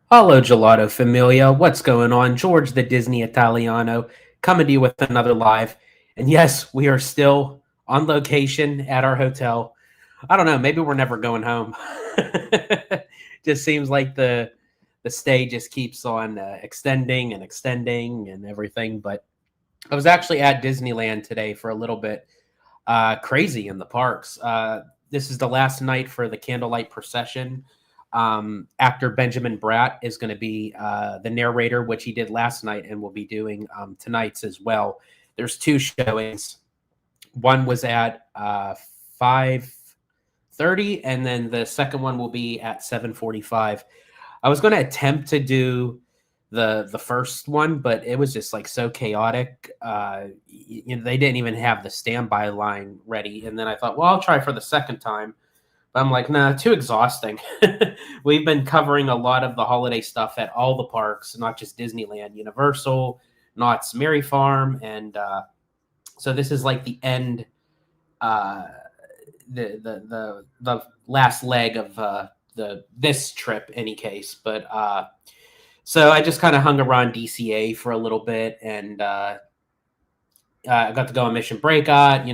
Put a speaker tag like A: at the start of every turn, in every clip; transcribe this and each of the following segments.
A: Hello, Gelato Familia. What's going on? George the Disney Italiano coming to you with another live. And yes, we are still on location at our hotel. I don't know, maybe we're never going home. Just seems like the stay just keeps on extending and extending and everything. But I was actually at Disneyland today for a little bit. Crazy in the parks. This is the last night for the candlelight procession. Actor Benjamin Bratt is going to be the narrator, which he did last night and will be doing tonight's as well. There's two showings. One was at 5:30, and then the second one will be at 7:45. I was going to attempt to do the first one, but it was just like so chaotic. They didn't even have the standby line ready, and then I thought, well, I'll try for the second time. But I'm like, nah, too exhausting. We've been covering a lot of the holiday stuff at all the parks, not just Disneyland, Universal, Knott's Merry Farm, and so this is like the end, uh, the last leg of the this trip, any case. But so I just kind of hung around DCA for a little bit, and I got to go on Mission Breakout.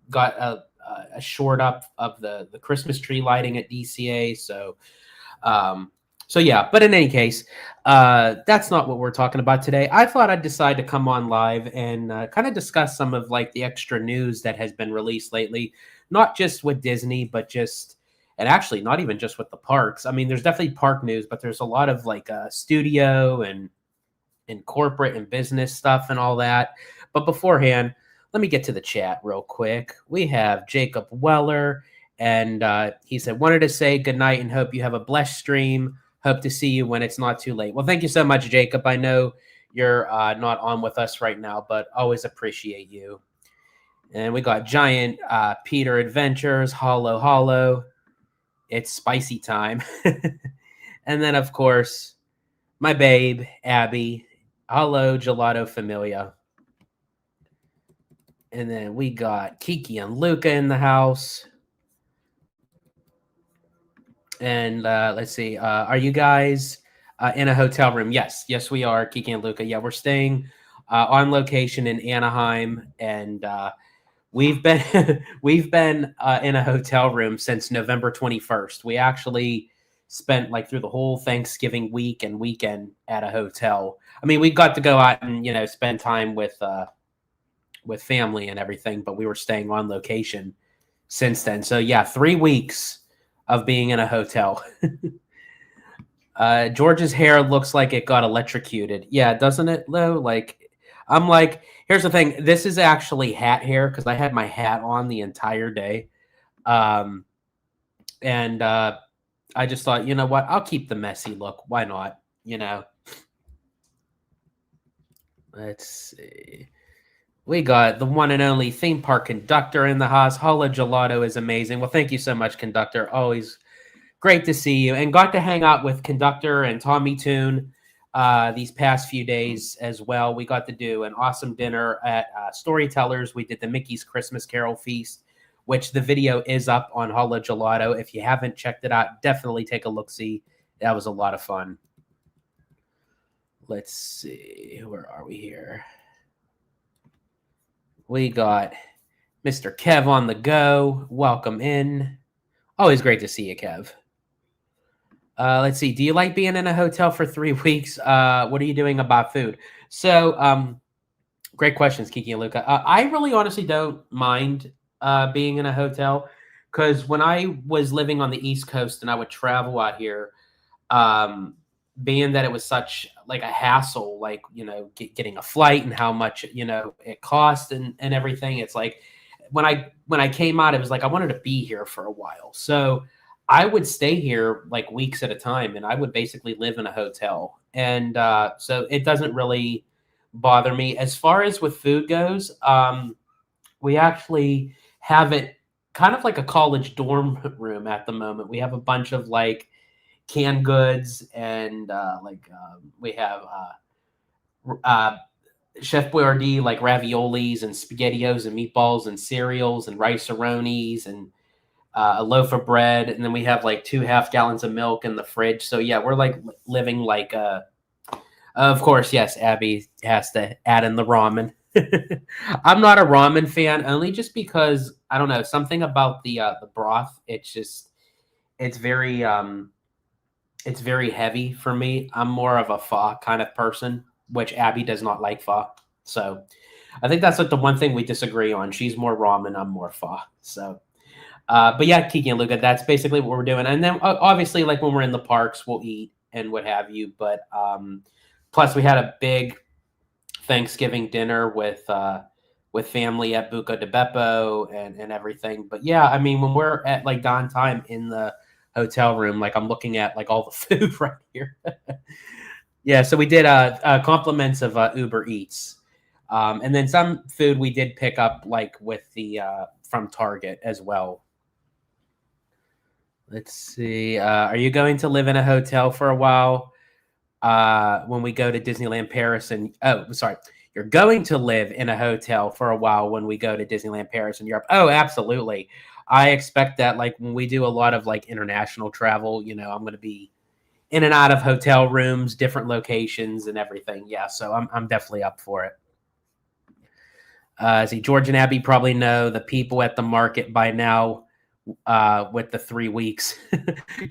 A: Got a short up of the Christmas tree lighting at DCA. So yeah. But in any case, that's not what we're talking about today. I thought I'd decide to come on live and kind of discuss some of like the extra news that has been released lately, not just with Disney, but just and actually not even just with the parks. I mean, there's definitely park news, but there's a lot of like studio and corporate and business stuff and all that. But beforehand, let me get to the chat real quick. We have Jacob Weller, and he said, wanted to say good night and hope you have a blessed stream. Hope to see you when it's not too late. Well, thank you so much, Jacob. I know you're not on with us right now, but always appreciate you. And we got Giant Peter Adventures, Hollow Hollow. It's spicy time. And then, of course, my babe, Abby. Hello, Gelato Familia. And then we got Kiki and Luca in the house. And let's see. Are you guys in a hotel room? Yes. Yes, we are, Kiki and Luca. Yeah, we're staying on location in Anaheim. And we've been we've been in a hotel room since November 21st. We actually spent like through the whole Thanksgiving week and weekend at a hotel. I mean, we got to go out and spend time with family and everything, but we were staying on location since then. So yeah, 3 weeks of being in a hotel. George's hair looks like it got electrocuted. Yeah, doesn't it though? Like I'm like, here's the thing. This is actually hat hair because I had my hat on the entire day. And I just thought, you know what? I'll keep the messy look. Why not? Let's see. We got the one and only theme park conductor in the house. Holla Gelato is amazing. Well, thank you so much, conductor. Always great to see you. And got to hang out with conductor and Tommy Toon these past few days as well. We got to do an awesome dinner at Storytellers. We did the Mickey's Christmas Carol Feast, which the video is up on Holla Gelato. If you haven't checked it out, definitely take a look-see. That was a lot of fun. Let's see. Where are we here? We got Mr. Kev on the go. Welcome in. Always great to see you, Kev. Let's see. Do you like being in a hotel for 3 weeks? What are you doing about food? So, great questions, Kiki and Luca. I really honestly don't mind being in a hotel because when I was living on the East Coast and I would travel out here, being that it was such like a hassle, like getting a flight and how much it cost and everything. It's like when I came out, it was like I wanted to be here for a while, so I would stay here like weeks at a time, and I would basically live in a hotel, and so it doesn't really bother me as far as with food goes. We actually have it kind of like a college dorm room at the moment. We have a bunch of like canned goods and we have Chef Boyardee like raviolis and spaghettios and meatballs and cereals and rice-a-ronis and a loaf of bread, and then we have like 2.5 gallons of milk in the fridge. So yeah, we're like living like of course, yes, Abby has to add in the ramen. I'm not a ramen fan, only just because I don't know, something about the broth. It's very it's very heavy for me. I'm more of a pho kind of person, which Abby does not like pho. So I think that's like the one thing we disagree on. She's more ramen, I'm more pho. So but yeah, Kiki and Luca, that's basically what we're doing. And then obviously, like when we're in the parks, we'll eat and what have you. But plus, we had a big Thanksgiving dinner with family at Buca de Beppo and everything. But yeah, I mean, when we're at like downtime in the hotel room, like I'm looking at like all the food right here. Yeah, so we did compliments of Uber Eats. And then some food we did pick up like with the from Target as well. Let's see. Are you going to live in a hotel for a while when we go to Disneyland Paris? And oh, sorry, you're going to live in a hotel for a while when we go to Disneyland Paris in Europe. Oh, absolutely. I expect that like when we do a lot of like international travel, I'm going to be in and out of hotel rooms, different locations, and everything. Yeah, so I'm definitely up for it. See, George and Abby probably know the people at the market by now with the 3 weeks.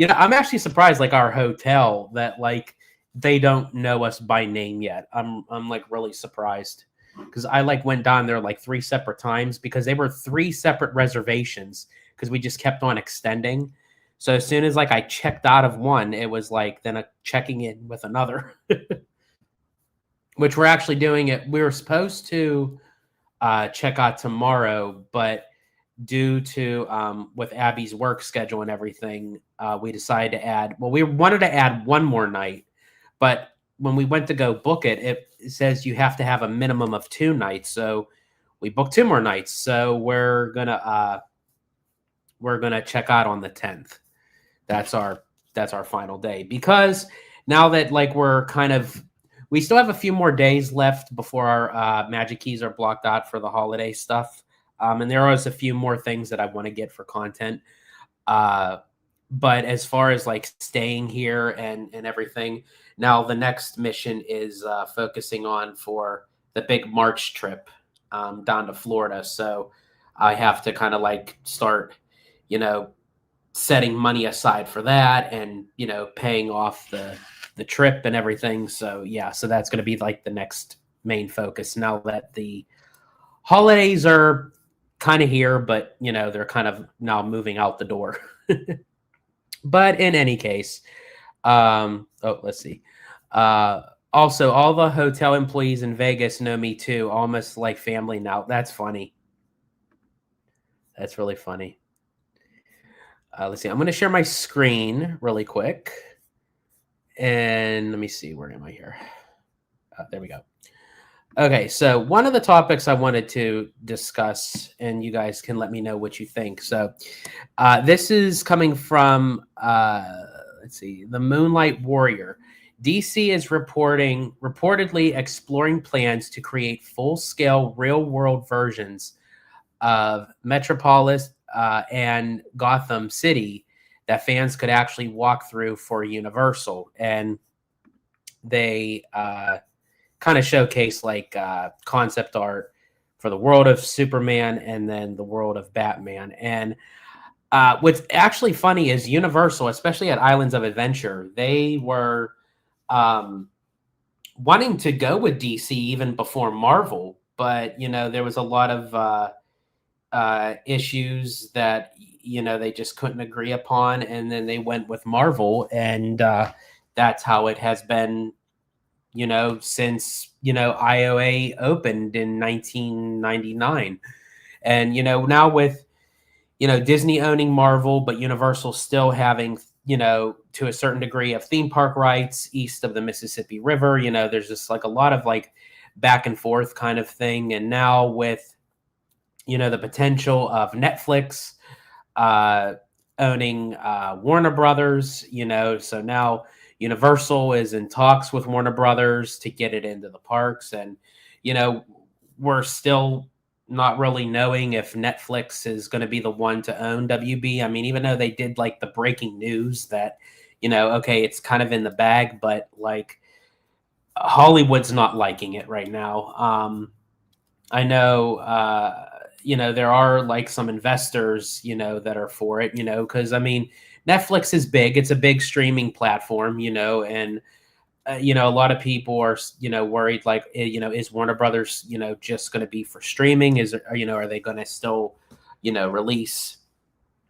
A: I'm actually surprised, like our hotel, that like they don't know us by name yet. I'm like really surprised because I like went down there like 3 separate times because they were 3 separate reservations because we just kept on extending. So as soon as like I checked out of one, it was like then checking in with another, which we're actually doing it. We were supposed to check out tomorrow, but due to with Abby's work schedule and everything, we decided to add. Well, we wanted to add one more night, but when we went to go book it, it says you have to have a minimum of 2 nights. So we booked 2 more nights. So we're gonna check out on the 10th. That's our final day because now that like we still have a few more days left before our Magic Keys are blocked out for the holiday stuff. And there are a few more things that I want to get for content. But as far as like staying here and everything, now the next mission is focusing on for the big March trip down to Florida. So I have to kind of like start, setting money aside for that and, paying off the trip and everything. So yeah, so that's going to be like the next main focus now that the holidays are kind of here, but they're kind of now moving out the door. But in any case, let's see. Also, all the hotel employees in Vegas know me too, almost like family now. That's funny. That's really funny. Let's see. I'm going to share my screen really quick. And let me see. Where am I here? There we go. Okay, so one of the topics I wanted to discuss, and you guys can let me know what you think. So this is coming from, let's see, the Moonlight Warrior. DC is reportedly exploring plans to create full-scale real-world versions of Metropolis and Gotham City that fans could actually walk through for Universal. And they kind of showcase like concept art for the world of Superman and then the world of Batman. And what's actually funny is Universal, especially at Islands of Adventure, they were wanting to go with DC even before Marvel, but there was a lot of issues that they just couldn't agree upon, and then they went with Marvel, and that's how it has been since IOA opened in 1999. And now with Disney owning Marvel, but Universal still having to a certain degree of theme park rights east of the Mississippi River, there's just like a lot of like back and forth kind of thing. And now with the potential of Netflix owning Warner Brothers, so now Universal is in talks with Warner Brothers to get it into the parks. And we're still not really knowing if Netflix is going to be the one to own WB. I mean, even though they did like the breaking news that, okay, it's kind of in the bag, but like Hollywood's not liking it right now. I know, there are like some investors, that are for it, because I mean, Netflix is big. It's a big streaming platform, and a lot of people are, worried like, is Warner Brothers, just going to be for streaming? Are they going to still, release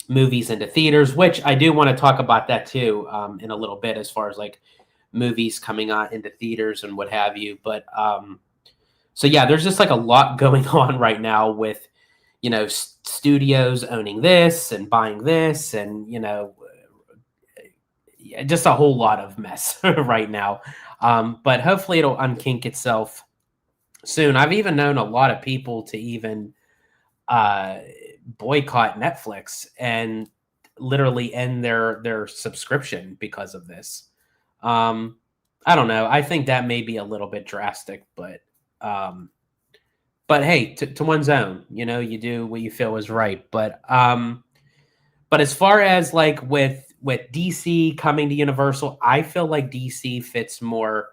A: movies into theaters? Which I do want to talk about that too, in a little bit, as far as like movies coming out into theaters and what have you. But so yeah, there's just like a lot going on right now with, studios owning this and buying this, and just a whole lot of mess right now. But hopefully it'll unkink itself soon. I've even known a lot of people to even boycott Netflix and literally end their subscription because of this. I don't know. I think that may be a little bit drastic, but hey, to one's own. You do what you feel is right. But as far as like with DC coming to Universal, I feel like DC fits more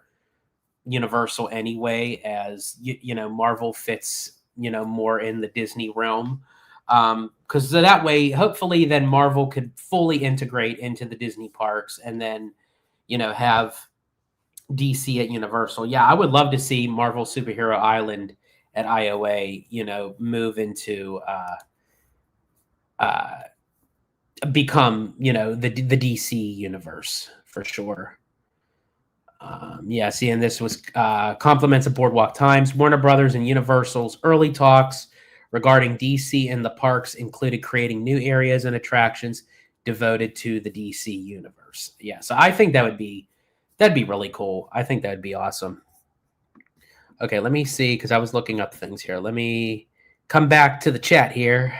A: Universal anyway, as Marvel fits more in the Disney realm, because that way, hopefully, then Marvel could fully integrate into the Disney parks, and then have DC at Universal. Yeah, I would love to see Marvel Superhero Island at IOA, move into become the DC universe for sure. Yeah, see, and this was compliments of Boardwalk Times. Warner Brothers and Universal's early talks regarding DC and the parks included creating new areas and attractions devoted to the DC universe. Yeah, so I think that'd be really cool. I think that'd be awesome. Okay, let me see, because I was looking up things here. Let me come back to the chat here.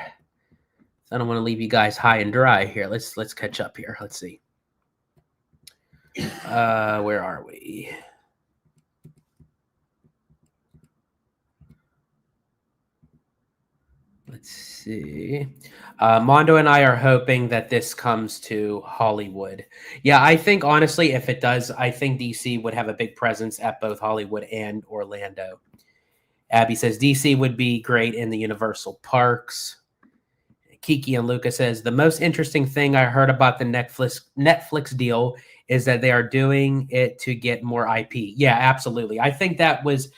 A: I don't want to leave you guys high and dry here. Let's catch up here. Let's see. Where are we? Let's see. Mondo and I are hoping that this comes to Hollywood. Yeah, I think honestly, if it does, I think DC would have a big presence at both Hollywood and Orlando. Abby says DC would be great in the Universal parks. Kiki and Luca says the most interesting thing I heard about the Netflix deal is that they are doing it to get more IP. Yeah, absolutely. I think that was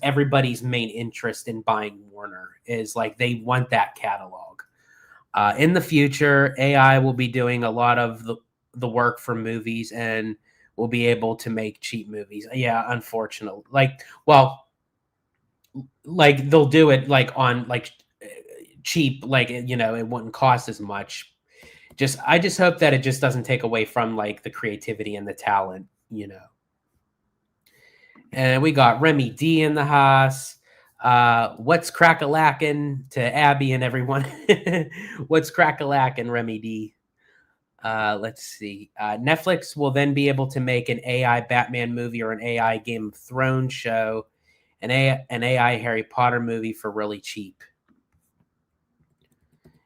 A: everybody's main interest in buying Warner, is like they want that catalog. In the future, AI will be doing a lot of the work for movies, and will be able to make cheap movies. Yeah, unfortunately. Like they'll do it like on like cheap, like it wouldn't cost as much. I just hope that it just doesn't take away from like the creativity and the talent. And we got Remy D in the house. What's crack-a-lackin' to Abby and everyone? What's crack-a-lackin', Remy D? Let's see. Netflix will then be able to make an AI Batman movie or an AI Game of Thrones show, an AI Harry Potter movie for really cheap.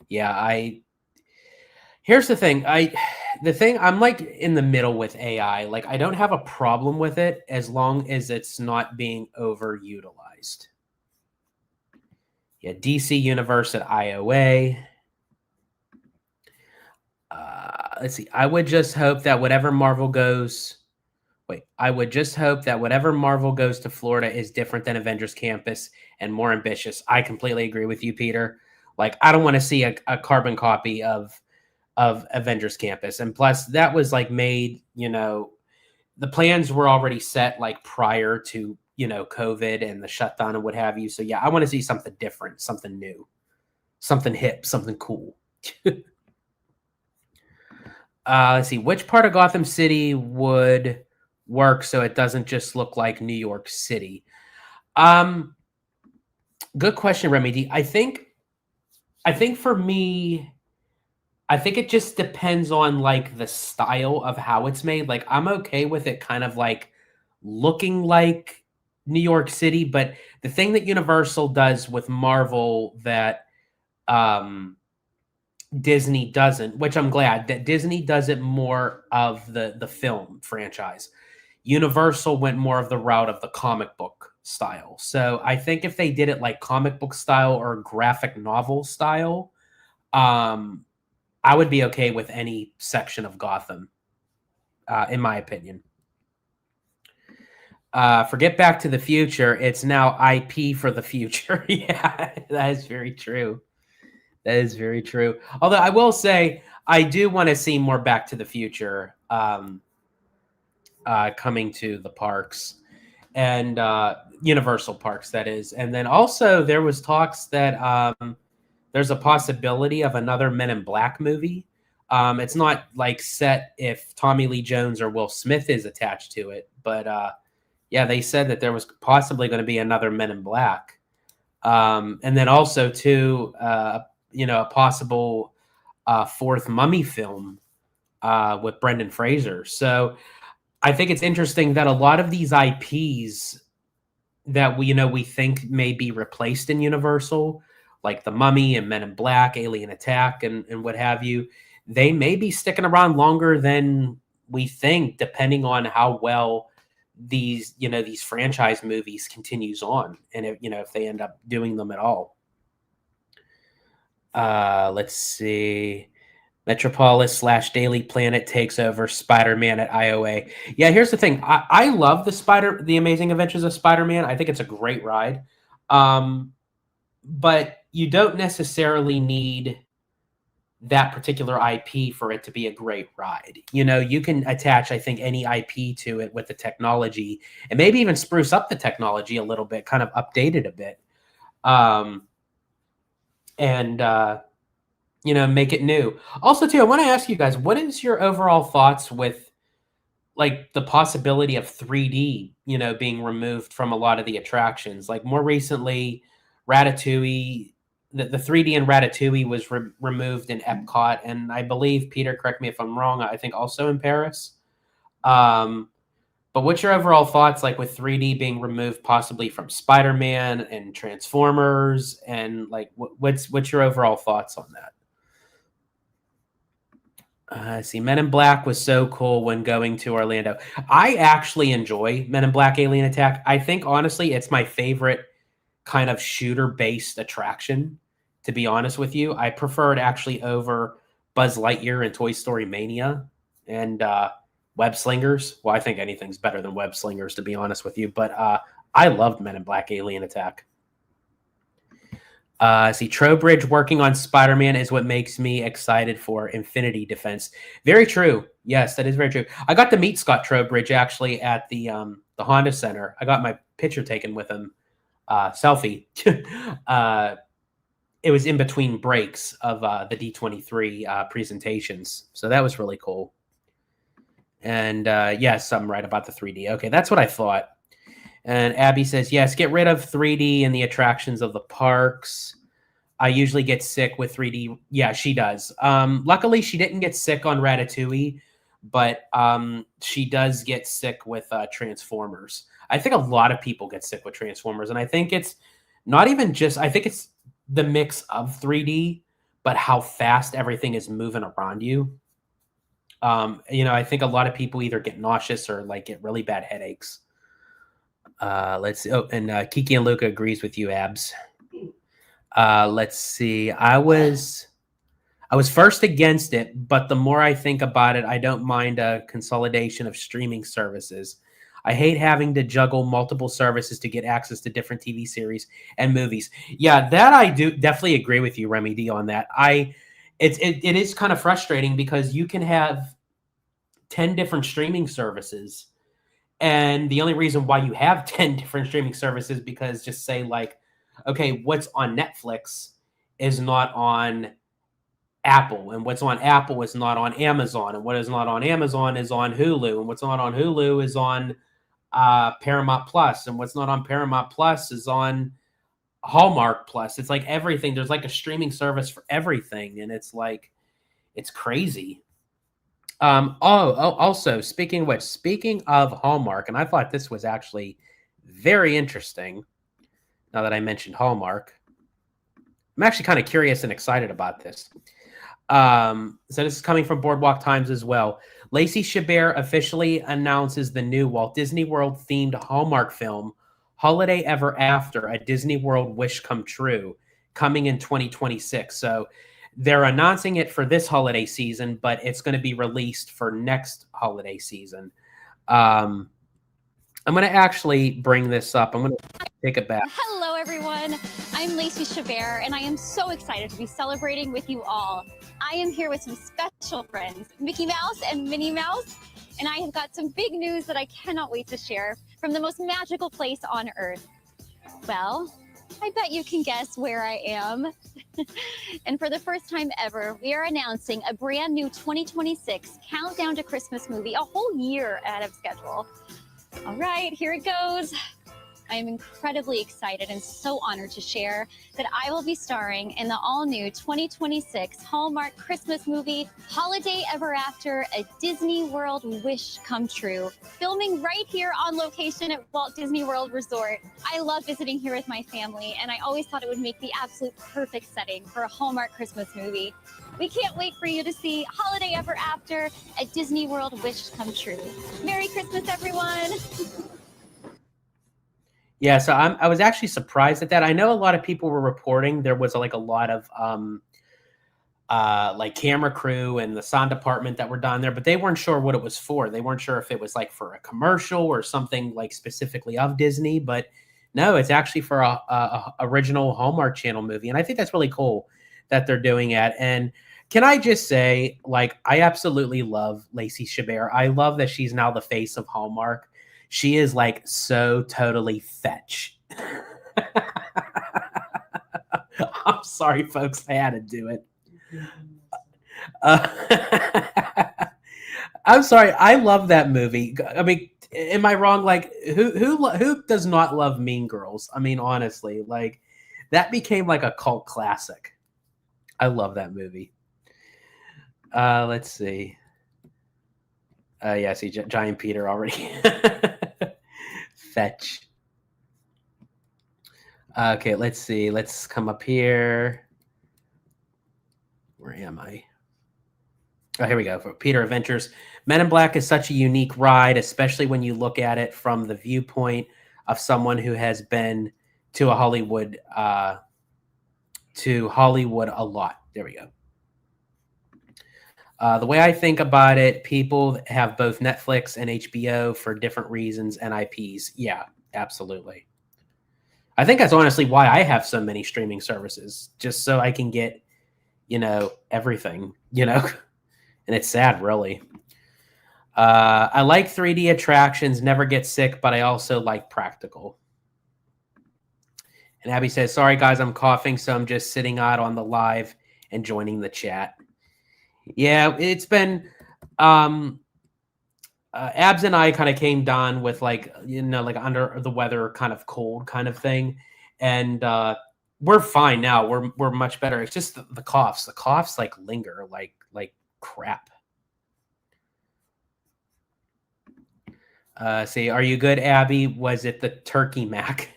A: Yeah, here's the thing. I'm like in the middle with AI. Like I don't have a problem with it as long as it's not being overutilized. Yeah, DC Universe at IOA. Let's see. I would just hope that whatever Marvel goes to Florida is different than Avengers Campus and more ambitious. I completely agree with you, Peter. Like, I don't want to see a carbon copy of Avengers Campus. And plus, that was like made, the plans were already set like prior to, COVID and the shutdown and what have you. So yeah, I want to see something different, something new, something hip, something cool. Let's see, which part of Gotham City would work so it doesn't just look like New York City? Good question, Remy D. I think for me, I think it just depends on like the style of how it's made. Like I'm okay with it kind of like looking like New York City, but the thing that Universal does with Marvel that um, Disney doesn't, which I'm glad that Disney does it more of the film franchise. Universal went more of the route of the comic book style. So I think if they did it like comic book style or graphic novel style, um, I would be okay with any section of Gotham, in my opinion. Forget Back to the Future. It's now IP for the future. Yeah, that is very true. That is very true. Although I will say, I do want to see more Back to the Future coming to the parks and Universal parks, that is. And then also there was talks that there's a possibility of another Men in Black movie. It's not like set if Tommy Lee Jones or Will Smith is attached to it, but yeah, they said that there was possibly going to be another Men in Black, and then also too, a possible fourth Mummy film with Brendan Fraser. So I think it's interesting that a lot of these IPs that we think may be replaced in Universal, like the Mummy and Men in Black, Alien Attack, and what have you, they may be sticking around longer than we think, depending on how well these franchise movies continues on, and if they end up doing them at all. Let's see. Metropolis / Daily Planet takes over Spider-Man at IOA. Yeah, here's the thing. I love the Amazing Adventures of Spider-Man. I think it's a great ride. But you don't necessarily need that particular IP for it to be a great ride. You can attach, I think, any IP to it with the technology and maybe even spruce up the technology a little bit, kind of update it a bit. And make it new. Also, too, I want to ask you guys, what is your overall thoughts with like the possibility of 3D, being removed from a lot of the attractions? Like more recently, Ratatouille, the 3D in Ratatouille was removed in Epcot, and I believe, Peter, correct me if I'm wrong, I think also in Paris. But what's your overall thoughts, like with 3D being removed possibly from Spider-Man and Transformers, and like what's your overall thoughts on that? See, Men in Black was so cool when going to Orlando. I actually enjoy Men in Black Alien Attack. I think, honestly, it's my favorite kind of shooter-based attraction, to be honest with you. I prefer it actually over Buzz Lightyear and Toy Story Mania and Web Slingers. Well, I think anything's better than Web Slingers, to be honest with you. But I loved Men in Black Alien Attack. See, Trowbridge working on Spider-Man is what makes me excited for Infinity Defense. Very true. Yes, that is very true. I got to meet Scott Trowbridge actually at the Honda Center. I got my picture taken with him, selfie. It was in between breaks of the D23 presentations, so that was really cool. And yes, I'm right about the 3D. Okay, that's what I thought. And Abby says, yes, get rid of 3D in the attractions of the parks. I usually get sick with 3D. Yeah, she does. Luckily, she didn't get sick on Ratatouille, but she does get sick with Transformers. I think a lot of people get sick with Transformers, and I think it's not even just, I think it's the mix of 3D, but how fast everything is moving around you. I think a lot of people either get nauseous or like get really bad headaches. Let's see. Oh, and Kiki and Luca agrees with you, Abs. Let's see. I was first against it, but the more I think about it, I don't mind a consolidation of streaming services. I hate having to juggle multiple services to get access to different TV series and movies. Yeah, that I do definitely agree with you, Remy D, on that. It is kind of frustrating because you can have 10 different streaming services. And the only reason why you have 10 different streaming services because just say like, okay, what's on Netflix is not on Apple, and what's on Apple is not on Amazon, and what is not on Amazon is on Hulu, and what's not on Hulu is on Paramount Plus, and what's not on Paramount Plus is on Hallmark Plus. It's like everything. There's like a streaming service for everything, and it's like, it's crazy. Also, speaking of Hallmark, and I thought this was actually Very interesting. Now that I mentioned Hallmark, I'm actually kind of curious and excited about this. So this is coming from Boardwalk Times as well. Lacey Chabert officially announces the new Walt Disney World themed Hallmark film, Holiday Ever After, a Disney World Wish Come True, coming in 2026. So they're announcing it for this holiday season, but it's going to be released for next holiday season. I'm going to actually bring this up. I'm going to take it back.
B: Hello, everyone. I'm Lacey Chabert, and I am so excited to be celebrating with you all. I am here with some special friends, Mickey Mouse and Minnie Mouse, and I have got some big news that I cannot wait to share from the most magical place on Earth. Well, I bet you can guess where I am. And for the first time ever, we are announcing a brand new 2026 Countdown to Christmas movie, a whole year ahead of schedule. All right, here it goes. I am incredibly excited and so honored to share that I will be starring in the all-new 2026 Hallmark Christmas movie, Holiday Ever After, a Disney World Wish Come True, filming right here on location at Walt Disney World Resort. I love visiting here with my family, and I always thought it would make the absolute perfect setting for a Hallmark Christmas movie. We can't wait for you to see Holiday Ever After, a Disney World Wish Come True. Merry Christmas, everyone!
A: Yeah, so I was actually surprised at that. I know a lot of people were reporting there was like a lot of like camera crew and the sound department that were down there, but they weren't sure what it was for. They weren't sure if it was like for a commercial or something like specifically of Disney, but no, it's actually for a original Hallmark Channel movie, and I think that's really cool that they're doing it. And can I just say, like, I absolutely love Lacey Chabert. I love that she's now the face of Hallmark. She is like so totally fetch. I'm sorry, folks. I had to do it. I'm sorry. I love that movie. I mean, am I wrong? Like, who does not love Mean Girls? I mean, honestly, like that became like a cult classic. I love that movie. Let's see. Yeah, see, Giant Peter already. Fetch. Okay, let's see. Let's come up here. Where am I? Oh, here we go. For Peter Adventures. Men in Black is such a unique ride, especially when you look at it from the viewpoint of someone who has been to Hollywood a lot. There we go. The way I think about it, people have both Netflix and HBO for different reasons and IPs. Yeah, absolutely. I think that's honestly why I have so many streaming services, just so I can get, everything, and it's sad, really. I like 3D attractions, never get sick, but I also like practical. And Abby says, sorry, guys, I'm coughing, so I'm just sitting out on the live and joining the chat. Yeah, it's been Abs and I kind of came down with like under the weather kind of cold kind of thing. And we're fine now. We're much better. It's just the coughs. The coughs like linger like crap. See, are you good, Abby? Was it the turkey mac?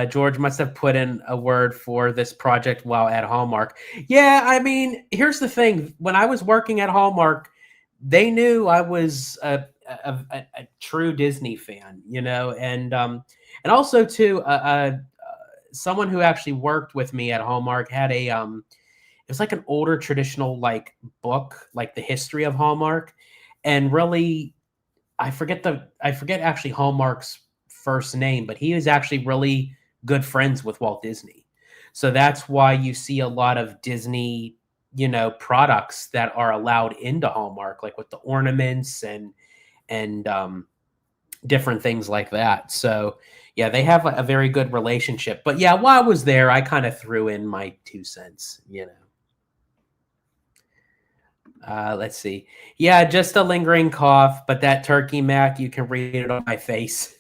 A: George must have put in a word for this project while at Hallmark. Yeah, I mean, here's the thing. When I was working at Hallmark, they knew I was a true Disney fan, and also too, someone who actually worked with me at Hallmark had it was like an older traditional like book, like the history of Hallmark, and really, I forget actually Hallmark's first name, but he was actually really good friends with Walt Disney. So that's why you see a lot of Disney, products that are allowed into Hallmark, like with the ornaments and different things like that. So yeah, they have a very good relationship. But yeah, while I was there, I kind of threw in my 2 cents, Let's see. Yeah, just a lingering cough, but that turkey mac, you can read it on my face.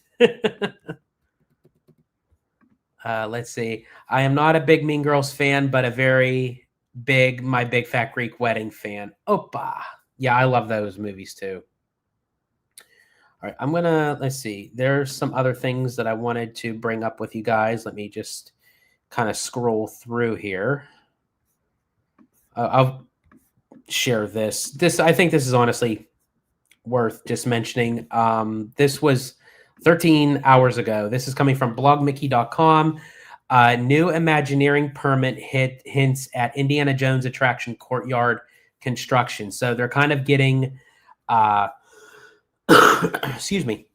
A: Let's see. I am not a big Mean Girls fan, but a very big My Big Fat Greek Wedding fan. Opa. Yeah, I love those movies too. All right, let's see. There's some other things that I wanted to bring up with you guys. Let me just kind of scroll through here. I'll share this. I think this is honestly worth just mentioning. This was 13 hours ago. This is coming from blogmickey.com. New Imagineering permit hints at Indiana Jones attraction Courtyard construction. So they're kind of getting, excuse me,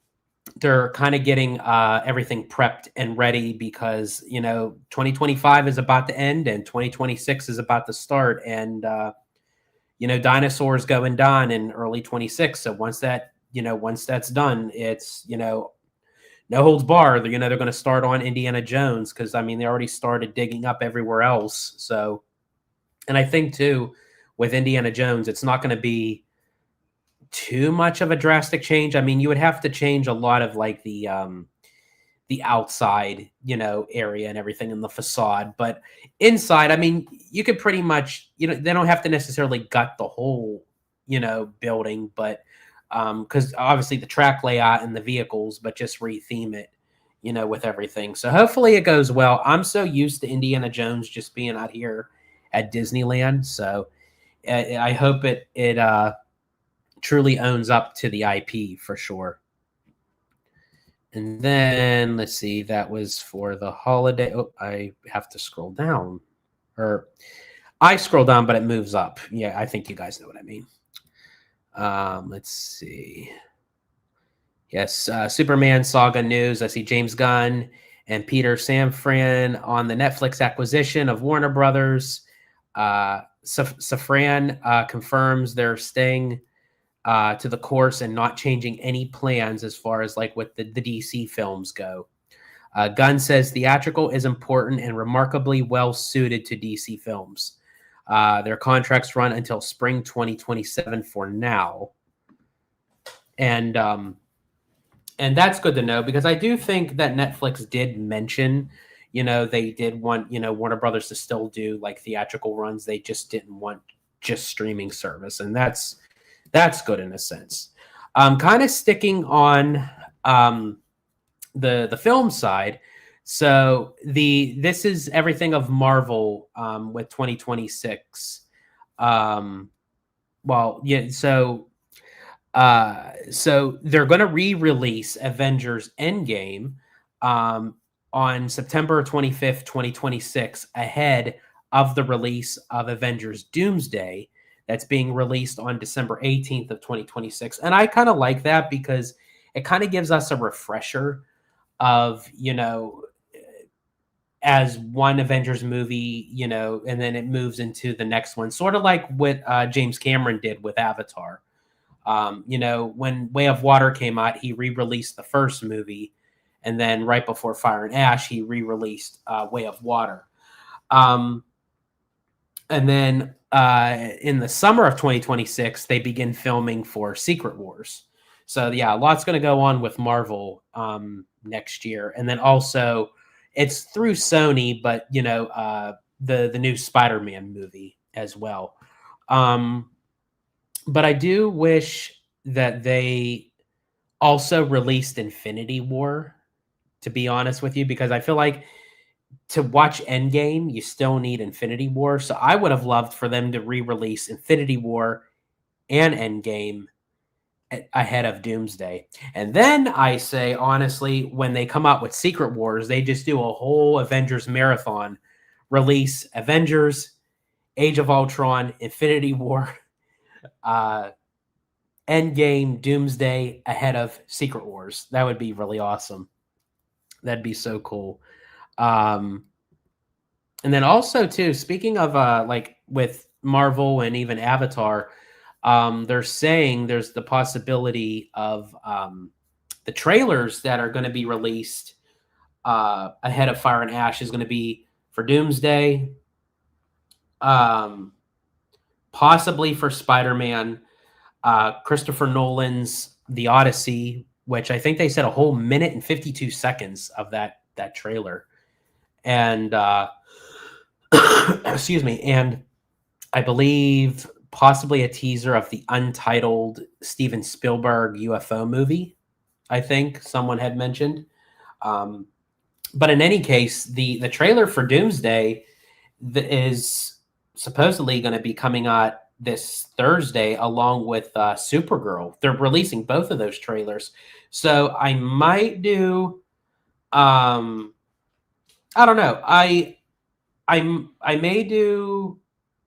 A: they're kind of getting everything prepped and ready because, 2025 is about to end and 2026 is about to start. And, dinosaurs going down in early 26. So once that's done, it's, no holds barred. They're going to start on Indiana Jones because, they already started digging up everywhere else. So, and I think too, with Indiana Jones, it's not going to be too much of a drastic change. You would have to change a lot of like the outside, area and everything in the facade, but inside, you could pretty much, they don't have to necessarily gut the whole, building, but because obviously the track layout and the vehicles, but just retheme it, with everything. So hopefully it goes well. I'm so used to Indiana Jones just being out here at Disneyland, so I hope it truly owns up to the IP for sure. And then let's see, that was for the holiday. Oh, I have to scroll down, or I scroll down, but it moves up. Yeah, I think you guys know what I mean. Let's see. Yes, Superman Saga news. I see James Gunn and Peter Safran on the Netflix acquisition of Warner Brothers. Safran confirms they're staying to the course and not changing any plans as far as like what the DC films go. Gunn says theatrical is important and remarkably well suited to DC films. Their contracts run until spring 2027 for now. And that's good to know because I do think that Netflix did mention, they did want, Warner Brothers to still do like theatrical runs. They just didn't want just streaming service. And that's good in a sense. Kind of sticking on the film side. So this is everything of Marvel with 2026. So they're going to re-release Avengers Endgame on September 25th, 2026, ahead of the release of Avengers Doomsday. That's being released on December 18th of 2026. And I kind of like that because it kind of gives us a refresher of, as one Avengers movie, and then it moves into the next one, sort of like what James Cameron did with Avatar. When Way of Water came out, he re-released the first movie. And then right before Fire and Ash, he re-released Way of Water. And then in the summer of 2026, they begin filming for Secret Wars. So yeah, a lot's going to go on with Marvel next year. And then also it's through Sony, but the new Spider-Man movie as well. But I do wish that they also released Infinity War, to be honest with you, because I feel like to watch Endgame, you still need Infinity War. So I would have loved for them to re-release Infinity War and Endgame ahead of Doomsday. And then I say, honestly, when they come out with Secret Wars, they just do a whole Avengers marathon, release Avengers, Age of Ultron, Infinity War, Endgame, Doomsday ahead of Secret Wars. That would be really awesome. That'd be so cool. And then also too, speaking of like with Marvel and even Avatar, they're saying there's the possibility of the trailers that are going to be released ahead of Fire and Ash is going to be for Doomsday, possibly for Spider-Man, Christopher Nolan's The Odyssey, which I think they said a whole minute and 52 seconds of that trailer. And excuse me, and I believe possibly a teaser of the untitled Steven Spielberg UFO movie. I think someone had mentioned. But in any case, the trailer for Doomsday is supposedly going to be coming out this Thursday along with Supergirl. They're releasing both of those trailers. So I might do I don't know. I may do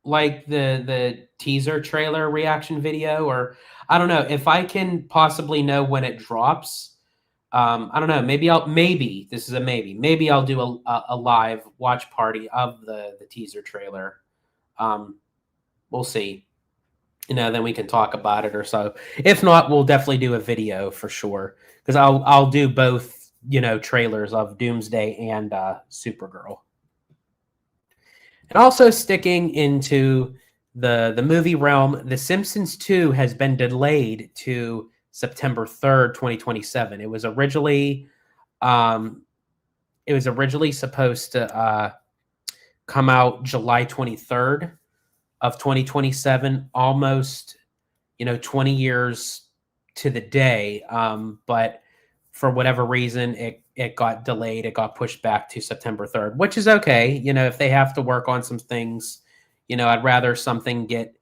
A: like the teaser trailer reaction video, or I don't know if I can possibly know when it drops. I don't know. Maybe this is a maybe. Maybe I'll do a live watch party of the teaser trailer. We'll see. Then we can talk about it or so. If not, we'll definitely do a video for sure, because I'll do both. Trailers of Doomsday and Supergirl. And also sticking into the movie realm, The Simpsons 2 has been delayed to September 3rd, 2027. It was originally supposed to come out July 23rd of 2027, almost 20 years to the day. But for whatever reason, it got delayed. It got pushed back to September 3rd, which is okay. If they have to work on some things, I'd rather something get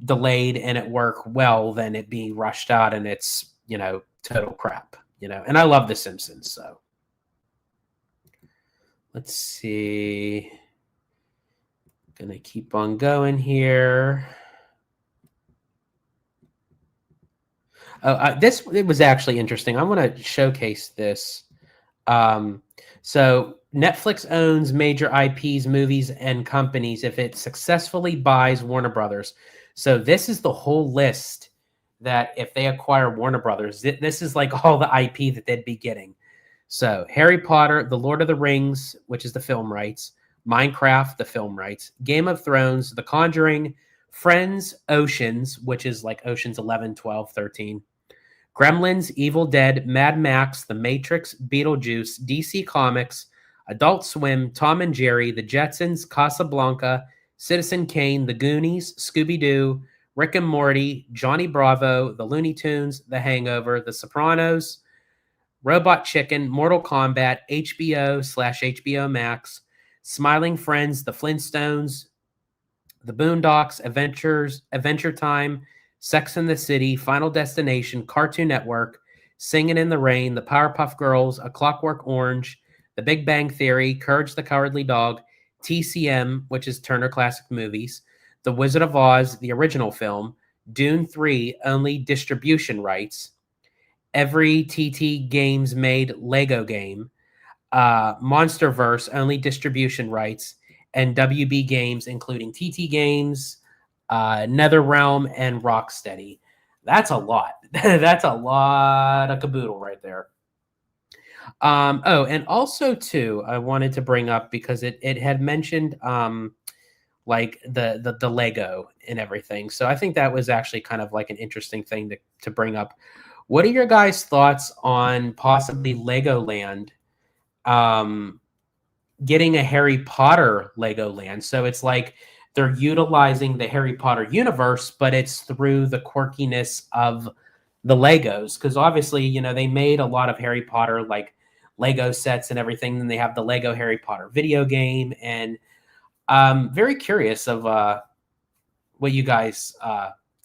A: delayed and it work well than it be rushed out and it's, total crap, and I love The Simpsons. So let's see. Gonna keep on going here. It was actually interesting. I want to showcase this. So Netflix owns major IPs, movies, and companies if it successfully buys Warner Brothers. So this is the whole list that if they acquire Warner Brothers, this is like all the IP that they'd be getting. So Harry Potter, The Lord of the Rings, which is the film rights, Minecraft, the film rights, Game of Thrones, The Conjuring, Friends, Oceans, which is like Oceans 11, 12, 13, Gremlins, Evil Dead, Mad Max, The Matrix, Beetlejuice, DC Comics, Adult Swim, Tom and Jerry, The Jetsons, Casablanca, Citizen Kane, The Goonies, Scooby-Doo, Rick and Morty, Johnny Bravo, The Looney Tunes, The Hangover, The Sopranos, Robot Chicken, Mortal Kombat, HBO/HBO Max, Smiling Friends, The Flintstones, The Boondocks, Adventure Time, Sex and the City, Final Destination, Cartoon Network, Singing in the Rain, The Powerpuff Girls, A Clockwork Orange, The Big Bang Theory, Courage the Cowardly Dog, TCM, which is Turner Classic Movies, The Wizard of Oz, the original film, Dune 3, only distribution rights, every TT Games made Lego game, Monsterverse, only distribution rights, and WB Games, including TT Games, NetherRealm, and Rocksteady. That's a lot. That's a lot of caboodle right there. And also too, I wanted to bring up, because it had mentioned like the Lego and everything. So I think that was actually kind of like an interesting thing to bring up. What are your guys' thoughts on possibly Legoland getting a Harry Potter Legoland? So it's like they're utilizing the Harry Potter universe, but it's through the quirkiness of the Legos. Because obviously, they made a lot of Harry Potter like Lego sets and everything. Then they have the Lego Harry Potter video game, and I'm very curious of what you guys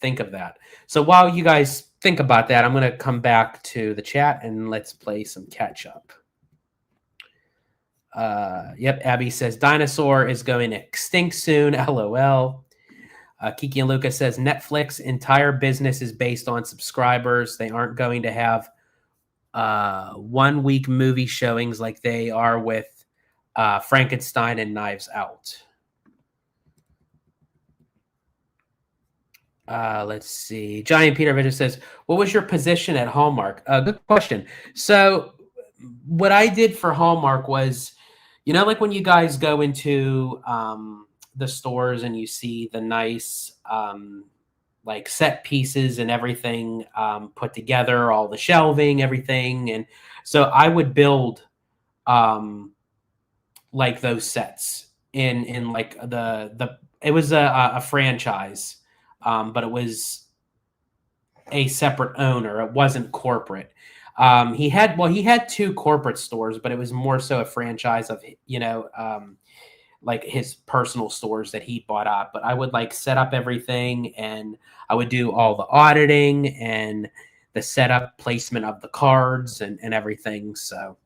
A: think of that. So while you guys think about that, I'm going to come back to the chat and let's play some catch up. Yep, Abby says dinosaur is going extinct soon. LOL. Kiki and Lucas says Netflix entire business is based on subscribers. They aren't going to have 1 week movie showings like they are with Frankenstein and Knives Out. Let's see. Giant Peter Victor says, what was your position at Hallmark? Good question. So what I did for Hallmark was, like when you guys go into the stores and you see the nice like set pieces and everything put together, all the shelving, everything. And so I would build like those sets in like it was a franchise, but it was a separate owner. It wasn't corporate. He had two corporate stores, but it was more so a franchise of, like his personal stores that he bought up. But I would like set up everything, and I would do all the auditing and the setup placement of the cards and everything. So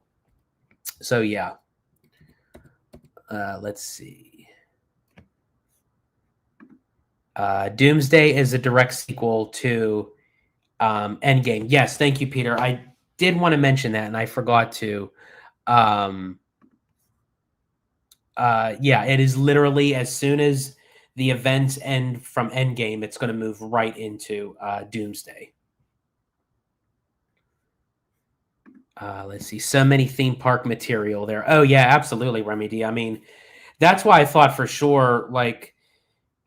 A: yeah. Let's see. Doomsday is a direct sequel to Endgame. Yes, thank you, Peter. I did want to mention that, and I forgot to. Yeah, it is literally as soon as the events end from Endgame, it's going to move right into Doomsday. Let's see. So many theme park material there. Oh, yeah, absolutely, Remy D. I mean, that's why I thought for sure, like,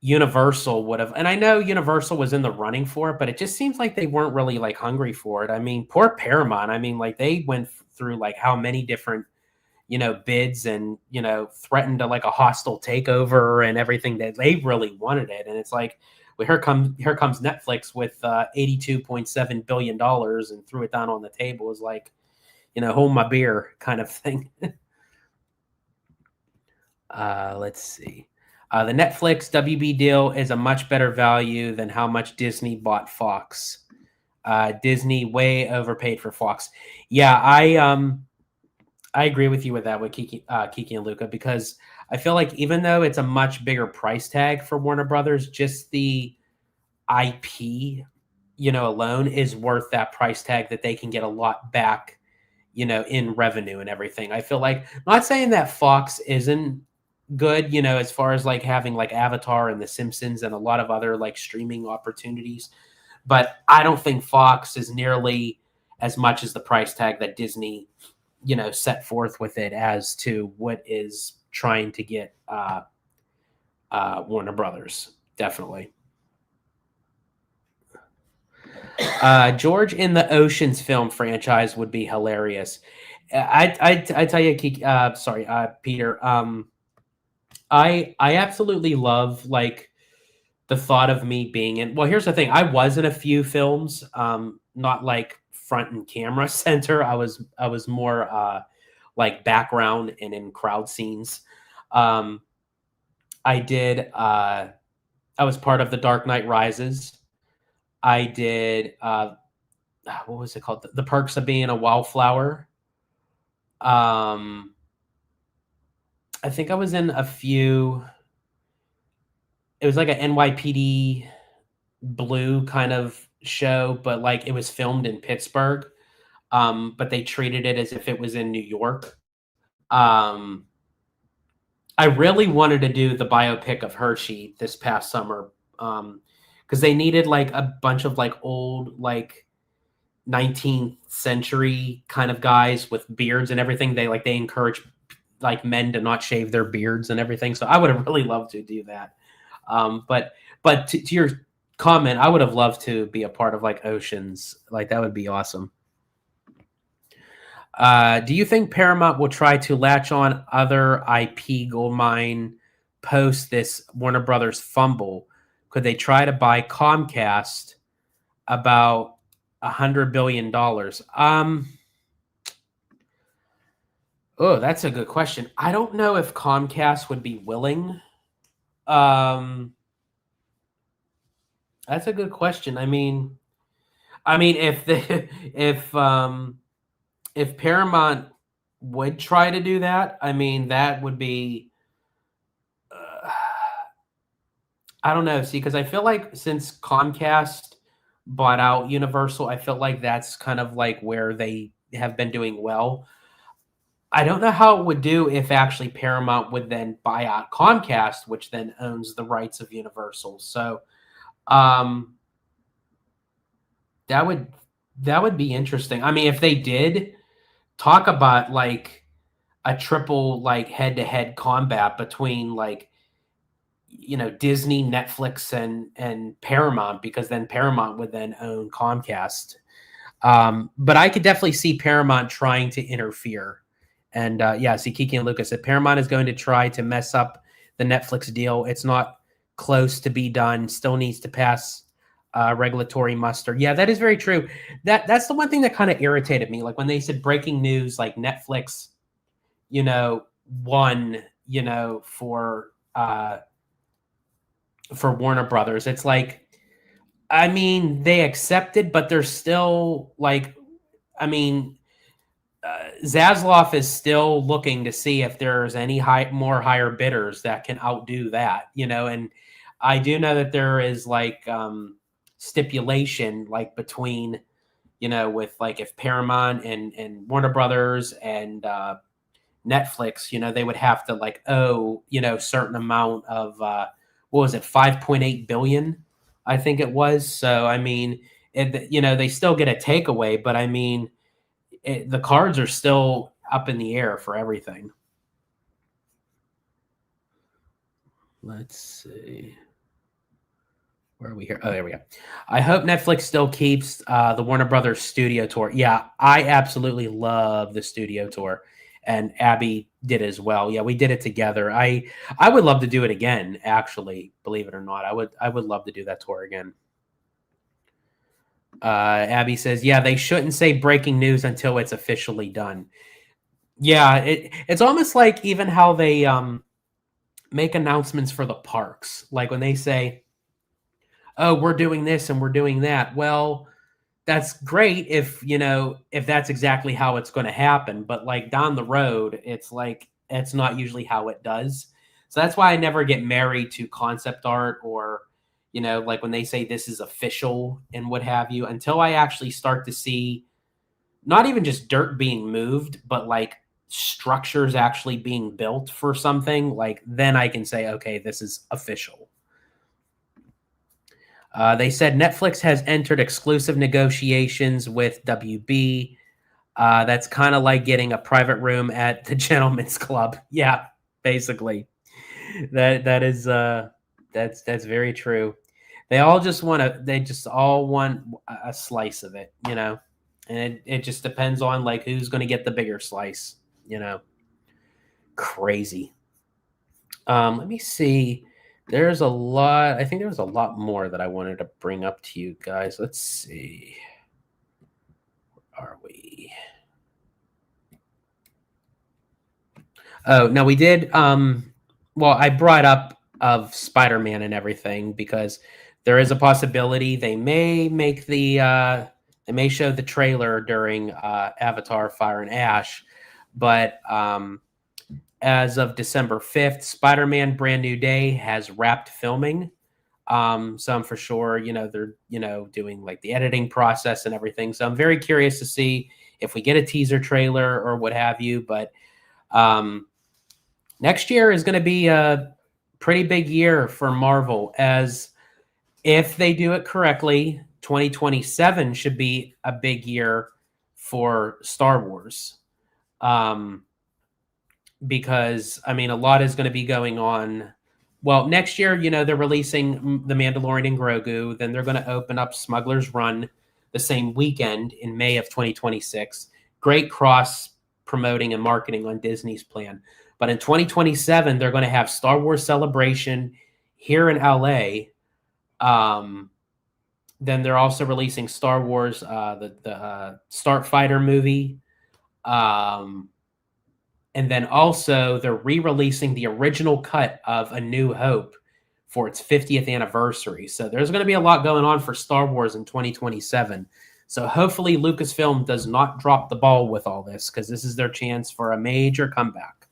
A: Universal would have, and I know Universal was in the running for it, but it just seems like they weren't really like hungry for it. I mean, poor Paramount. I mean, like they went through like how many different, bids and, threatened to like a hostile takeover and everything, that they really wanted it. And it's like, well, here comes Netflix with $82.7 billion and threw it down on the table. It was like, hold my beer kind of thing. Let's see. The Netflix WB deal is a much better value than how much Disney bought Fox. Disney way overpaid for Fox. Yeah, I agree with you with that with Kiki and Luca, because I feel like even though it's a much bigger price tag for Warner Brothers, just the IP, alone is worth that price tag, that they can get a lot back, in revenue and everything. I feel like, I'm not saying that Fox isn't good, as far as like having like Avatar and The Simpsons and a lot of other like streaming opportunities, but I don't think Fox is nearly as much as the price tag that Disney, set forth with it as to what is trying to get Warner Brothers. Definitely. George in the Oceans film franchise would be hilarious. I tell you, Peter. I absolutely love like the thought of me being in. Well, here's the thing: I was in a few films, not like front and camera center. I was more like background and in crowd scenes. I did. I was part of The Dark Knight Rises. I did. What was it called? The Perks of Being a Wallflower. I think I was in a few. It was like a NYPD Blue kind of show, but like it was filmed in Pittsburgh. But they treated it as if it was in New York. I really wanted to do the biopic of Hershey this past summer, because they needed like a bunch of like old like 19th century kind of guys with beards and everything. They encourage like men to not shave their beards and everything. So I would have really loved to do that. But to your comment, I would have loved to be a part of like Oceans. Like that would be awesome. Do you think Paramount will try to latch on other IP goldmine post this Warner Brothers fumble? Could they try to buy Comcast about $100 billion? Oh, that's a good question. I don't know if Comcast would be willing. That's a good question. I mean, if Paramount would try to do that, I mean, that would be, I don't know. See, because I feel like since Comcast bought out Universal, I feel like that's kind of like where they have been doing well. I don't know how it would do if actually Paramount would then buy out Comcast, which then owns the rights of Universal. So that would be interesting. I mean, if they did talk about like a triple like head-to-head combat between like Disney, Netflix, and Paramount, because then Paramount would then own Comcast. But I could definitely see Paramount trying to interfere. And see, Kiki and Lucas said Paramount is going to try to mess up the Netflix deal. It's not close to be done. Still needs to pass regulatory muster. Yeah, that is very true. That's the one thing that kind of irritated me. Like when they said breaking news, like Netflix, won, for Warner Brothers. It's like, I mean, they accepted, but they're still like, I mean, Zaslav is still looking to see if there's any more higher bidders that can outdo that, and I do know that there is like stipulation like between, with like if Paramount and Warner Brothers and Netflix, they would have to like owe, certain amount of what was it, 5.8 billion, I think it was. So I mean, they still get a takeaway, but I mean, the cards are still up in the air for everything. Let's see. Where are we here? Oh, there we go. I hope Netflix still keeps the Warner Brothers studio tour. Yeah, I absolutely love the studio tour. And Abby did as well. Yeah, we did it together. I would love to do it again, actually, believe it or not. I would love to do that tour again. Abby says, yeah, they shouldn't say breaking news until it's officially done. Yeah, it's almost like even how they make announcements for the parks. Like when they say, oh, we're doing this and we're doing that. Well, that's great if that's exactly how it's going to happen. But like down the road, it's like, it's not usually how it does. So that's why I never get married to concept art or, like when they say this is official and what have you, until I actually start to see not even just dirt being moved, but like structures actually being built for something, like then I can say, okay, this is official. They said Netflix has entered exclusive negotiations with WB. That's kind of like getting a private room at the Gentleman's Club. Yeah, basically. That's very true. They just all want a slice of it, and it just depends on like who's going to get the bigger slice, Crazy. Let me see. There's a lot. I think there was a lot more that I wanted to bring up to you guys. Let's see. Where are we? Oh, no, we did. Well, I brought up of Spider-Man and everything because there is a possibility they may make they may show the trailer during Avatar: Fire and Ash, but as of December 5th, Spider-Man: Brand New Day has wrapped filming. So I'm for sure, they're doing like the editing process and everything. So I'm very curious to see if we get a teaser trailer or what have you. But next year is going to be a pretty big year for Marvel, as if they do it correctly, 2027 should be a big year for Star Wars. Because, I mean, a lot is going to be going on. Well, next year, they're releasing The Mandalorian and Grogu. Then they're going to open up Smuggler's Run the same weekend in May of 2026. Great cross promoting and marketing on Disney's plan. But in 2027, they're going to have Star Wars Celebration here in LA. Then they're also releasing Star Wars, the Starfighter movie. And then also they're re-releasing the original cut of A New Hope for its 50th anniversary. So there's going to be a lot going on for Star Wars in 2027. So hopefully Lucasfilm does not drop the ball with all this, because this is their chance for a major comeback.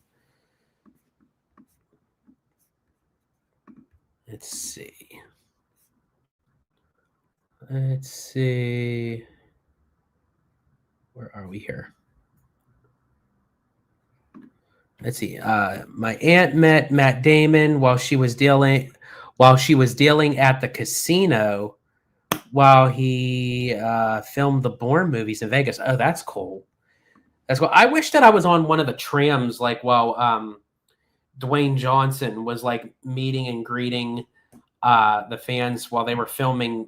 A: Let's see. Where are we here? Let's see. My aunt met Matt Damon while she was dealing at the casino while he filmed the Bourne movies in Vegas. Oh, that's cool. That's cool. I wish that I was on one of the trams, like while Dwayne Johnson was like meeting and greeting the fans while they were filming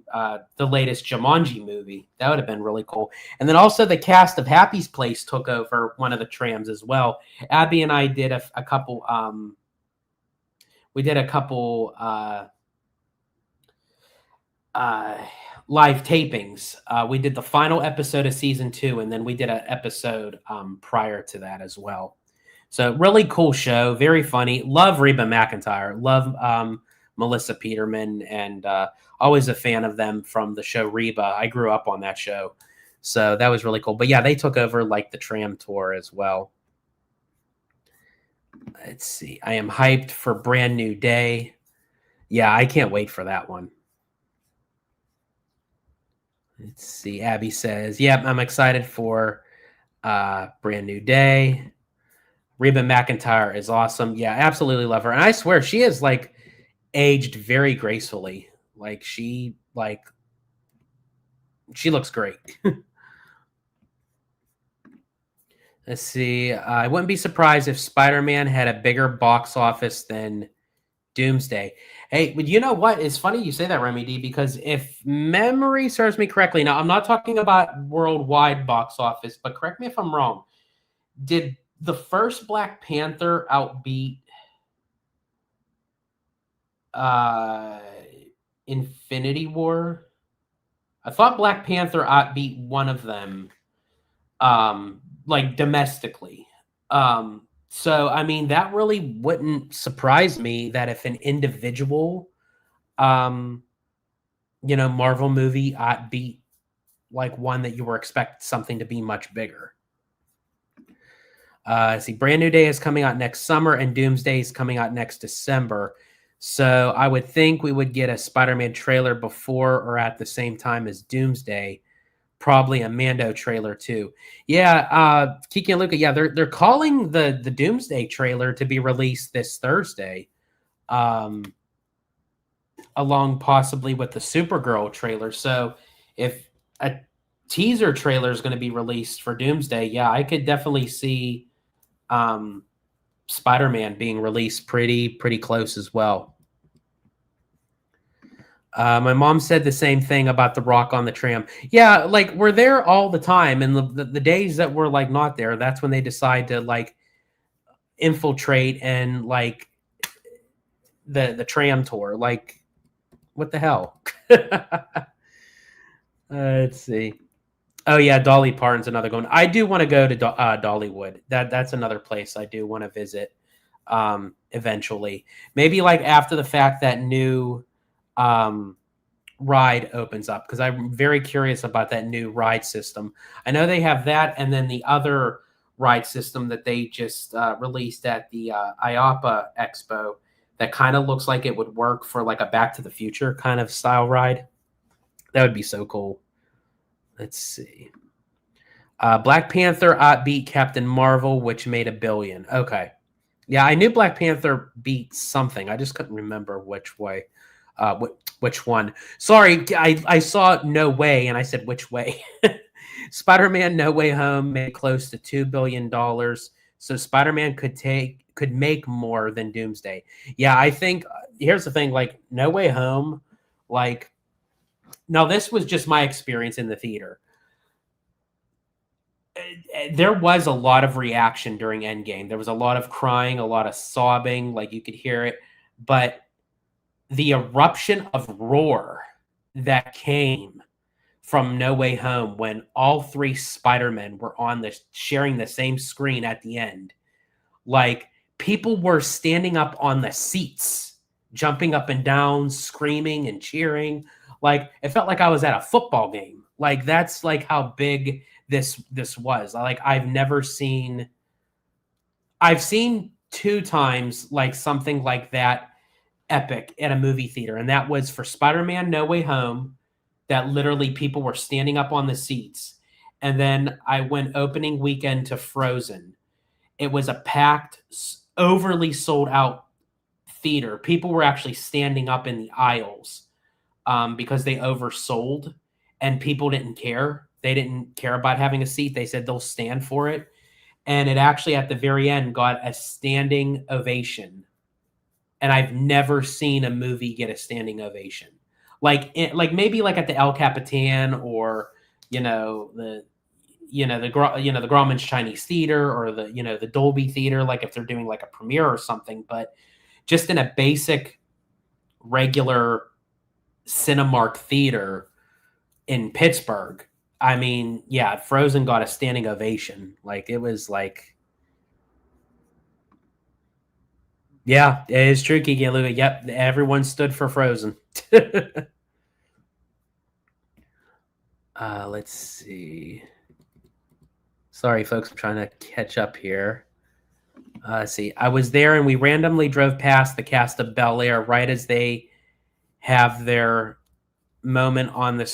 A: the latest Jumanji movie. That would have been really cool. And then also the cast of Happy's Place took over one of the trams as well. Abby and I did a couple. We did a couple live tapings. We did the final episode of season 2, and then we did an episode prior to that as well. So really cool show, very funny. Love Reba McEntire, love Melissa Peterman, and always a fan of them from the show Reba. I grew up on that show, so that was really cool. But yeah, they took over like the tram tour as well. Let's see. I am hyped for Brand New Day. Yeah, I can't wait for that one. Let's see. Abby says, yep, I'm excited for Brand New Day. Reba McEntire is awesome. Yeah, absolutely love her. And I swear she is like aged very gracefully. Like she looks great. Let's see. I wouldn't be surprised if Spider-Man had a bigger box office than Doomsday. Hey, but you know what? It's funny you say that, Remy D, because if memory serves me correctly, now I'm not talking about worldwide box office, but correct me if I'm wrong. Did the first Black Panther outbeat Infinity War? I thought Black Panther outbeat one of them, like domestically. So, I mean, that really wouldn't surprise me that if an individual, Marvel movie beat like one that you were expecting something to be much bigger. See, Brand New Day is coming out next summer and Doomsday is coming out next December. So I would think we would get a Spider-Man trailer before or at the same time as Doomsday. Probably a Mando trailer too. Yeah, Kiki and Luca. Yeah, they're calling the Doomsday trailer to be released this Thursday, along possibly with the Supergirl trailer. So if a teaser trailer is going to be released for Doomsday, yeah, I could definitely see Spider-Man being released pretty close as well. My mom said the same thing about The Rock on the tram. Yeah, like we're there all the time, and the days that we're like not there, that's when they decide to like infiltrate and like the tram tour. Like, what the hell? Let's see. Oh yeah, Dolly Parton's another one. I do want to go to Dollywood. That's another place I do want to visit eventually. Maybe like after the fact that new ride opens up, because I'm very curious about that new ride system. I know they have that, and then the other ride system that they just released at the IAAPA Expo that kind of looks like it would work for like a Back to the Future kind of style ride. That would be so cool. Let's see. Black Panther beat Captain Marvel, which made $1 billion. Okay. Yeah, I knew Black Panther beat something. I just couldn't remember which way. Which one? Sorry, I saw No Way, and I said which way. Spider-Man No Way Home made close to $2 billion. So Spider-Man could make more than Doomsday. Yeah, I think here's the thing, like No Way Home, like now this was just my experience in the theater. There was a lot of reaction during Endgame. There was a lot of crying, a lot of sobbing, like you could hear it. But the eruption of roar that came from No Way Home when all 3 Spider-Men were sharing the same screen at the end, like people were standing up on the seats, jumping up and down, screaming and cheering. Like it felt like I was at a football game. Like that's like how big this was. Like I've seen 2 times like something like that epic at a movie theater, and that was for Spider-Man No Way Home, that literally people were standing up on the seats. And then I went opening weekend to Frozen. It was a packed, overly sold out theater. People were actually standing up in the aisles because they oversold, and people didn't care. They didn't care about having a seat. They said they'll stand for it. And it actually at the very end got a standing ovation. And I've never seen a movie get a standing ovation, like maybe like at the El Capitan or the Grauman's Chinese Theater or the Dolby Theater, like if they're doing like a premiere or something. But just in a basic, regular Cinemark Theater in Pittsburgh. I mean, yeah, Frozen got a standing ovation. Like, it was like, yeah, it is true, Kiki and Luca. Yep, everyone stood for Frozen. Let's see. Sorry, folks, I'm trying to catch up here. Let's see. I was there, and we randomly drove past the cast of Bel Air right as they have their moment on the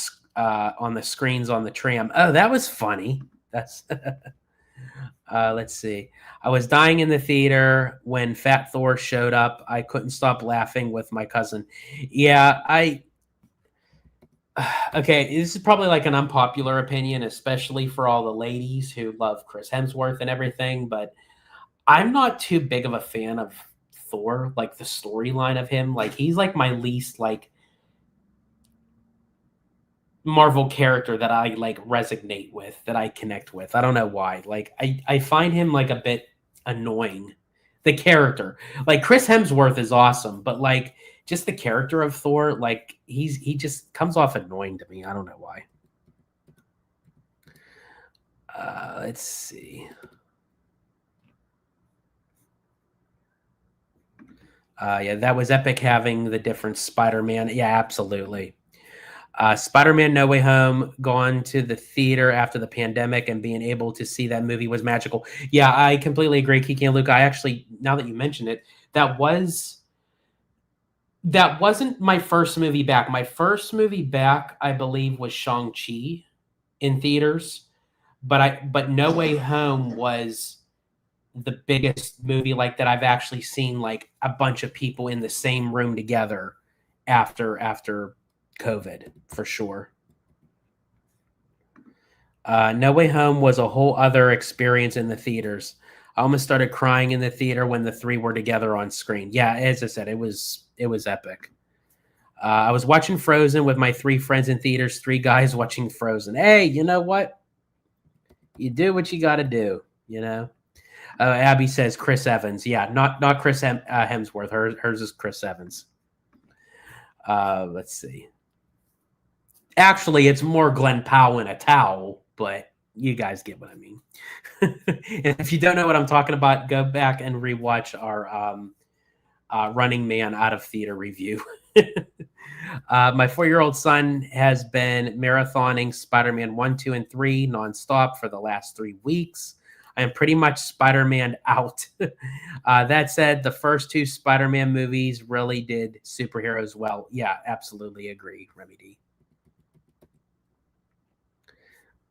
A: screens on the tram. Oh, that was funny. That's let's see. I was dying in the theater when Fat Thor showed up. I couldn't stop laughing with my cousin. Yeah, okay, this is probably like an unpopular opinion, especially for all the ladies who love Chris Hemsworth and everything, but I'm not too big of a fan of Thor, like the storyline of him. Like, he's like my least like Marvel character that I like resonate with, that I connect with. I don't know why. Like, I find him like a bit annoying. The character. Like, Chris Hemsworth is awesome, but like just the character of Thor, like he just comes off annoying to me. I don't know why. Let's see. Yeah, that was epic having the different Spider-Man. Yeah, absolutely. Spider-Man No Way Home, gone to the theater after the pandemic and being able to see that movie was magical. Yeah, I completely agree, Kiki and Luke. I actually, now that you mention it, that wasn't my first movie back. My first movie back, I believe, was Shang-Chi in theaters. But No Way Home was the biggest movie like that I've actually seen like a bunch of people in the same room together after COVID, for sure. No Way Home was a whole other experience in the theaters. I almost started crying in the theater when the three were together on screen. Yeah, as I said, it was epic. I was watching Frozen with my three friends in theaters, three guys watching Frozen. Hey, you know what? You do what you got to do, you know? Abby says Chris Evans. Yeah, not Chris Hemsworth. Hers is Chris Evans. Let's see. Actually, it's more Glenn Powell in a towel, but you guys get what I mean. If you don't know what I'm talking about, go back and rewatch our Running Man out of theater review. My 4-year-old son has been marathoning Spider-Man 1, 2, and 3 nonstop for the last 3 weeks. I am pretty much Spider-Man out. That said, the first 2 Spider-Man movies really did superheroes well. Yeah, absolutely agree, Remy D.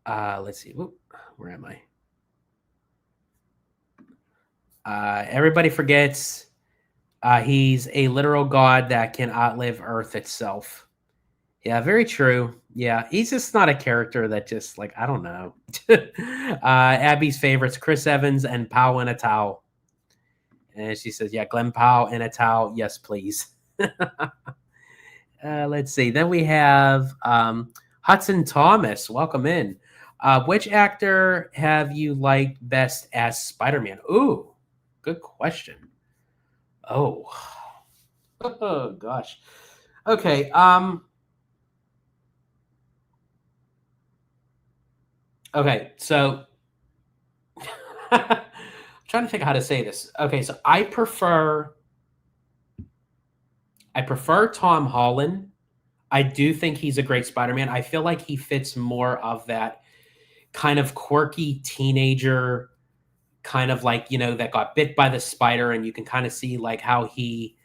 A: Let's see. Ooh, where am I? Everybody forgets he's a literal god that can outlive Earth itself. Yeah, very true. Yeah, he's just not a character that just, like, I don't know. Abby's favorites, Chris Evans and Powell in a towel. And she says, yeah, Glenn Powell in a towel. Yes, please. Let's see. Then we have Hudson Thomas. Welcome in. Which actor have you liked best as Spider-Man? Ooh, good question. Oh, oh gosh. Okay. Okay, so I'm trying to think of how to say this. Okay, so I prefer Tom Holland. I do think he's a great Spider-Man. I feel like he fits more of that kind of quirky teenager, kind of like, you know, that got bit by the spider, and you can kind of see like how he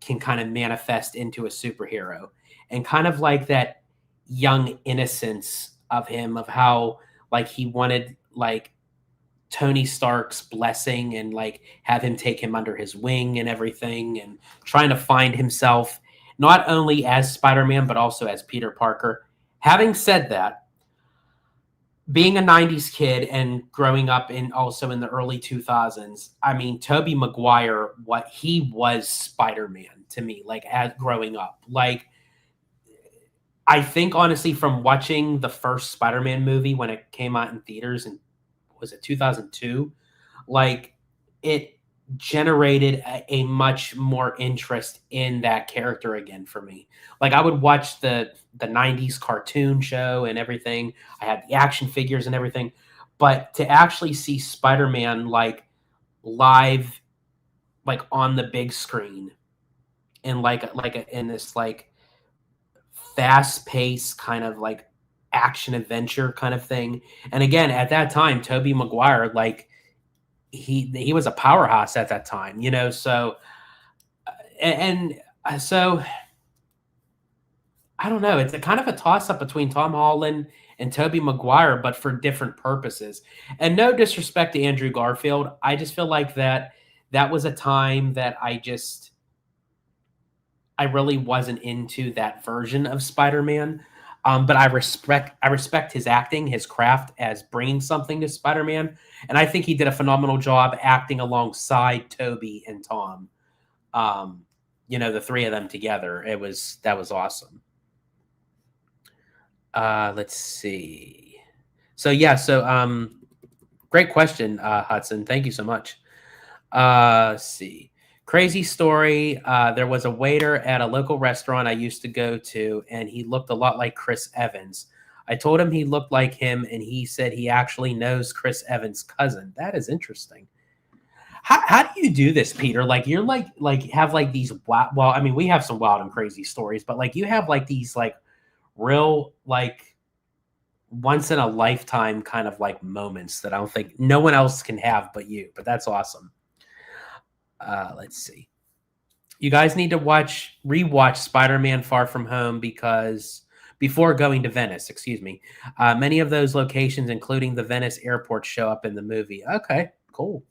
A: can kind of manifest into a superhero, and kind of like that young innocence of him, of how like he wanted like Tony Stark's blessing and like have him take him under his wing and everything, and trying to find himself not only as Spider-Man but also as Peter Parker. Having said that, being a 90s kid and growing up also in the early 2000s, I mean, Tobey Maguire, what he was Spider-Man to me, like as growing up. Like, I think honestly from watching the first Spider-Man movie when it came out in theaters, and was it 2002? Like, it generated a much more interest in that character again for me. Like I would watch the 90s cartoon show and everything. I had the action figures and everything, but to actually see Spider-Man like live, like on the big screen, and in this like fast-paced kind of like action adventure kind of thing. And again, at that time, Tobey Maguire, like he was a powerhouse at that time, you know. So so I don't know. It's a kind of a toss up between Tom Holland and Tobey Maguire, but for different purposes. And no disrespect to Andrew Garfield, I just feel like that was a time that I really wasn't into that version of Spider-Man. But I respect his acting, his craft as bringing something to Spider-Man, and I think he did a phenomenal job acting alongside Toby and Tom. You know, the three of them together. That was awesome. Let's see. So yeah, great question, Hudson. Thank you so much. Let's see. Crazy story. There was a waiter at a local restaurant I used to go to, and he looked a lot like Chris Evans. I told him he looked like him, and he said he actually knows Chris Evans' cousin. That is interesting. How do you do this, Peter? Like you're like have like these wild, well, I mean, we have some wild and crazy stories, but like you have like these like real like once in a lifetime kind of like moments that I don't think no one else can have but you. But that's awesome. Let's see. You guys need to rewatch Spider-Man Far From Home before going to Venice, excuse me. Many of those locations, including the Venice airport, show up in the movie. Okay, cool.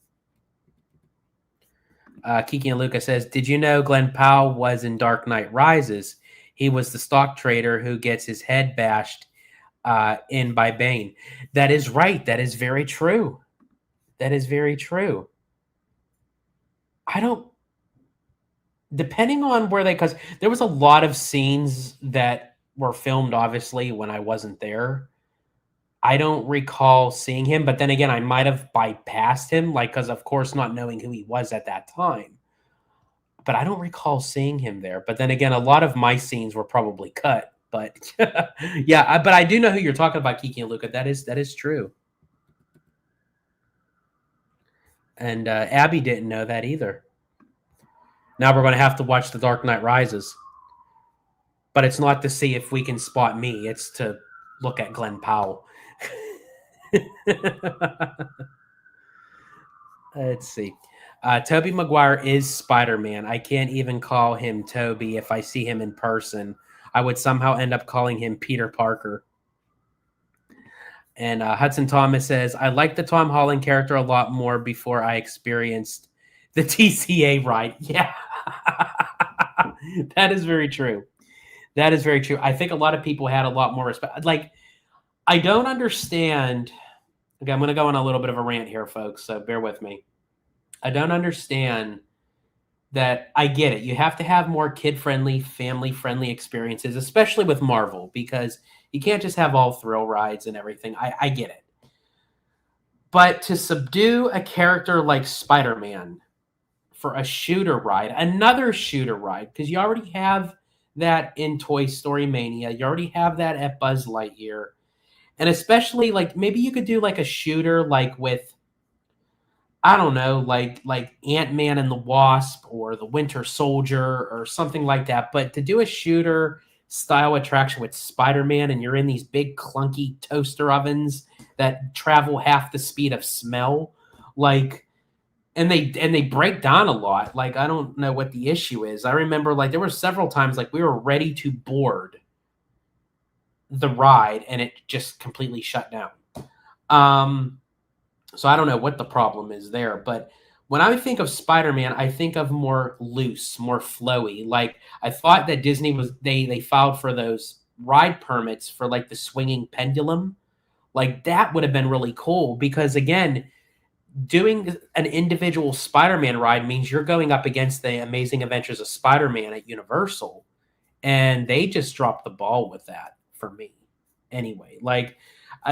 A: Kiki and Luca says, did you know Glenn Powell was in Dark Knight Rises? He was the stock trader who gets his head bashed in by Bane. That is right. That is very true. That is very true. Depending on where because there was a lot of scenes that were filmed, obviously, when I wasn't there. I don't recall seeing him, but then again, I might have bypassed him, like, because of course, not knowing who he was at that time. But I don't recall seeing him there. But then again, a lot of my scenes were probably cut. But yeah, but I do know who you're talking about, Kiki and Luca. That is true. And Abby didn't know that either. Now we're going to have to watch The Dark Knight Rises. But it's not to see if we can spot me. It's to look at Glenn Powell. Let's see. Tobey Maguire is Spider-Man. I can't even call him Toby if I see him in person. I would somehow end up calling him Peter Parker. And Hudson Thomas says, I like the Tom Holland character a lot more before I experienced the TCA ride. Yeah. That is very true. That is very true. I think a lot of people had a lot more respect. Like, I don't understand. Okay, I'm going to go on a little bit of a rant here, folks, so bear with me. I don't understand that. I get it. You have to have more kid-friendly, family-friendly experiences, especially with Marvel, because you can't just have all thrill rides and everything. I get it. But to subdue a character like Spider-Man for a shooter ride, another shooter ride, because you already have that in Toy Story Mania. You already have that at Buzz Lightyear. And especially, like, maybe you could do, like, a shooter, like, with, I don't know, like Ant-Man and the Wasp or the Winter Soldier or something like that. But to do a shooter-style attraction with Spider-Man and you're in these big, clunky toaster ovens that travel half the speed of smell, like, and they break down a lot. Like, I don't know what the issue is. I remember, like, there were several times, like, we were ready to board the ride and it just completely shut down. So I don't know what the problem is there, but when I think of Spider-Man, I think of more loose, more flowy. Like, I thought that Disney they filed for those ride permits for, like, the swinging pendulum. Like, that would have been really cool because, again, doing an individual Spider-Man ride means you're going up against the Amazing Adventures of Spider-Man at Universal, and they just dropped the ball with that for me. Anyway, like,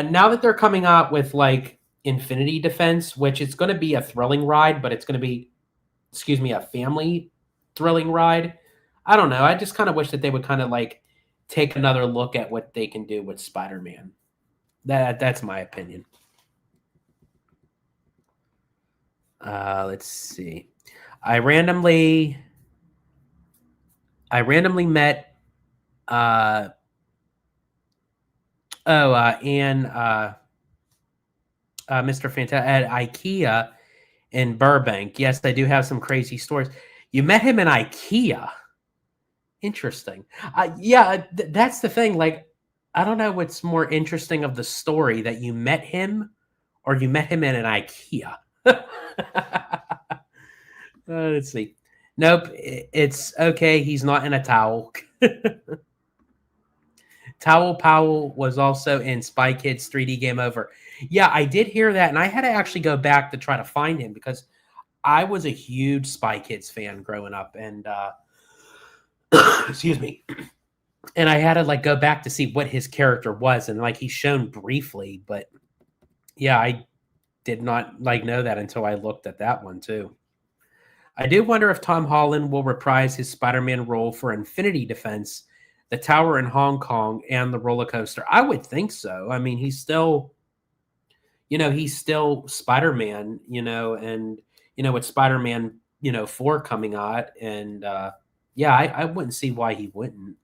A: now that they're coming out with, like, Infinity Defense, which is going to be a thrilling ride, but it's going to be a family thrilling ride. I don't know. I just kind of wish that they would kind of like take another look at what they can do with Spider-Man. That's my opinion. Let's see. I randomly met and Mr. Fantastic at IKEA in Burbank. Yes, I do have some crazy stories. You met him in IKEA. Interesting. Yeah, that's the thing. Like, I don't know what's more interesting of the story, that you met him or you met him in an IKEA. Let's see. Nope, it's okay. He's not in a towel. Towel Powell was also in Spy Kids 3D Game Over. Yeah, I did hear that, and I had to actually go back to try to find him because I was a huge Spy Kids fan growing up, and excuse me, and I had to like go back to see what his character was, and like he's shown briefly, but yeah, I did not like know that until I looked at that one too. I do wonder if Tom Holland will reprise his Spider-Man role for Infinity Defense, the tower in Hong Kong, and the roller coaster. I would think so. I mean, he's still Spider-Man, and with Spider-Man, 4 coming out, and yeah, I wouldn't see why he wouldn't.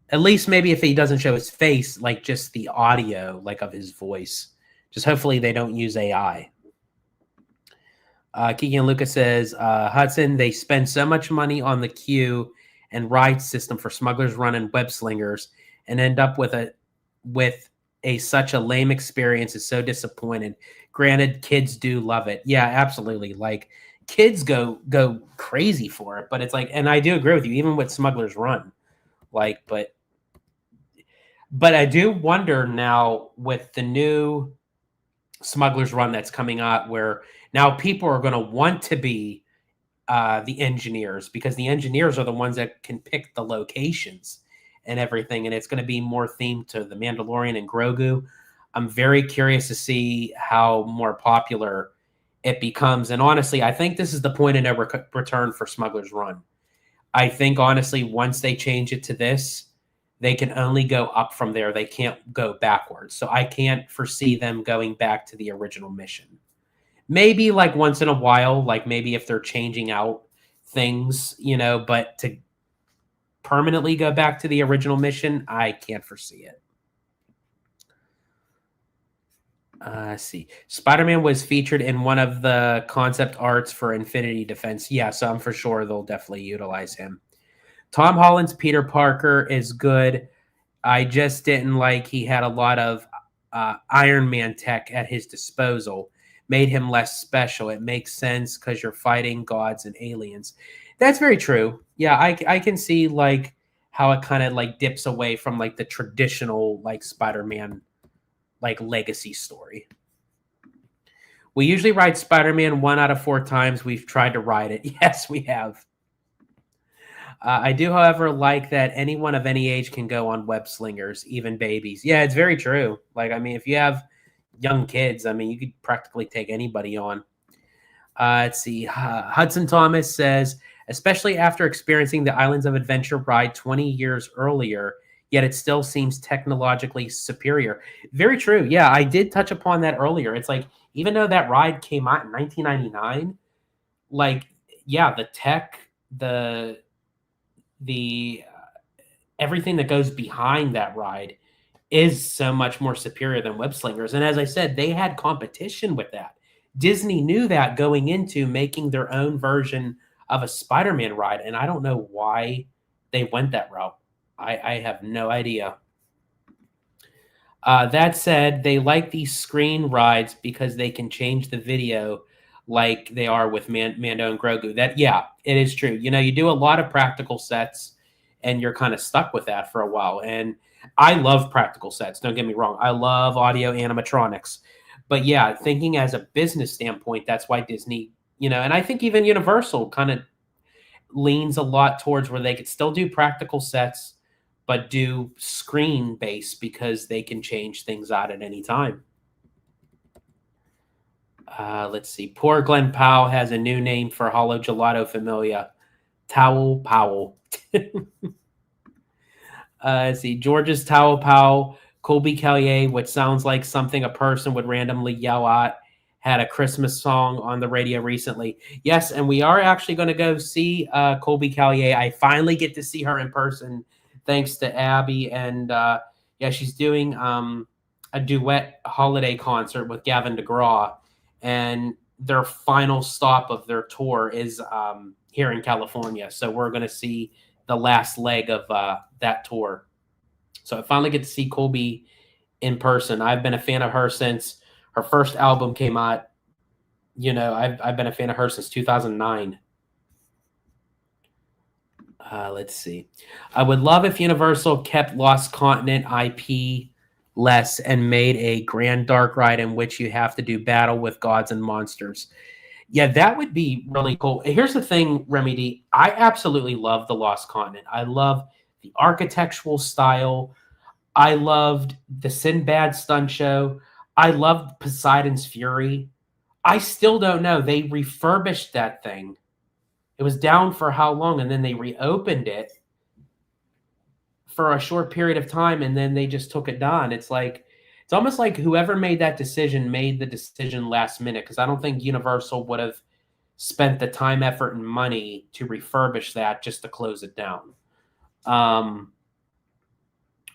A: At least maybe if he doesn't show his face, like just the audio, like of his voice. Just hopefully they don't use AI. Keegan Lucas says, Hudson, they spend so much money on the queue and ride system for Smuggler's Run and Web Slingers and end up with such a lame experience. Is so disappointed. Granted, kids do love it. Yeah, absolutely. Like, kids go crazy for it, but it's like, and I do agree with you, even with Smuggler's Run. Like, but I do wonder now with the new Smuggler's Run that's coming out, where now people are going to want to be the engineers, because the engineers are the ones that can pick the locations and everything, and it's going to be more themed to the Mandalorian and Grogu. I'm very curious to see how more popular it becomes, and honestly, I think this is the point of no return for Smuggler's Run. I think, honestly, once they change it to this, they can only go up from there. They can't go backwards. So I can't foresee them going back to the original mission. Maybe like once in a while, like maybe if they're changing out things, but to permanently go back to the original mission, I can't foresee it. Let's see. Spider-Man was featured in one of the concept arts for Infinity Defense. Yeah, so I'm for sure they'll definitely utilize him. Tom Holland's Peter Parker is good. I just didn't like he had a lot of Iron Man tech at his disposal. Made him less special. It makes sense because you're fighting gods and aliens. That's very true. Yeah, I can see like how it kind of like dips away from like the traditional like Spider-Man like legacy story. We usually ride Spider-Man 1 out of 4 times we've tried to ride it. Yes, we have. I do, however, like that anyone of any age can go on web slingers, even babies. Yeah, it's very true. Like, I mean, if you have young kids, I mean, you could practically take anybody on. Let's see. Hudson Thomas says, especially after experiencing the Islands of Adventure ride 20 years earlier, yet it still seems technologically superior. Very true. Yeah, I did touch upon that earlier. It's like, even though that ride came out in 1999, like, yeah, the tech, the everything that goes behind that ride is so much more superior than web slingers. And as I said, they had competition with that. Disney knew that going into making their own version of a Spider-Man ride, and I don't know why they went that route. I have no idea. That said, they like these screen rides because they can change the video like they are with Mando and Grogu. That, yeah, it is true. You do a lot of practical sets, and you're kind of stuck with that for a while. And I love practical sets. Don't get me wrong. I love audio animatronics. But yeah, thinking as a business standpoint, that's why Disney, and I think even Universal kind of leans a lot towards where they could still do practical sets, but do screen based because they can change things out at any time. Let's see. Poor Glenn Powell has a new name for Hollow Gelato Familia. Towel Powell. Let's see. George's Towel Powell. Colby Callier, which sounds like something a person would randomly yell at, had a Christmas song on the radio recently. Yes, and we are actually going to go see Colby Callier. I finally get to see her in person, thanks to Abby. And yeah, she's doing a duet holiday concert with Gavin DeGraw. And their final stop of their tour is here in California. So we're going to see the last leg of that tour. So I finally get to see Colby in person. I've been a fan of her since her first album came out. You know, I've been a fan of her since 2009. Let's see. I would love if Universal kept Lost Continent IP less and made a grand dark ride in which you have to do battle with gods and monsters. Yeah, that would be really cool. Here's the thing, Remy D. I absolutely love the Lost Continent. I love the architectural style. I loved the Sinbad stunt show. I loved Poseidon's Fury. I still don't know. They refurbished that thing. It was down for how long? And then they reopened it for a short period of time, and then they just took it down. It's almost like whoever made that decision made the decision last minute, because I don't think Universal would have spent the time, effort, and money to refurbish that just to close it down.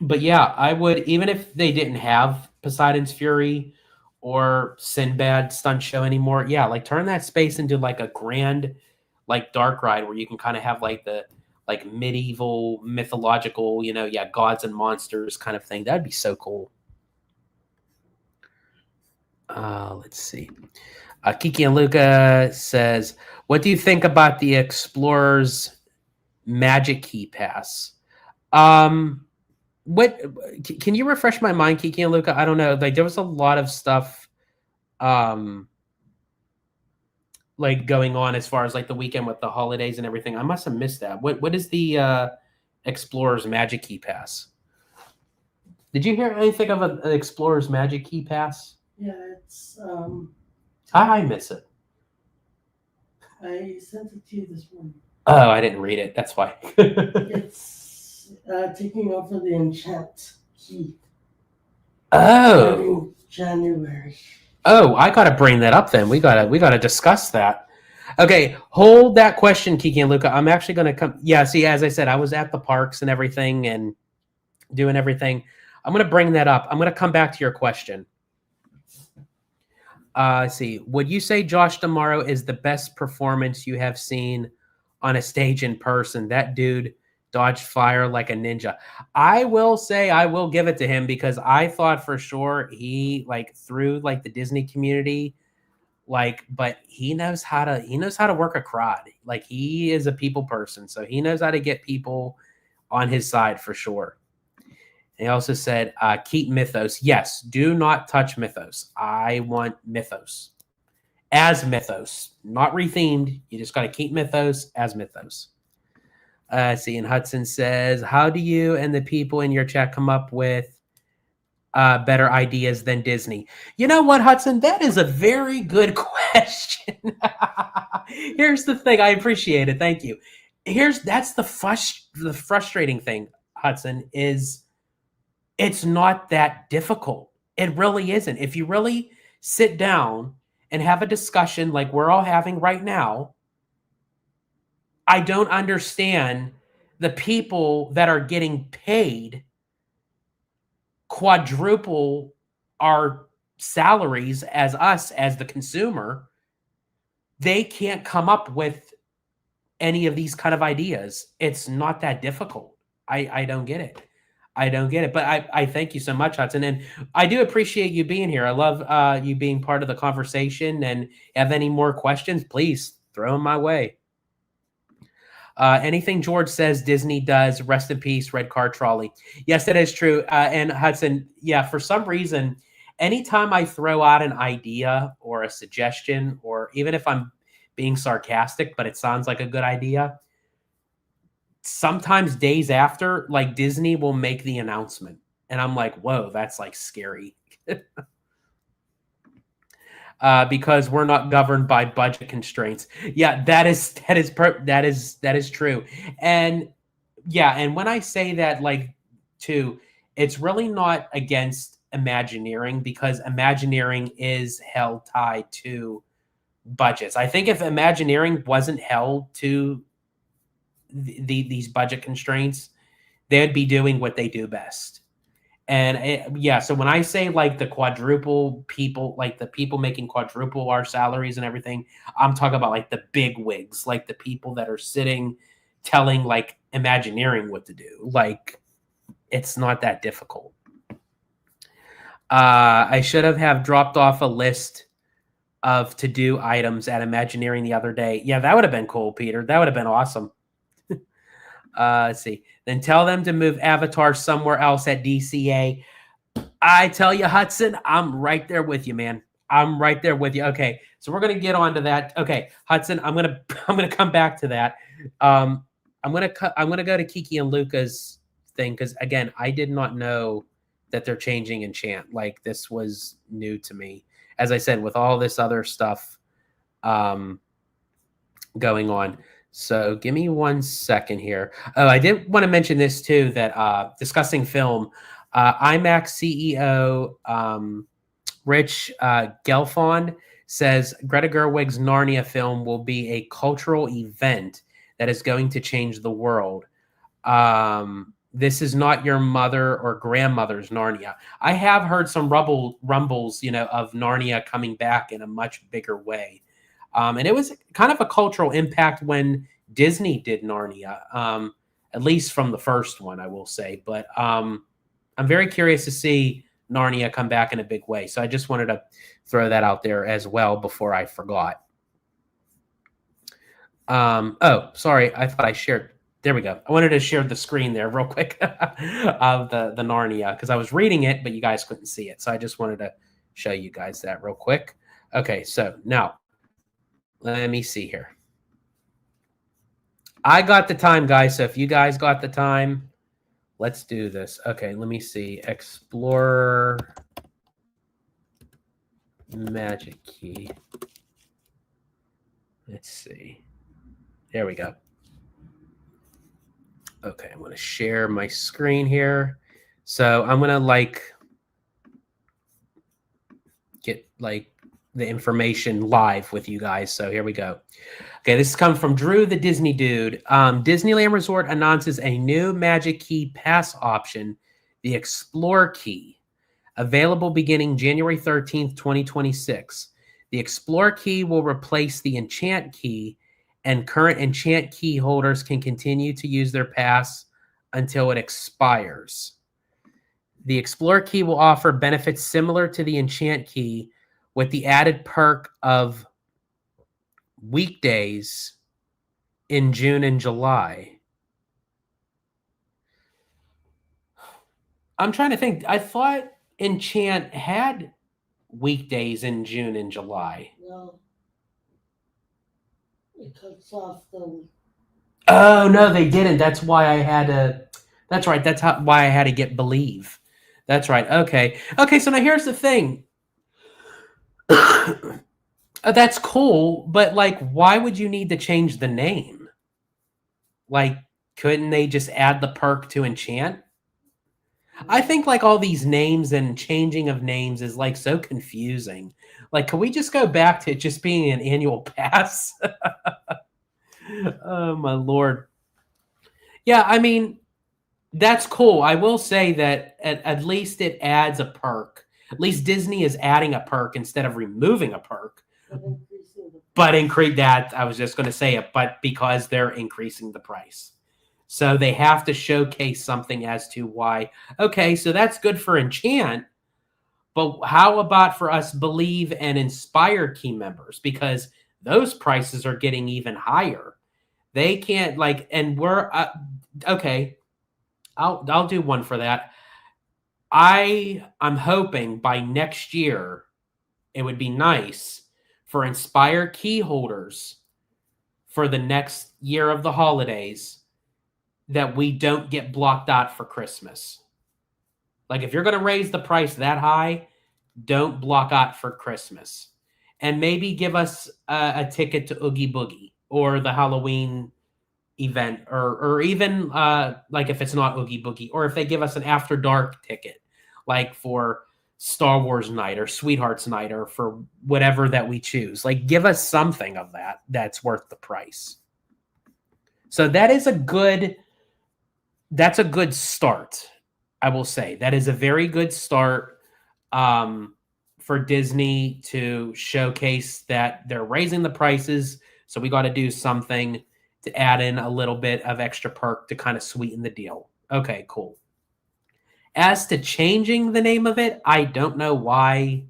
A: But yeah, I would, even if they didn't have Poseidon's Fury or Sinbad stunt show anymore, yeah, like turn that space into like a grand, like dark ride where you can kind of have like the like medieval mythological, you know, yeah, gods and monsters kind of thing. That'd be so cool. Let's see. Kiki and Luca says, what do you think about the Explorer's Magic Key Pass? What can you refresh my mind, Kiki and Luca? I don't know. Like there was a lot of stuff like going on as far as like the weekend with the holidays and everything. I must have missed that. What is the Explorer's Magic Key Pass? Did you hear anything of an Explorer's Magic Key Pass?
C: Yeah, it's
A: I miss it.
C: I sent it to you this morning.
A: Oh, I didn't read it. That's why.
C: It's taking over the enchant key.
A: Oh.
C: January.
A: Oh, I gotta bring that up then. We gotta discuss that. Okay, hold that question, Kiki and Luca. I'm actually gonna come. Yeah, see, as I said, I was at the parks and everything and doing everything. I'm gonna bring that up. I'm gonna come back to your question. See, would you say Josh D'Amaro is the best performance you have seen on a stage in person? That dude dodged fire like a ninja. I will say I will give it to him because I thought for sure he like through like the Disney community, like, but he knows how to work a crowd. Like he is a people person, so he knows how to get people on his side for sure. He also said, keep Mythos. Yes, do not touch Mythos. I want Mythos as Mythos, not rethemed. You just got to keep Mythos as Mythos. See, and Hudson says, how do you and the people in your chat come up with better ideas than Disney? You know what, Hudson? That is a very good question. Here's the thing. I appreciate it. Thank you. That's the frustrating thing, Hudson, is it's not that difficult. It really isn't. If you really sit down and have a discussion like we're all having right now, I don't understand the people that are getting paid quadruple our salaries as us, as the consumer. They can't come up with any of these kind of ideas. It's not that difficult. I don't get it. I don't get it. But I thank you so much, Hudson. And I do appreciate you being here. I love you being part of the conversation. And have any more questions, please throw them my way. Anything George says Disney does, rest in peace, Red Car Trolley. Yes, that is true. And Hudson, yeah, for some reason, anytime I throw out an idea or a suggestion, or even if I'm being sarcastic, but it sounds like a good idea, sometimes days after, like Disney will make the announcement. And I'm like, whoa, that's like scary. because we're not governed by budget constraints. Yeah, that is true. And yeah, and when I say that, like, too, it's really not against Imagineering, because Imagineering is held tied to budgets. I think if Imagineering wasn't held to these budget constraints, they'd be doing what they do best. And yeah, so when I say like the quadruple people, like the people making quadruple our salaries and everything, I'm talking about like the big wigs, like the people that are sitting telling like Imagineering what to do. Like, it's not that difficult. I should have dropped off a list of to-do items at Imagineering the other day. Yeah, that would have been cool, Peter. That would have been awesome. Let's see. Then tell them to move Avatar somewhere else at DCA. I tell you, Hudson, I'm right there with you, man. I'm right there with you. Okay, so we're gonna get on to that. Okay, Hudson, I'm gonna come back to that. I'm gonna go to Kiki and Luca's thing, because again, I did not know that they're changing enchant. Like, this was new to me. As I said, with all this other stuff going on. So give me 1 second here. Oh, I did want to mention this too, that discussing film, IMAX CEO Rich Gelfond says Greta Gerwig's Narnia film will be a cultural event that is going to change the world. This is not your mother or grandmother's Narnia. I have heard some rumbles, of Narnia coming back in a much bigger way. And it was kind of a cultural impact when Disney did Narnia, at least from the first one, I will say. But I'm very curious to see Narnia come back in a big way. So I just wanted to throw that out there as well before I forgot. Oh, sorry. I thought I shared. There we go. I wanted to share the screen there real quick of the Narnia, because I was reading it, but you guys couldn't see it. So I just wanted to show you guys that real quick. Okay, so now let me see here. I got the time, guys. So if you guys got the time, let's do this. Okay, let me see. Explorer Magic Key. Let's see. There we go. Okay, I'm going to share my screen here. So I'm going to get the information live with you guys. So here we go. Okay, this comes from Drew the Disney Dude. Disneyland Resort announces a new Magic Key pass option, the Explorer Key, available beginning January 13th, 2026. The Explorer Key will replace the Enchant Key, and current Enchant Key holders can continue to use their pass until it expires. The Explorer Key will offer benefits similar to the Enchant Key, with the added perk of weekdays in June and July. I'm trying to think. I thought Enchant had weekdays in June and July.
C: No. It cuts off the.
A: Oh, no, they didn't. That's why I had to. That's right. That's why I had to get Believe. That's right. Okay. Okay, so now here's the thing. That's cool, but why would you need to change the name? Couldn't they just add the perk to Enchant? I think all these names and changing of names is so confusing. Can we just go back to it just being an annual pass? Oh my Lord. Yeah, I mean, that's cool. I will say that at least it adds a perk. At least Disney is adding a perk instead of removing a perk. But increase that, I was just going to say it, but because they're increasing the price. So they have to showcase something as to why. Okay, so that's good for Enchant, but how about for us Believe and Inspire Key members? Because those prices are getting even higher. They can't and we're okay. I'll do one for that. I'm hoping by next year it would be nice for Inspire Key holders for the next year of the holidays that we don't get blocked out for Christmas. If you're going to raise the price that high, don't block out for Christmas. and maybe give us a ticket to Oogie Boogie or the Halloween event, or even like if it's not Oogie Boogie, or if they give us an After Dark ticket, like for Star Wars night or Sweethearts night, or for whatever that we choose. Like, give us something of that that's worth the price. So that's a good start. I will say that is a very good start for Disney to showcase that they're raising the prices. So we got to do something to add in a little bit of extra perk to kind of sweeten the deal. Okay, cool. As to changing the name of it, I don't know why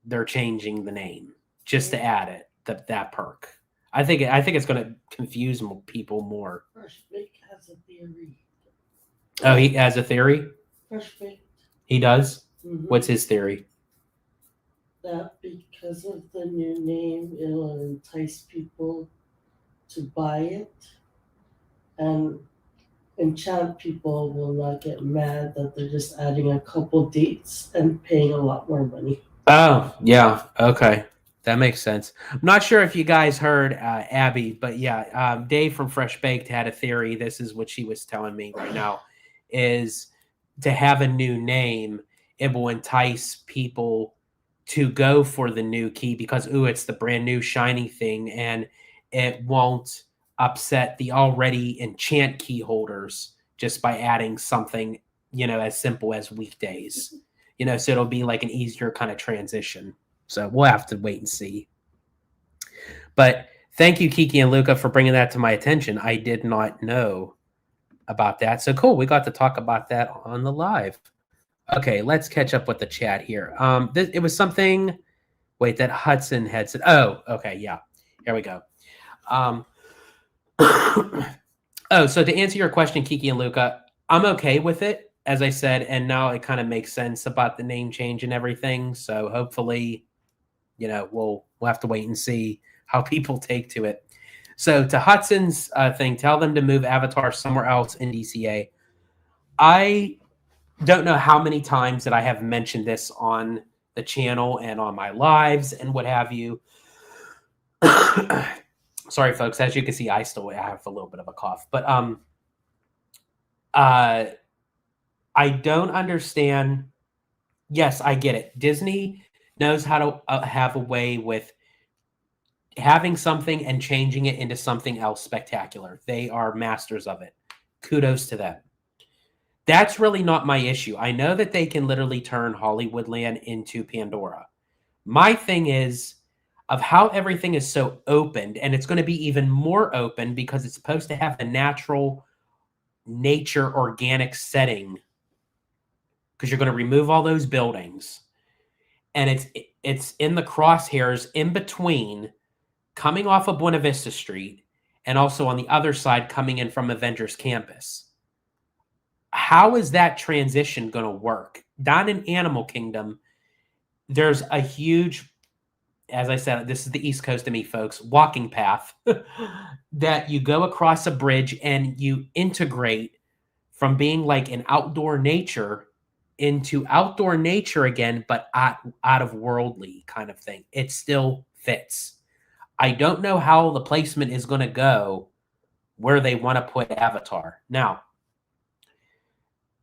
A: they're changing the name just to add it, that perk. I think it's going to confuse people more.
C: Fresh Baked has a theory.
A: Oh, he has a theory?
C: Fresh Baked.
A: He does?
C: Mm-hmm.
A: What's his theory?
C: That because of the new name, it'll entice people to buy it, and enchant people will not get mad that they're just adding a couple dates and paying a lot more money.
A: Oh, yeah. Okay. That makes sense. I'm not sure if you guys heard Abby, but yeah, Dave from Fresh Baked had a theory. This is what she was telling me right now, is to have a new name, it will entice people to go for the new key because, it's the brand new shiny thing, and it won't upset the already enchant key holders just by adding something, as simple as weekdays. So it'll be like an easier kind of transition. So we'll have to wait and see. But thank you, Kiki and Luca, for bringing that to my attention. I did not know about that. So cool. We got to talk about that on the live. Okay, let's catch up with the chat here. It was something, that Hudson had said. Oh, okay, yeah. Here we go. So to answer your question, Kiki and Luca, I'm okay with it, as I said, and now it kind of makes sense about the name change and everything. So hopefully, we'll have to wait and see how people take to it. So to Hudson's thing, tell them to move Avatar somewhere else in DCA. I don't know how many times that I have mentioned this on the channel and on my lives and what have you. Sorry, folks. As you can see, I have a little bit of a cough. But I don't understand. Yes, I get it. Disney knows how to have a way with having something and changing it into something else spectacular. They are masters of it. Kudos to them. That's really not my issue. I know that they can literally turn Hollywoodland into Pandora. My thing is of how everything is so opened, and it's going to be even more open because it's supposed to have the natural nature organic setting, because you're going to remove all those buildings, and it's in the crosshairs in between, coming off of Buena Vista Street and also on the other side coming in from Avengers Campus. How is that transition going to work? Down in Animal Kingdom, there's a huge, as I said, this is the East Coast of me, folks, walking path that you go across a bridge and you integrate from being like an outdoor nature into outdoor nature again, but out of worldly kind of thing. It still fits. I don't know how the placement is going to go where they want to put Avatar. Now,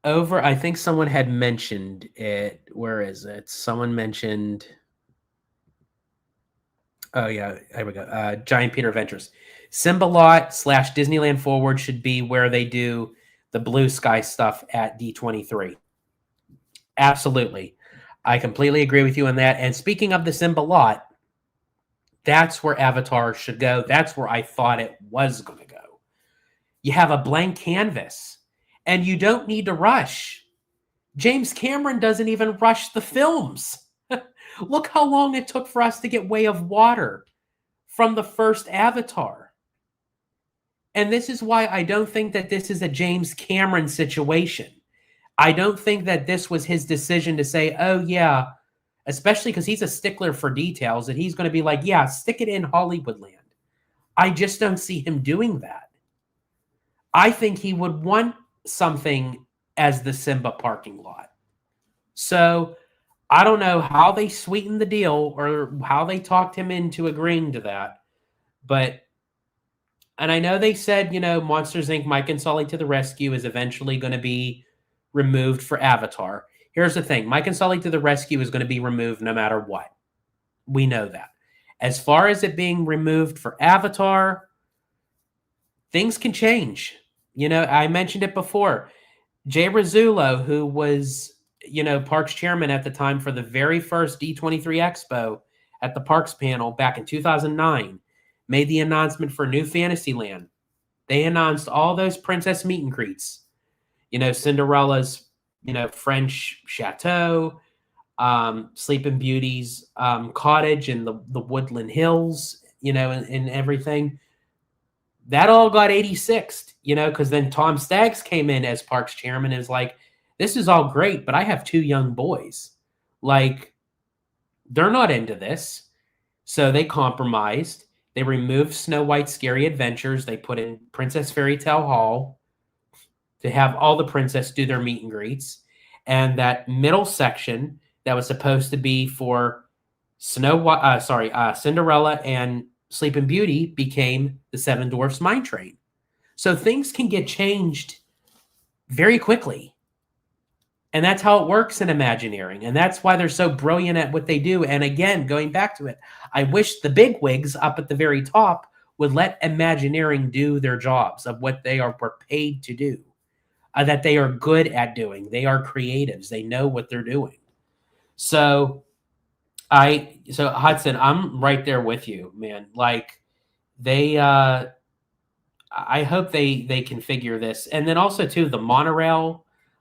A: I think someone had mentioned it. Where is it? Someone mentioned, oh yeah, here we go. Giant Peter Adventures. Simba Lot / Disneyland Forward should be where they do the blue sky stuff at D23. Absolutely. I completely agree with you on that. And speaking of the Simba Lot, that's where Avatar should go. That's where I thought it was going to go. You have a blank canvas, and you don't need to rush. James Cameron doesn't even rush the films. Look how long it took for us to get Way of Water from the first Avatar. And this is why I don't think that this is a James Cameron situation. I don't think that this was his decision to say, oh, yeah, especially because he's a stickler for details, that he's going to be like, yeah, stick it in Hollywoodland. I just don't see him doing that. I think he would want something as the Simba parking lot. So I don't know how they sweetened the deal or how they talked him into agreeing to that, but and I know they said, Monsters Inc. Mike and Sully to the Rescue is eventually going to be removed for Avatar. Here's the thing. Mike and Sully to the Rescue is going to be removed no matter what. We know that. As far as it being removed for Avatar, things can change. I mentioned it before. Jay Rizzullo, who was, Parks chairman at the time for the very first D23 Expo at the Parks panel back in 2009, made the announcement for New Fantasyland. They announced all those princess meet and greets. Cinderella's, French chateau, Sleeping Beauty's cottage in the Woodland Hills, and everything. That all got 86'd, because then Tom Staggs came in as Parks chairman and is like, this is all great, but I have 2 young boys. Like, they're not into this. So they compromised. They removed Snow White's Scary Adventures. They put in Princess Fairy Tale Hall to have all the princess do their meet and greets. And that middle section that was supposed to be for Cinderella and Sleeping Beauty became the Seven Dwarfs Mine Train. So things can get changed very quickly. And that's how it works in Imagineering. And that's why they're so brilliant at what they do. And again, going back to it, I wish the big wigs up at the very top would let Imagineering do their jobs of what they were paid to do, that they are good at doing. They are creatives. They know what they're doing. So Hudson, I'm right there with you, man. Like I hope they can figure this. And then also too, the monorail,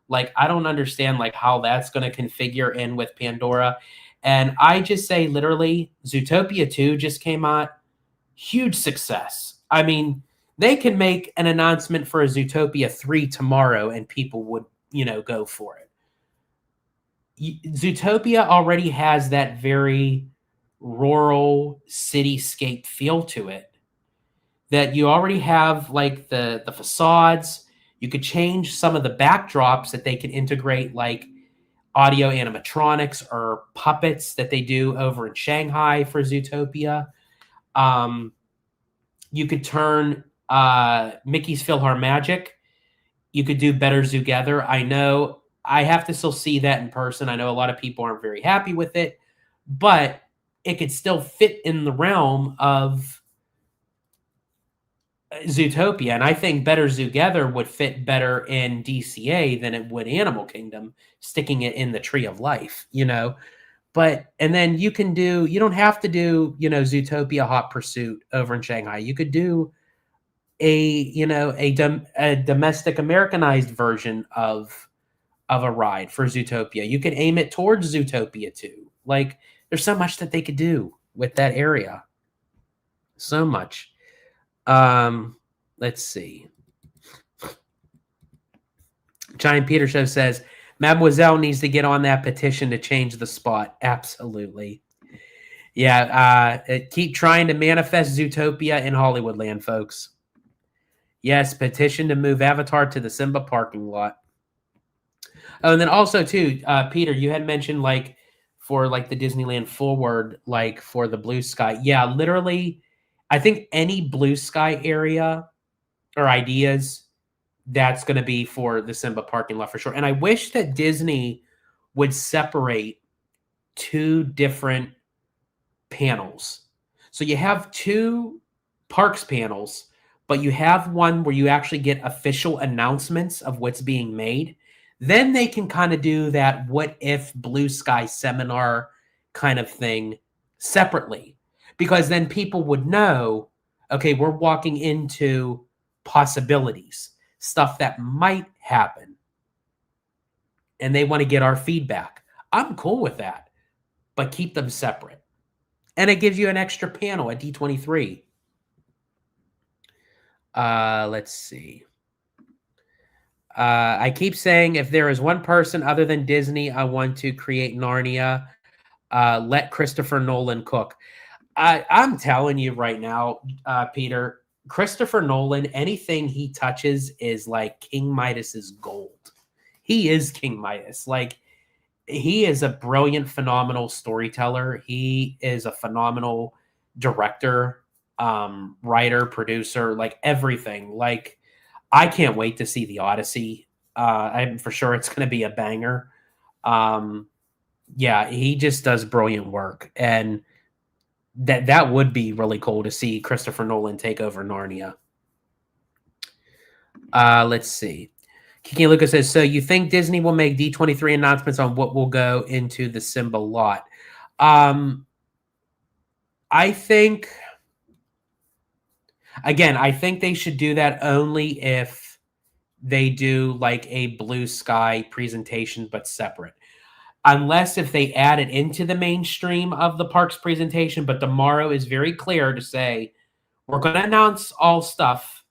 A: like, I don't understand like how that's going to configure in with Pandora. And I just say literally Zootopia 2 just came out. Huge success. I mean, they can make an announcement for a Zootopia 3 tomorrow and people would, go for it. Zootopia already has that very rural cityscape feel to it, that you already have like the facades. You could change some of the backdrops that they can integrate, like audio animatronics or puppets that they do over in Shanghai for Zootopia. You could turn Mickey's PhilharMagic. You could do Better Zoothether. I know I have to still see that in person. I know a lot of people aren't very happy with it, but it could still fit in the realm of Zootopia. And I think Better Zoothether would fit better in DCA than it would Animal Kingdom, sticking it in the Tree of Life, But, and then you don't have to do, Zootopia Hot Pursuit over in Shanghai. You could do a domestic Americanized version of a ride for Zootopia. You could aim it towards Zootopia too. Like, there's so much that they could do with that area. So much. Let's see. Giant Peter Show says, Mademoiselle needs to get on that petition to change the spot. Absolutely. Yeah, keep trying to manifest Zootopia in Hollywoodland, folks. Yes, petition to move Avatar to the Simba parking lot. Oh, and then also, too, Peter, you had mentioned, like, for, like, the Disneyland Forward, like, for the Blue Sky. Yeah, literally, I think any Blue Sky area or ideas, that's going to be for the Simba parking lot for sure. And I wish that Disney would separate 2 different panels. So you have 2 parks panels, but you have one where you actually get official announcements of what's being made. Then they can kind of do that what if Blue Sky seminar kind of thing separately. Because then people would know, okay, we're walking into possibilities, stuff that might happen. And they want to get our feedback. I'm cool with that, but keep them separate. And it gives you an extra panel at D23. Let's see. I keep saying if there is one person other than Disney I want to create Narnia, let Christopher Nolan cook. I'm telling you right now, Peter, Christopher Nolan, anything he touches is like King Midas's gold. He is King Midas. Like, he is a brilliant, phenomenal storyteller. He is a phenomenal director, writer, producer, like everything. Like, I can't wait to see the Odyssey. I'm for sure it's going to be a banger. Yeah, he just does brilliant work, and that would be really cool to see Christopher Nolan take over Narnia. Let's see. Kiki Lucas says, so you think Disney will make D23 announcements on what will go into the Simba lot? I think, again, I think they should do that only if they do like a blue sky presentation, but separate. Unless if they add it into the mainstream of the parks presentation, but tomorrow is very clear to say, we're going to announce all stuff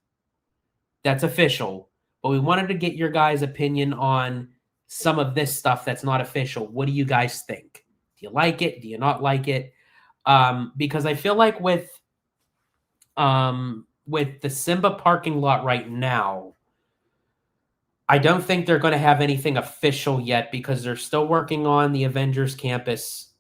A: that's official, but we wanted to get your guys' opinion on some of this stuff that's not official. What do you guys think? Do you like it? Do you not like it? Because I feel like with the Simba parking lot right now, I don't think they're going to have anything official yet because they're still working on the Avengers Campus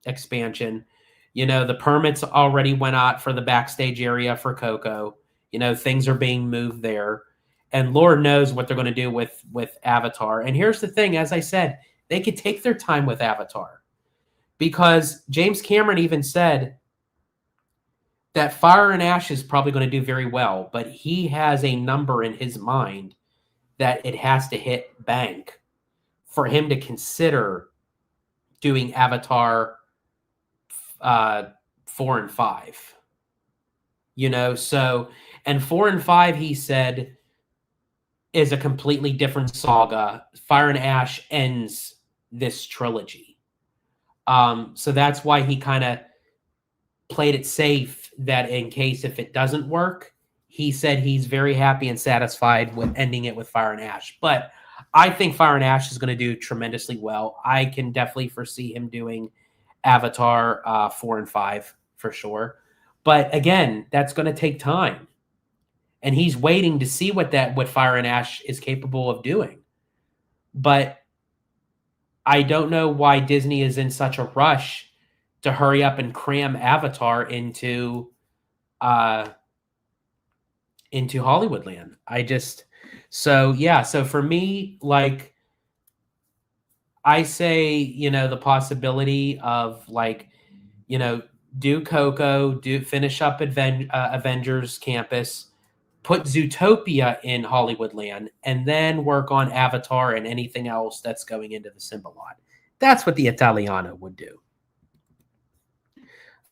A: expansion. You know, the permits already went out for the backstage area for Coco. You know, things are being moved there. And Lord knows what they're going to do with Avatar. And here's the thing, as I said, they could take their time with Avatar. Because James Cameron even said that Fire and Ash is probably going to do very well, but he has a number in his mind that it has to hit bank for him to consider doing Avatar 4 and 5. You know, so, and 4 and 5, he said, is a completely different saga. Fire and Ash ends this trilogy. So that's why he kind of played it safe that in case if it doesn't work, he said he's very happy and satisfied with ending it with Fire and Ash. But I think Fire and Ash is going to do tremendously well. I can definitely foresee him doing Avatar 4 and 5 for sure. But again, that's going to take time. And he's waiting to see what Fire and Ash is capable of doing. But I don't know why Disney is in such a rush to hurry up and cram Avatar into Hollywoodland. So for me, like, I say, you know, the possibility of, like, you know, do Coco, finish up Avengers Campus, put Zootopia in Hollywoodland, and then work on Avatar and anything else that's going into the Simba lot. That's what the Italiano would do.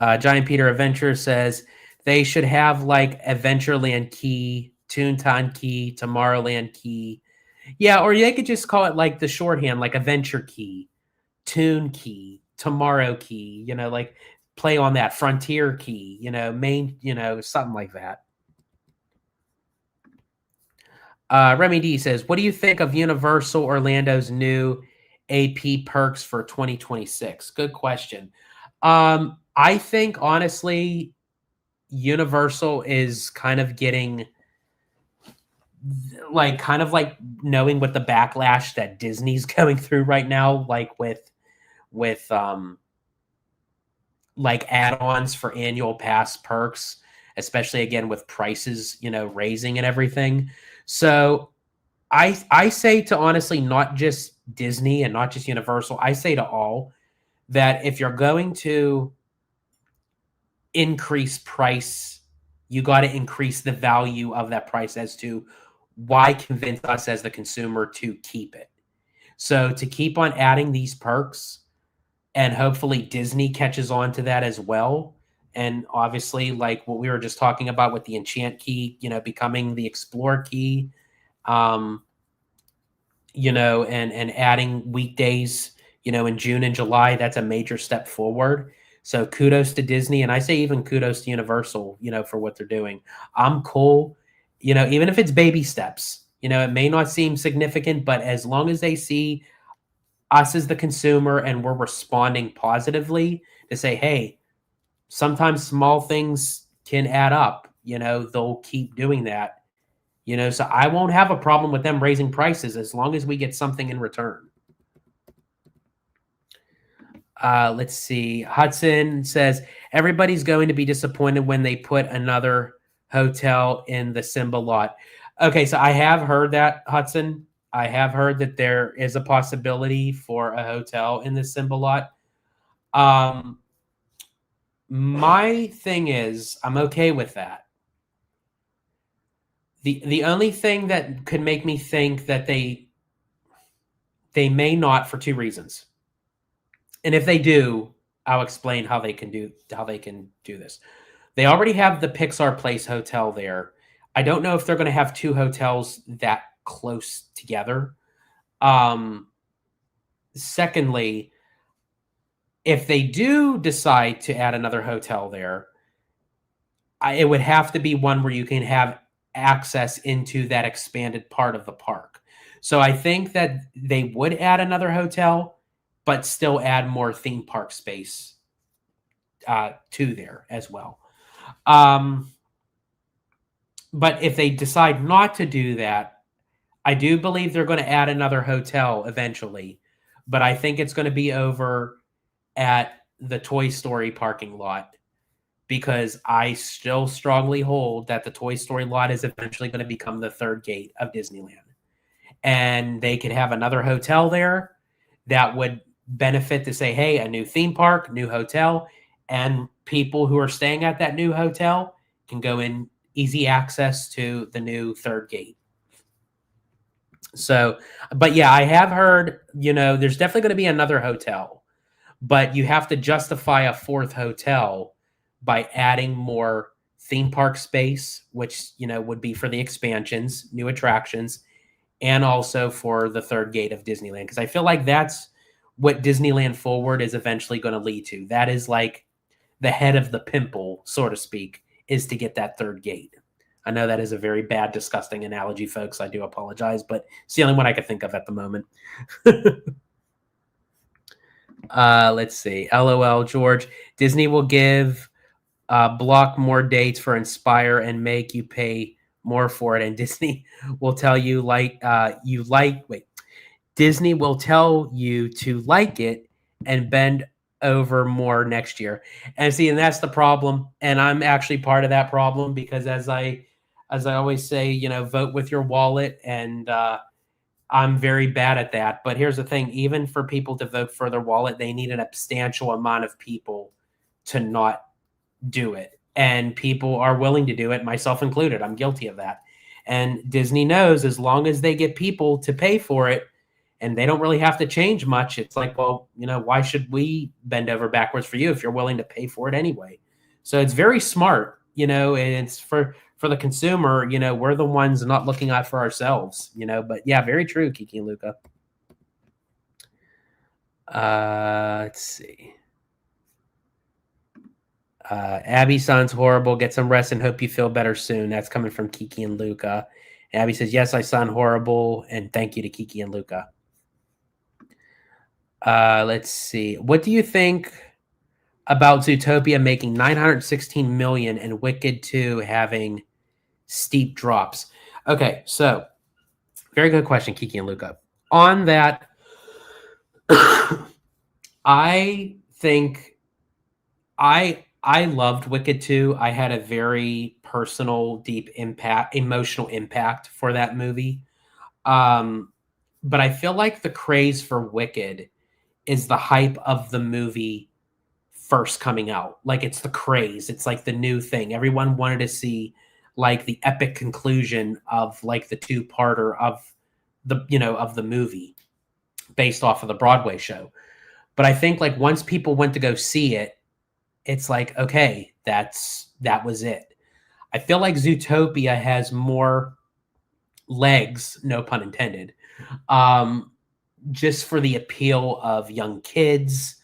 A: Giant Peter Adventure says they should have like Adventureland Key, Toontown Key, Tomorrowland Key. Yeah, or they could just call it like the shorthand, like Adventure Key, Toon Key, Tomorrow Key, you know, like play on that Frontier Key, you know, main, you know, something like that. Remy D says, what do you think of Universal Orlando's new AP perks for 2026? Good question. I think, honestly, Universal is kind of getting, like, kind of like knowing what the backlash that Disney's going through right now, like with like add-ons for annual pass perks, especially again with prices, you know, raising and everything. So I say to, honestly, not just Disney and not just Universal, I say to all that if you're going to increase price, you got to increase the value of that price as to why convince us as the consumer to keep it. So to keep on adding these perks, and hopefully Disney catches on to that as well. And obviously, like what we were just talking about with the Enchant Key, you know, becoming the Explore Key, you know, and adding weekdays, you know, in June and July, that's a major step forward. So kudos to Disney. And I say even kudos to Universal, you know, for what they're doing. I'm cool, you know, even if it's baby steps, you know, it may not seem significant, but as long as they see us as the consumer and we're responding positively to say, hey, sometimes small things can add up, you know, they'll keep doing that. You know, so I won't have a problem with them raising prices as long as we get something in return. Let's see. Hudson says everybody's going to be disappointed when they put another hotel in the Simba lot. Okay, so I have heard that, Hudson. I have heard that there is a possibility for a hotel in the Simba lot. My thing is, I'm okay with that. The only thing that could make me think that they may not, for two reasons. And if they do, I'll explain how they can do this. They already have the Pixar Place hotel there. I don't know if they're going to have two hotels that close together. Secondly, if they do decide to add another hotel there, it would have to be one where you can have access into that expanded part of the park. So I think that they would add another hotel, but still add more theme park space to there as well. But if they decide not to do that, I do believe they're going to add another hotel eventually, but I think it's going to be over at the Toy Story parking lot, because I still strongly hold that the Toy Story lot is eventually going to become the third gate of Disneyland. And they could have another hotel there that would benefit to say, hey, a new theme park, new hotel, and people who are staying at that new hotel can go in easy access to the new third gate. So, but yeah, I have heard, there's definitely going to be another hotel, but you have to justify a fourth hotel by adding more theme park space, which, would be for the expansions, new attractions, and also for the third gate of Disneyland. Because I feel like that's what Disneyland Forward is eventually going to lead to. That is like the head of the pimple, so to speak, is to get that third gate. I know that is a very bad, disgusting analogy, folks. I do apologize, but it's the only one I could think of at the moment. Let's see. LOL, George. Disney will give block more dates for Inspire and make you pay more for it. And Disney will tell you Disney will tell you to like it and bend over more next year. And see, and that's the problem. And I'm actually part of that problem, because as I always say, vote with your wallet. And I'm very bad at that. But here's the thing, even for people to vote for their wallet, they need a substantial amount of people to not do it. And people are willing to do it, myself included. I'm guilty of that. And Disney knows as long as they get people to pay for it, and they don't really have to change much, it's like, well, why should we bend over backwards for you if you're willing to pay for it anyway? So it's very smart, and it's for the consumer, we're the ones not looking out for ourselves, but yeah, very true, Kiki and Luca. Let's see. Abby sounds horrible. Get some rest and hope you feel better soon. That's coming from Kiki and Luca. Abby says, yes, I sound horrible. And thank you to Kiki and Luca. Let's see. What do you think about Zootopia making $916 million and Wicked 2 having steep drops? Okay, so very good question, Kiki and Luca. On that, I think I loved Wicked 2. I had a very personal, deep emotional impact for that movie. But I feel like the craze for Wicked is the hype of the movie first coming out. Like, it's the craze. It's like the new thing. Everyone wanted to see like the epic conclusion of like the two-parter of the movie based off of the Broadway show. But I think like once people went to go see it, it's like, okay, that was it. I feel like Zootopia has more legs, no pun intended, just for the appeal of young kids,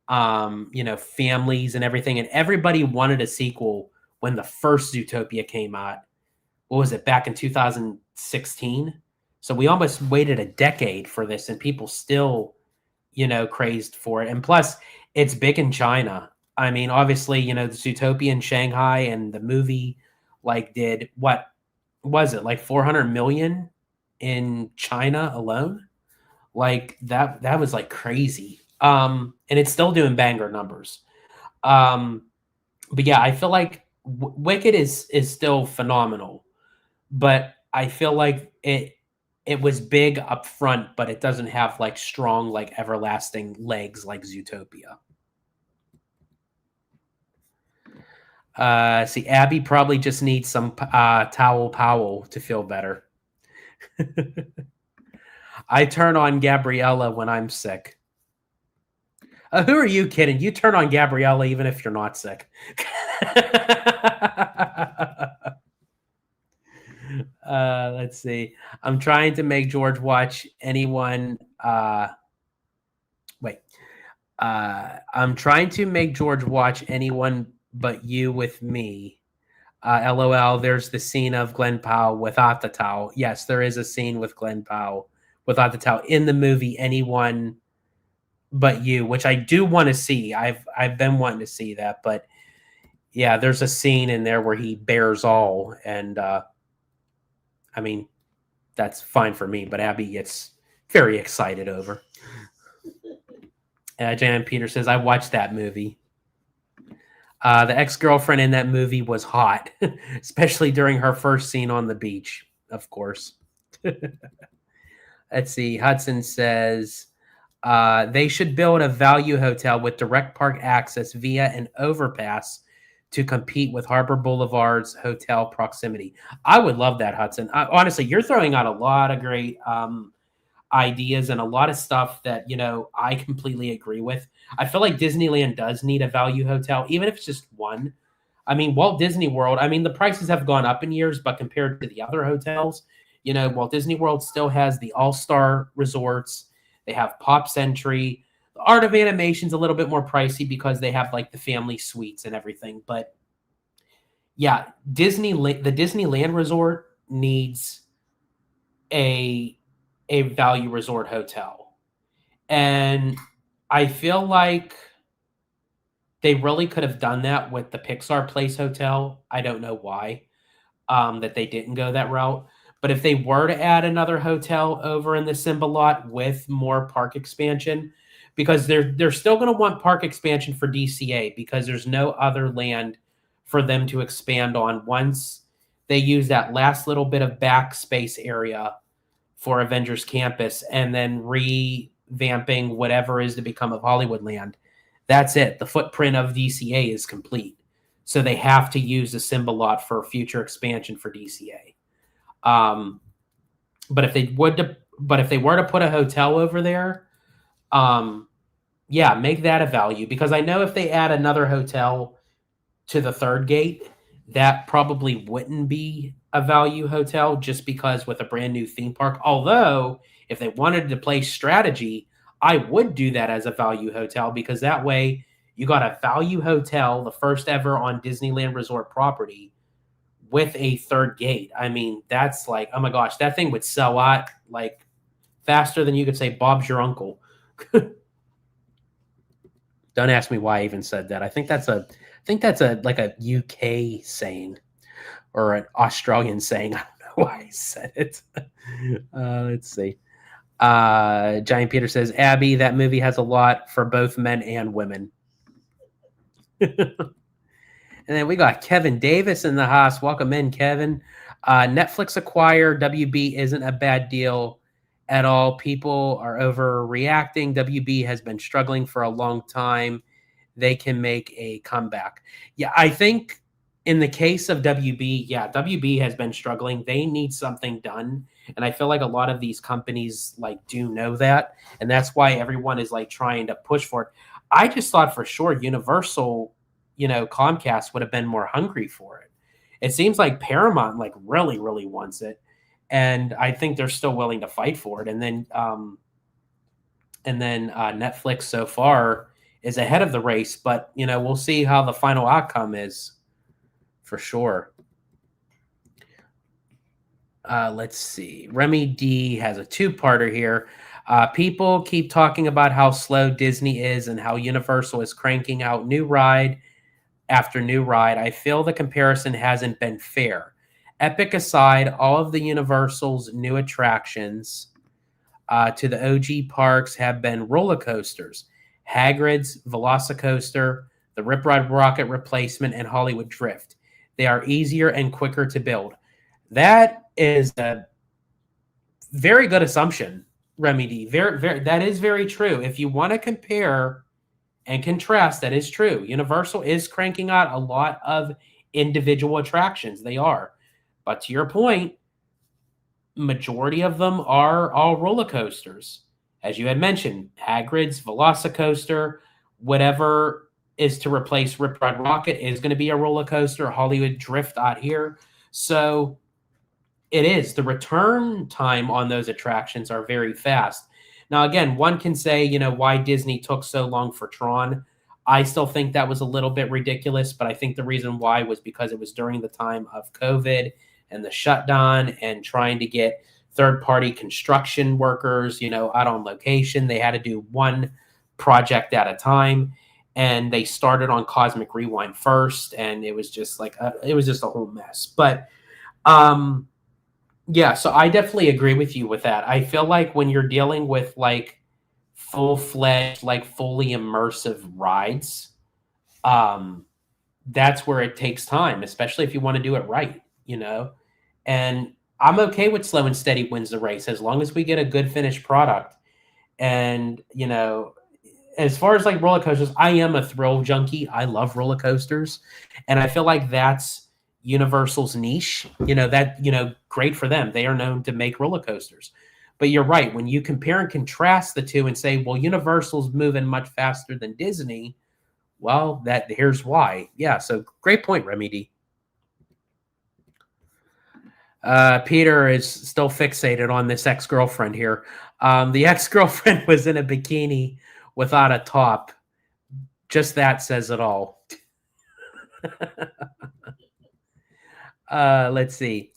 A: families and everything. And everybody wanted a sequel when the first Zootopia came out. What was it, back in 2016? So we almost waited a decade for this, and people still, crazed for it. And plus, it's big in China. I mean, obviously, the Zootopia in Shanghai and the movie like did, what was it, like 400 million in China alone? Like that was like crazy. And it's still doing banger numbers. But yeah, I feel like Wicked is still phenomenal, but I feel like it was big up front, but it doesn't have like strong, like everlasting legs like Zootopia. See, Abby probably just needs some towel powell to feel better. I turn on Gabriella when I'm sick. Who are you kidding? You turn on Gabriella even if you're not sick. Let's see. I'm trying to make George watch anyone. Wait. I'm trying to make George watch anyone but you with me. LOL. There's the scene of Glenn Powell without the towel. Yes, there is a scene with Glenn Powell without the towel in the movie Anyone But You, which I do want to see. I've been wanting to see that, but yeah, there's a scene in there where he bears all, and I mean, that's fine for me, but Abby gets very excited over. Jan Peter says, I watched that movie. The ex-girlfriend in that movie was hot, especially during her first scene on the beach, of course. Let's see. Hudson says, they should build a value hotel with direct park access via an overpass to compete with Harbor Boulevard's hotel proximity. I would love that, Hudson. Honestly, you're throwing out a lot of great ideas and a lot of stuff that, you know, I completely agree with. I feel like Disneyland does need a value hotel, even if it's just one. I mean, Walt Disney World, I mean, the prices have gone up in years, but compared to the other hotels, you know, Walt Disney World still has the all-star resorts. They have Pop Century. The Art of Animation's a little bit more pricey because they have like the family suites and everything. But yeah, the Disneyland Resort needs a value resort hotel. And I feel like they really could have done that with the Pixar Place Hotel. I don't know why that they didn't go that route. But if they were to add another hotel over in the Simba lot with more park expansion, because they're still going to want park expansion for DCA because there's no other land for them to expand on once they use that last little bit of backspace area for Avengers Campus and then revamping whatever is to become of Hollywoodland. That's it. The footprint of DCA is complete. So they have to use the Simba lot for future expansion for DCA. But if they were to put a hotel over there, yeah, make that a value, because I know if they add another hotel to the third gate, that probably wouldn't be a value hotel just because with a brand new theme park. Although if they wanted to play strategy, I would do that as a value hotel, because that way you got a value hotel, the first ever on Disneyland Resort property, with a third gate. I mean, that's like, oh my gosh, that thing would sell out like faster than you could say Bob's your uncle. Don't ask me why I even said that. I think that's a like a UK saying or an Australian saying. I don't know why I said it. Let's see. Giant Peter says, Abby, that movie has a lot for both men and women. And then we got Kevin Davis in the house. Welcome in, Kevin. Netflix acquire WB isn't a bad deal at all. People are overreacting. WB has been struggling for a long time. They can make a comeback. Yeah, I think in the case of WB, yeah, WB has been struggling. They need something done. And I feel like a lot of these companies like do know that. And that's why everyone is like trying to push for it. I just thought for sure Universal, you know, Comcast would have been more hungry for it. It seems like Paramount like really, really wants it. And I think they're still willing to fight for it. And then Netflix so far is ahead of the race, but you know, we'll see how the final outcome is for sure. Let's see. Remy D has a two-parter here. People keep talking about how slow Disney is and how Universal is cranking out new ride after new ride. I feel the comparison hasn't been fair. Epic aside, all of the Universal's new attractions to the OG parks have been roller coasters. Hagrid's, Velocicoaster, the Rip Ride Rocket replacement, and Hollywood Drift. They are easier and quicker to build. That is a very good assumption, Remy D. That is very true. If you want to compare and contrast, that is true. Universal is cranking out a lot of individual attractions. They are. But to your point, majority of them are all roller coasters. As you had mentioned, Hagrid's, Velocicoaster, whatever is to replace Rip Ride Rocket is going to be a roller coaster. Hollywood Drift out here. So it is. The return time on those attractions are very fast. Now, again, one can say, you know, why Disney took so long for Tron. I still think that was a little bit ridiculous, but I think the reason why was because it was during the time of COVID and the shutdown and trying to get third-party construction workers, you know, out on location. They had to do one project at a time, and they started on Cosmic Rewind first, and it was just like it was just a whole mess. But yeah, so I definitely agree with you with that. I feel like when you're dealing with like full-fledged, like fully immersive rides, that's where it takes time, especially if you want to do it right, you know? And I'm okay with slow and steady wins the race as long as we get a good finished product. And, you know, as far as like roller coasters, I am a thrill junkie. I love roller coasters. And I feel like that's Universal's niche, you know, that, you know, great for them. They are known to make roller coasters. But you're right. When you compare and contrast the two and say, well, Universal's moving much faster than Disney, well, here's why. Yeah, so great point, Remy D. Peter is still fixated on this ex-girlfriend here. The ex-girlfriend was in a bikini without a top. Just that says it all. Let's see.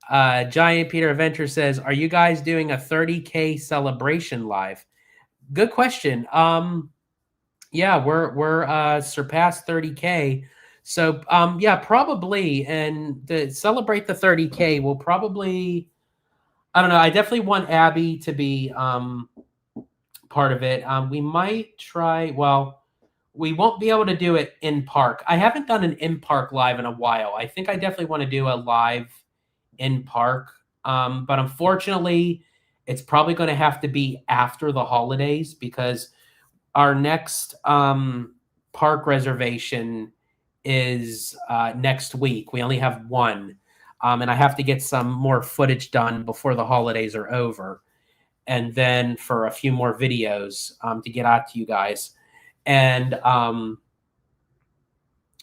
A: Giant Peter Adventure says, are you guys doing a 30K celebration live? Good question. Yeah, we're surpassed 30K. So, yeah, probably. And to celebrate the 30K, we'll probably, I don't know. I definitely want Abby to be part of it. We might try, well, we won't be able to do it in park. I haven't done an in-park live in a while. I think I definitely want to do a live in park. But unfortunately, it's probably going to have to be after the holidays because our next park reservation is next week. We only have one. And I have to get some more footage done before the holidays are over. And then for a few more videos to get out to you guys. And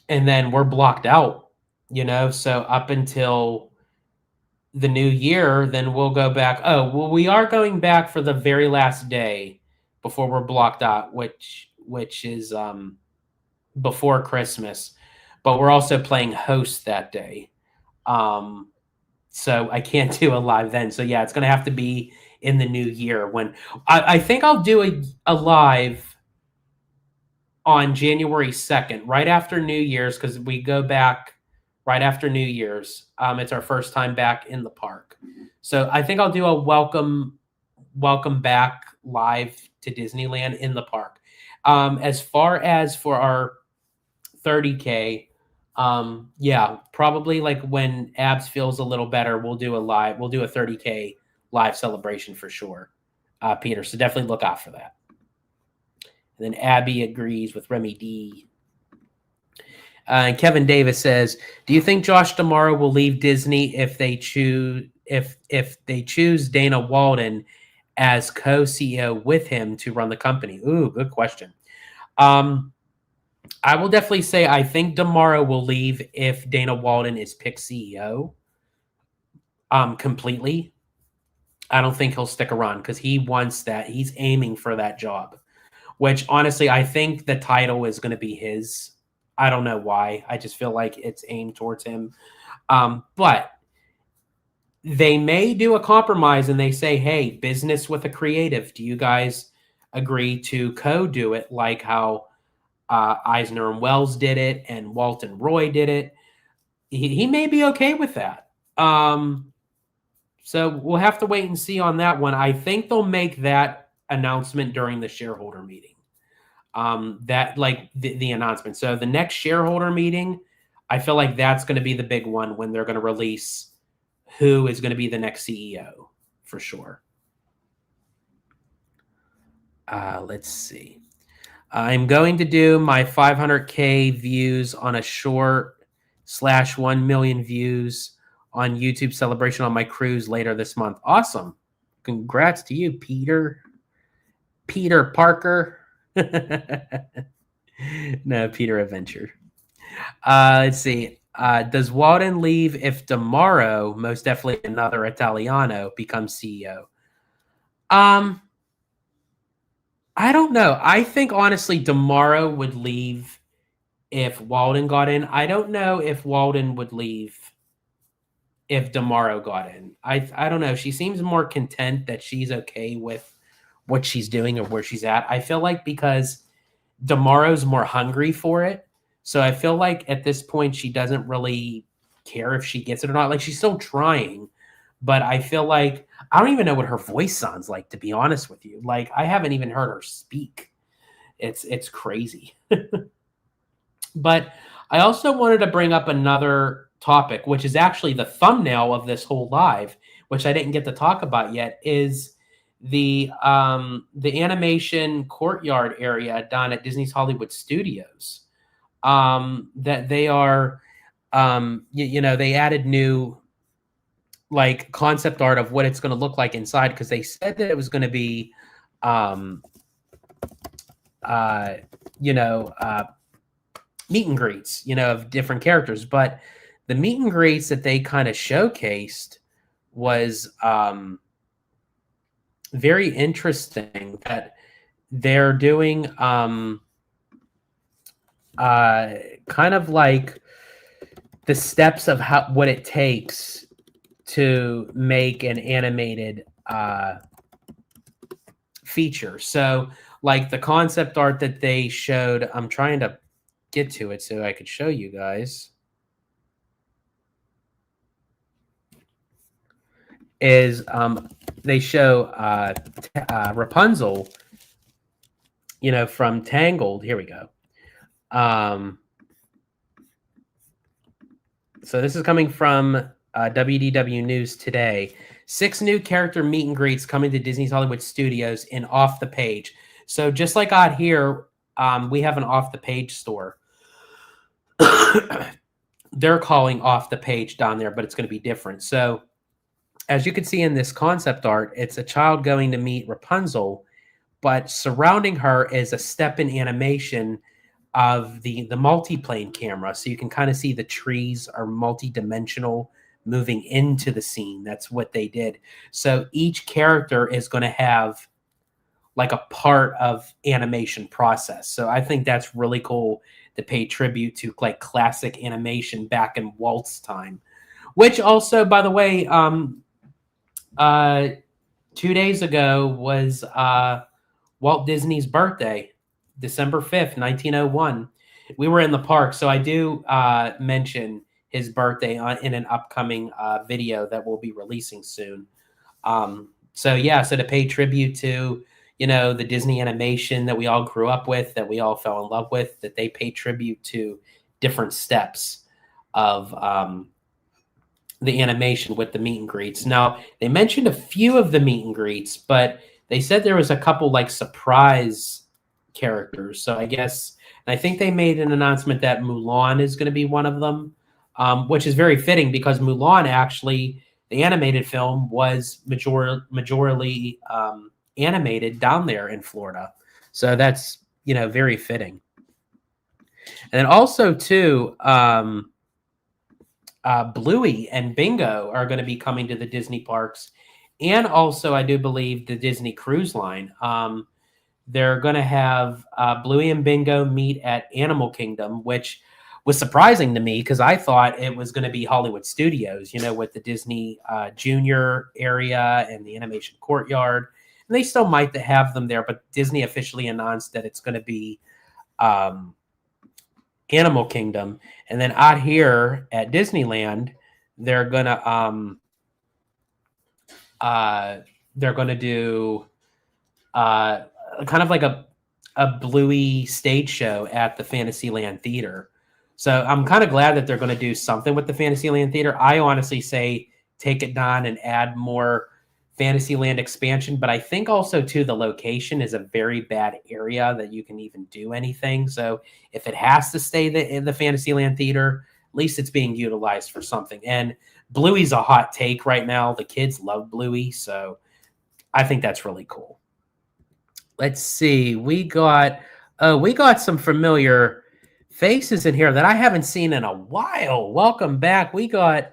A: then we're blocked out, you know, so up until the new year, then we'll go back. Oh, well, we are going back for the very last day before we're blocked out, which is before Christmas. But we're also playing host that day. So I can't do a live then. So yeah, it's going to have to be in the new year when I think I'll do a live on January 2nd, right after New Year's, because we go back right after New Year's. It's our first time back in the park. So I think I'll do a welcome back live to Disneyland in the park. As far as for our 30K, yeah, probably like when Abs feels a little better, we'll do a 30K live celebration for sure, Peter. So definitely look out for that. And then Abby agrees with Remy D. And Kevin Davis says, "Do you think Josh D'Amaro will leave Disney if they choose Dana Walden as co-CEO with him to run the company?" Ooh, good question. I will definitely say I think D'Amaro will leave if Dana Walden is picked CEO. Completely. I don't think he'll stick around because he wants that. He's aiming for that job. Which, honestly, I think the title is going to be his. I don't know why. I just feel like it's aimed towards him. But they may do a compromise and they say, hey, business with a creative. Do you guys agree to co-do it like how Eisner and Wells did it and Walton Roy did it? He may be okay with that. So we'll have to wait and see on that one. I think they'll make that announcement during the shareholder meeting. that like the announcement. So the next shareholder meeting, I feel like that's going to be the big one when they're going to release who is going to be the next CEO for sure. Let's see. I'm going to do my 500K views on a short / 1 million views on YouTube celebration on my cruise later this month. Awesome. Congrats to you, Peter Parker. No, Peter Adventure. Let's see. Does Walden leave if tomorrow, most definitely another Italiano, becomes CEO? I don't know. I think honestly, Demaro would leave if Walden got in. I don't know if Walden would leave if Demaro got in. I don't know. She seems more content that she's okay with what she's doing or where she's at. I feel like because Demaro's more hungry for it. So I feel like at this point she doesn't really care if she gets it or not. Like she's still trying, but I feel like I don't even know what her voice sounds like, to be honest with you. Like I haven't even heard her speak. It's crazy. But I also wanted to bring up another topic, which is actually the thumbnail of this whole live, which I didn't get to talk about yet, is the animation Courtyard area down at Disney's Hollywood Studios. That they are, they added new like concept art of what it's going to look like inside, because they said that it was going to be, meet and greets, of different characters. But the meet and greets that they kind of showcased was very interesting, that they're doing kind of like the steps of what it takes to make an animated feature. So like the concept art that they showed, I'm trying to get to it so I could show you guys, is they show Rapunzel, from Tangled. Here we go. So this is coming from WDW News today. 6 new character meet and greets coming to Disney's Hollywood Studios in Off the Page. So just like out here, we have an Off the Page store. They're calling Off the Page down there, but it's going to be different. So as you can see in this concept art, it's a child going to meet Rapunzel, but surrounding her is a step in animation of the multiplane camera. So you can kind of see the trees are multi-dimensional moving into the scene. That's what they did. So each character is going to have like a part of animation process. So I think that's really cool to pay tribute to like classic animation back in Walt's time, which also, by the way, 2 days ago was Walt Disney's birthday, December 5th, 1901. We were in the park, so I do mention his birthday in an upcoming video that we'll be releasing soon. So to pay tribute to, the Disney animation that we all grew up with, that we all fell in love with, that they pay tribute to different steps of the animation with the meet and greets. Now, they mentioned a few of the meet and greets, but they said there was a couple like surprise characters. So I think they made an announcement that Mulan is going to be one of them, which is very fitting because Mulan actually, the animated film, was majorly animated down there in Florida. So that's, very fitting. And then also too, Bluey and Bingo are going to be coming to the Disney parks. And also, I do believe the Disney Cruise Line. They're going to have Bluey and Bingo meet at Animal Kingdom, which was surprising to me because I thought it was going to be Hollywood Studios, with the Disney Junior area and the Animation Courtyard. And they still might have them there, but Disney officially announced that it's going to be Animal Kingdom. And then out here at Disneyland, they're going to do kind of like a a Bluey stage show at the Fantasyland Theater. So I'm kind of glad that they're going to do something with the Fantasyland Theater. I honestly say take it down and add more Fantasyland expansion, but I think also too the location is a very bad area that you can even do anything. So if it has to stay in the Fantasyland Theater, at least it's being utilized for something. And Bluey's a hot take right now. The kids love Bluey, so I think that's really cool. Let's see. We got some familiar faces in here that I haven't seen in a while. Welcome back. We got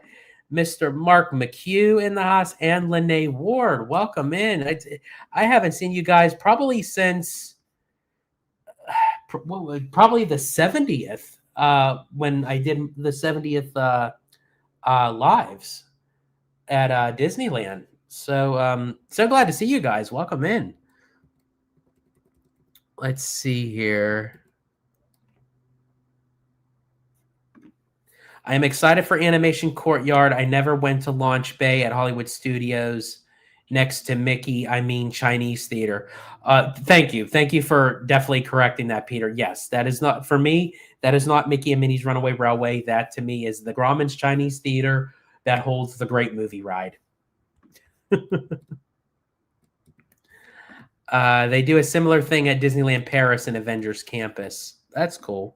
A: Mr. Mark McHugh in the house and Lene Ward. Welcome in. I haven't seen you guys probably since probably the 70th when I did the 70th lives at Disneyland. So so glad to see you guys. Welcome in. Let's see here. I am excited for Animation Courtyard. I never went to Launch Bay at Hollywood Studios next to Mickey. I mean Chinese Theater. Thank you. Thank you for definitely correcting that, Peter. Yes, that is not, for me, that is not Mickey and Minnie's Runaway Railway. That to me is the Grauman's Chinese Theater that holds the Great Movie Ride. They do a similar thing at Disneyland Paris and Avengers Campus. That's cool.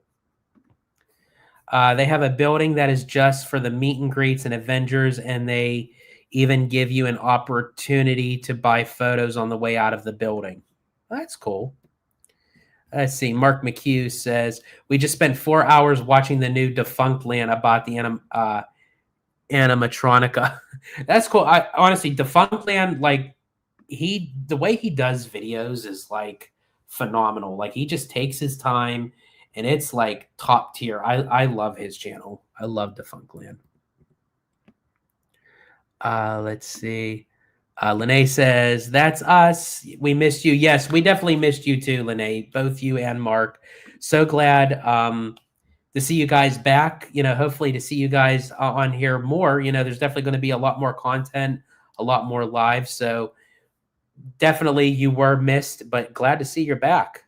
A: They have a building that is just for the meet and greets and Avengers, and they even give you an opportunity to buy photos on the way out of the building. That's cool. Let's see. Mark McHugh says, we just spent 4 hours watching the new Defunct Land about the animatronica. That's cool. I honestly, Defunct Land, like, the way he does videos is like phenomenal. Like he just takes his time and it's like top tier. I love his channel. I love Defunct Land. Let's see. Lene says, that's us. We missed you. Yes, we definitely missed you too, Lene, both you and Mark. So glad to see you guys back, hopefully to see you guys on here more. There's definitely going to be a lot more content, a lot more live. So definitely you were missed, but glad to see you're back.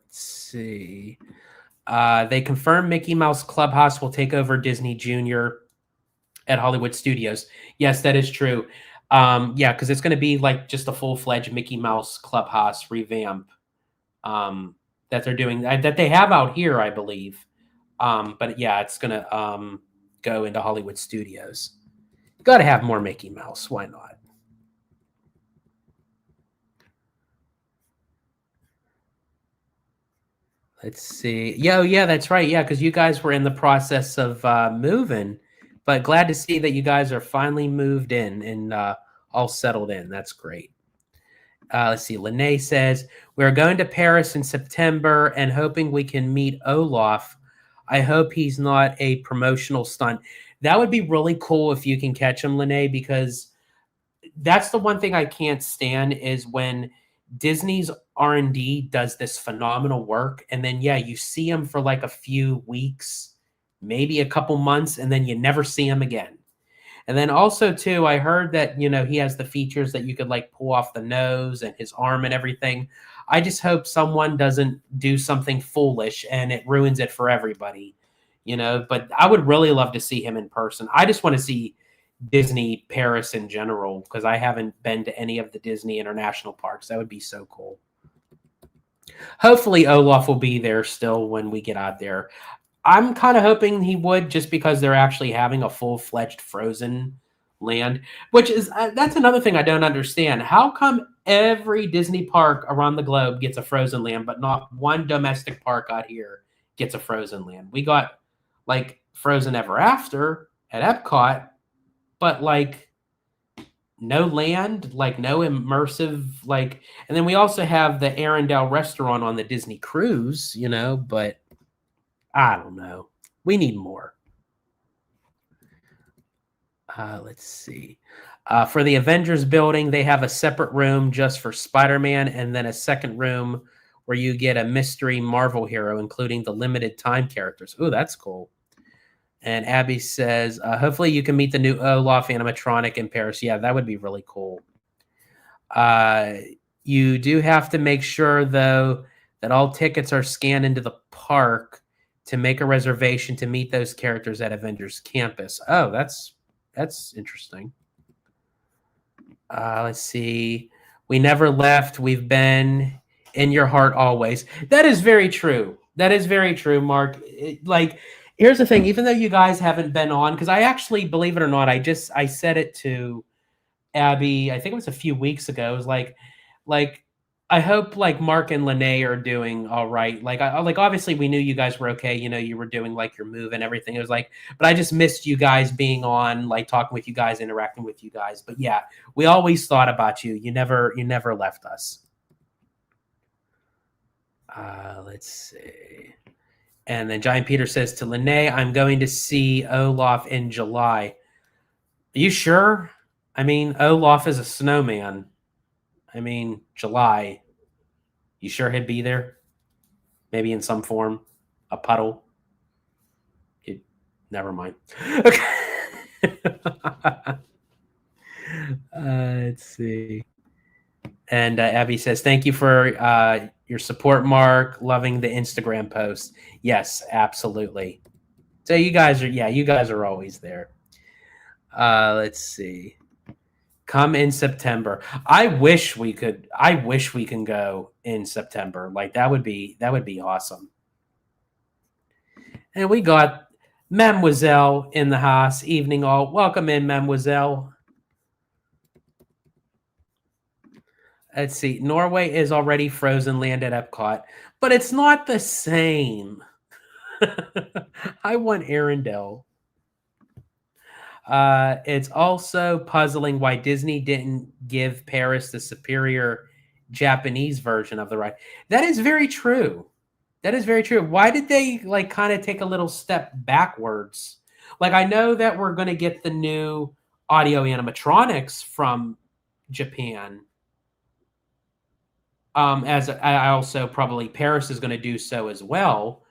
A: Let's see. They confirmed Mickey Mouse Clubhouse will take over Disney Junior at Hollywood Studios. Yes, that is true. Yeah, because it's going to be like just a full-fledged Mickey Mouse Clubhouse revamp that they're doing, that they have out here, I believe. But yeah, it's going to go into Hollywood Studios. Got to have more Mickey Mouse. Why not? Let's see. Yeah, that's right. Yeah, because you guys were in the process of moving, but glad to see that you guys are finally moved in and all settled in. That's great. Let's see. Lene says, we're going to Paris in September and hoping we can meet Olaf. I hope he's not a promotional stunt. That would be really cool if you can catch him, Lene, because that's the one thing I can't stand is when Disney's R&D does this phenomenal work, and then, yeah, you see him for like a few weeks, maybe a couple months, and then you never see him again. And then also, too, I heard that, he has the features that you could like pull off the nose and his arm and everything. I just hope someone doesn't do something foolish and it ruins it for everybody. But I would really love to see him in person. I just want to see Disney Paris in general because I haven't been to any of the Disney international parks. That would be so cool. Hopefully Olaf will be there still when we get out there. I'm kind of hoping he would just because they're actually having a full-fledged Frozen land, which is that's another thing I don't understand. How come every Disney park around the globe gets a Frozen land, but not one domestic park out here gets a Frozen land? We got like Frozen Ever After at Epcot, but like no land, like no immersive, like, and then we also have the Arendelle restaurant on the Disney cruise, but I don't know. We need more. Let's see. For the Avengers building, they have a separate room just for Spider-Man and then a second room where you get a mystery Marvel hero, including the limited time characters. Oh, that's cool. And Abby says, hopefully you can meet the new Olaf animatronic in Paris. Yeah, that would be really cool. You do have to make sure, though, that all tickets are scanned into the park to make a reservation to meet those characters at Avengers Campus. Oh, that's interesting. Let's see. We never left. We've been in your heart always. That is very true. That is very true, Mark. Like, here's the thing. Even though you guys haven't been on, because I actually, believe it or not, I said it to Abby, I think it was a few weeks ago. It was like I hope like Mark and Lene are doing all right. Like like obviously we knew you guys were okay. You know, you were doing like your move and everything. It was like, but I just missed you guys being on, like talking with you guys, interacting with you guys. But yeah, we always thought about you. You never left us. Let's see. And then Giant Peter says to Lene, I'm going to see Olaf in July. Are you sure? I mean, Olaf is a snowman. I mean, July. You sure he'd be there? Maybe in some form. A puddle. Never mind. Okay. Let's see. And Abby says, thank you for your support, Mark. Loving the Instagram post. Yes, absolutely. So you guys are always there. Let's see. Come in September. I wish we can go in September. Like that would be awesome. And we got Mademoiselle in the house. Evening all. Welcome in, Mademoiselle. Let's see. Norway is already frozen land at Epcot, but it's not the same. I want Arendelle. It's also puzzling why Disney didn't give Paris the superior Japanese version of the ride. That is very true. That is very true. Why did they like kind of take a little step backwards? Like I know that we're going to get the new audio animatronics from Japan. As I also probably Paris is going to do so as well.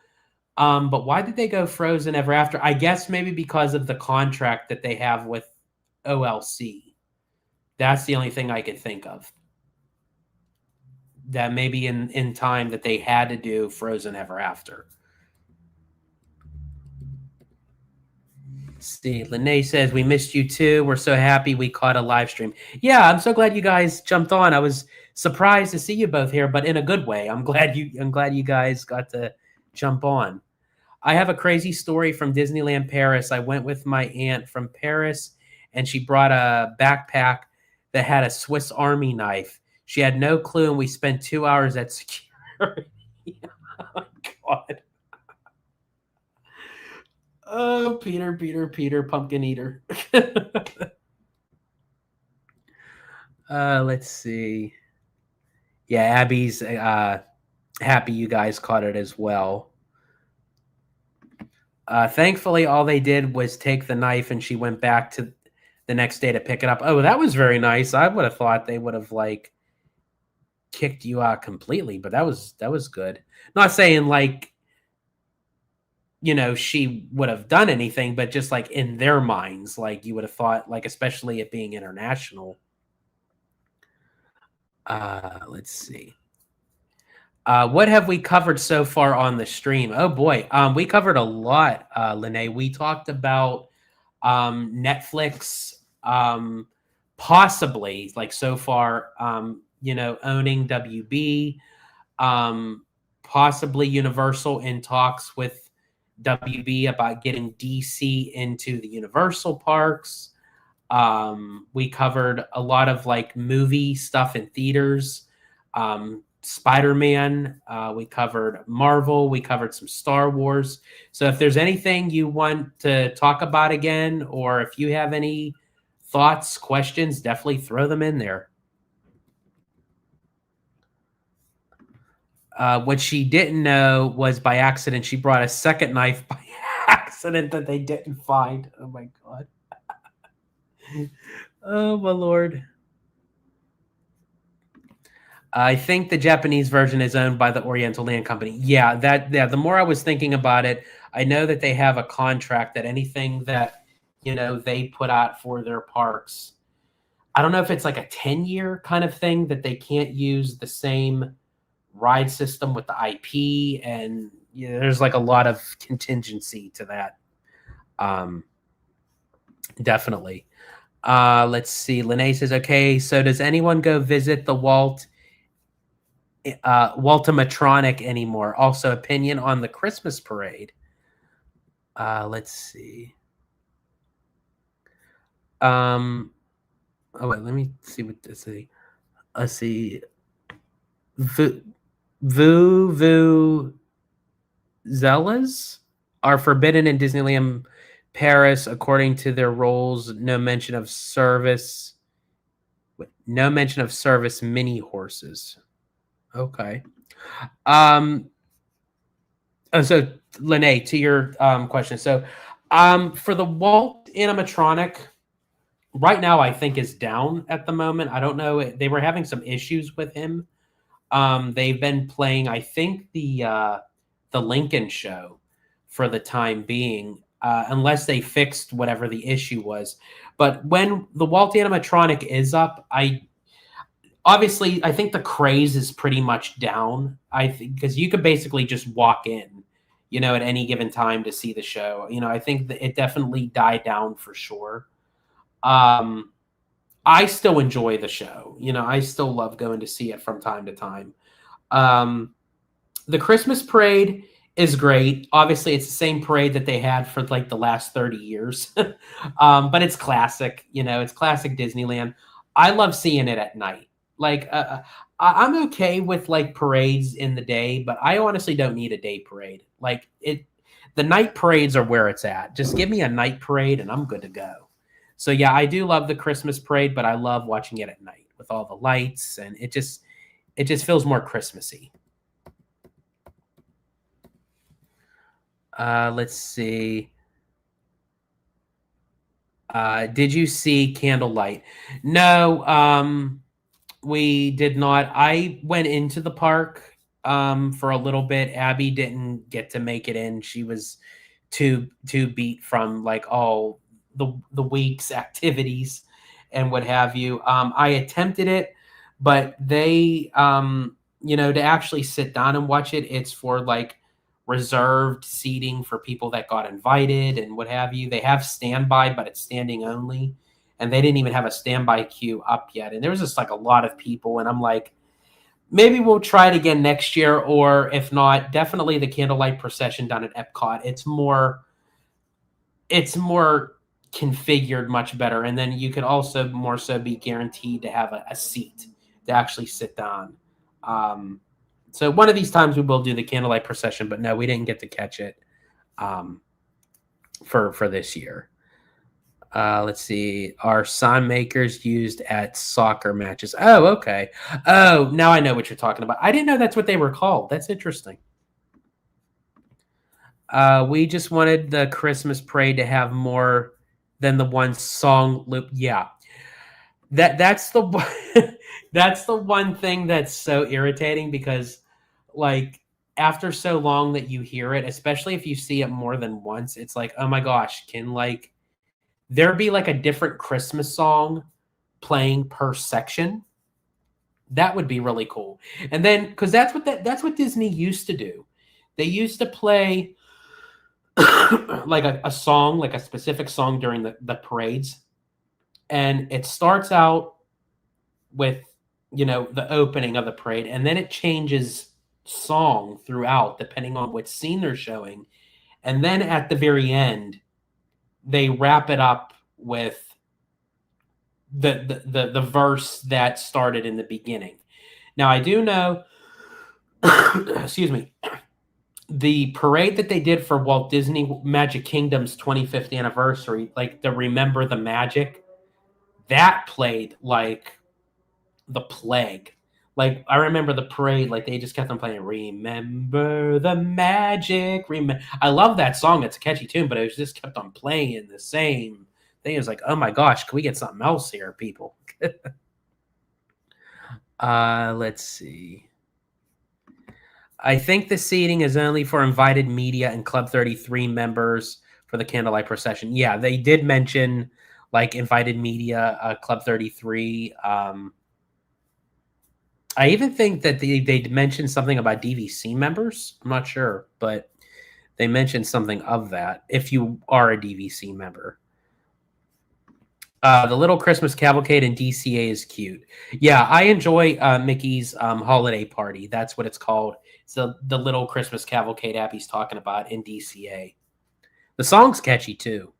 A: But why did they go Frozen Ever After? I guess maybe because of the contract that they have with OLC. That's the only thing I could think of. That maybe in time that they had to do Frozen Ever After. See, Lene says, we missed you too. We're so happy we caught a live stream. Yeah, I'm so glad you guys jumped on. I was surprised to see you both here, but in a good way. I'm glad you guys got to jump on. I have a crazy story from Disneyland Paris. I went with my aunt from Paris, and she brought a backpack that had a Swiss Army knife. She had no clue, and we spent 2 hours at security. Oh, my God. Oh, Peter, pumpkin eater. Let's see. Yeah, Abby's happy you guys caught it as well. Thankfully, all they did was take the knife, and she went back to the next day to pick it up. Oh, that was very nice. I would have thought they would have like kicked you out completely, but that was good. Not saying like, you know, she would have done anything, but just like in their minds, like you would have thought, like especially it being international. Let's see. What have we covered so far on the stream? Oh boy, we covered a lot, Lene. We talked about Netflix, possibly like so far, you know, owning WB, possibly Universal in talks with WB about getting DC into the Universal parks. We covered a lot of like movie stuff in theaters. Spider-Man, we covered Marvel, we covered some Star Wars. So if there's anything you want to talk about again, or if you have any thoughts, questions, definitely throw them in there. What she didn't know was by accident, she brought a second knife by accident that they didn't find. Oh my God. Oh my Lord. I think the Japanese version is owned by the Oriental Land Company. Yeah, the more I was thinking about it, I know that they have a contract that anything that, you know, they put out for their parks. I don't know if it's like a 10-year kind of thing that they can't use the same ride system with the IP, and there's like a lot of contingency to that. Definitely. Let's see. Lene says, okay, so does anyone go visit the Waltimatronic anymore? Also, opinion on the Christmas parade. Let's see. Oh wait, let me see what this is. Let's see. Vuvuzelas are forbidden in Disneyland Paris according to their rules. No mention of service. Mini horses. Okay. So Lene, to your question. So for the Walt animatronic, right now I think is down at the moment. I don't know. They were having some issues with him. They've been playing, I think, the Lincoln show for the time being, unless they fixed whatever the issue was. But when the Walt animatronic is up, I think the craze is pretty much down. I think because you could basically just walk in, at any given time to see the show. I think that it definitely died down for sure. I still enjoy the show. I still love going to see it from time to time. The Christmas parade is great. Obviously, it's the same parade that they had for like the last 30 years. But it's classic. It's classic Disneyland. I love seeing it at night. Like, I'm okay with like parades in the day, but I honestly don't need a day parade. Like the night parades are where it's at. Just give me a night parade and I'm good to go. So yeah, I do love the Christmas parade, but I love watching it at night with all the lights, and it just feels more Christmassy. Let's see. Did you see Candlelight? No, we did not. I went into the park for a little bit. Abby didn't get to make it in. She was too beat from like all the week's activities and what have you. I attempted it, but they to actually sit down and watch it, it's for like reserved seating for people that got invited and what have you. They have standby, but it's standing only, and they didn't even have a standby queue up yet. And there was just like a lot of people, and I'm like, maybe we'll try it again next year, or if not, definitely the candlelight procession down at Epcot. It's more configured much better, and then you could also more so be guaranteed to have a seat to actually sit down. So one of these times we will do the candlelight procession, but no, we didn't get to catch it for this year. Let's see. Are sign makers used at soccer matches? Oh, okay. Oh, now I know what you're talking about. I didn't know that's what they were called. That's interesting. We just wanted the Christmas parade to have more than the one song loop. Yeah. That's the that's the one thing that's so irritating, because like after so long that you hear it, especially if you see it more than once, it's like, oh my gosh, can like there be like a different Christmas song playing per section? That would be really cool. And then because that's what Disney used to do. They used to play like a song, like a specific song during the parades. And it starts out with, the opening of the parade, and then it changes song throughout depending on what scene they're showing. And then at the very end, they wrap it up with the verse that started in the beginning. Now, I do know, excuse me, the parade that they did for Walt Disney Magic Kingdom's 25th anniversary, like the Remember the Magic, that played like the plague. Like, I remember the parade, like they just kept on playing Remember the Magic. I love that song. It's a catchy tune, but it was just kept on playing the same thing. It was like, oh my gosh, can we get something else here, people? Let's see. I think the seating is only for invited media and Club 33 members for the candlelight procession. Yeah, they did mention like Invited Media, Club 33. I even think that they mentioned something about DVC members. I'm not sure, but they mentioned something of that if you are a DVC member. The Little Christmas Cavalcade in DCA is cute. Yeah, I enjoy Mickey's holiday party. That's what it's called. So the Little Christmas Cavalcade app he's talking about in DCA. The song's catchy too.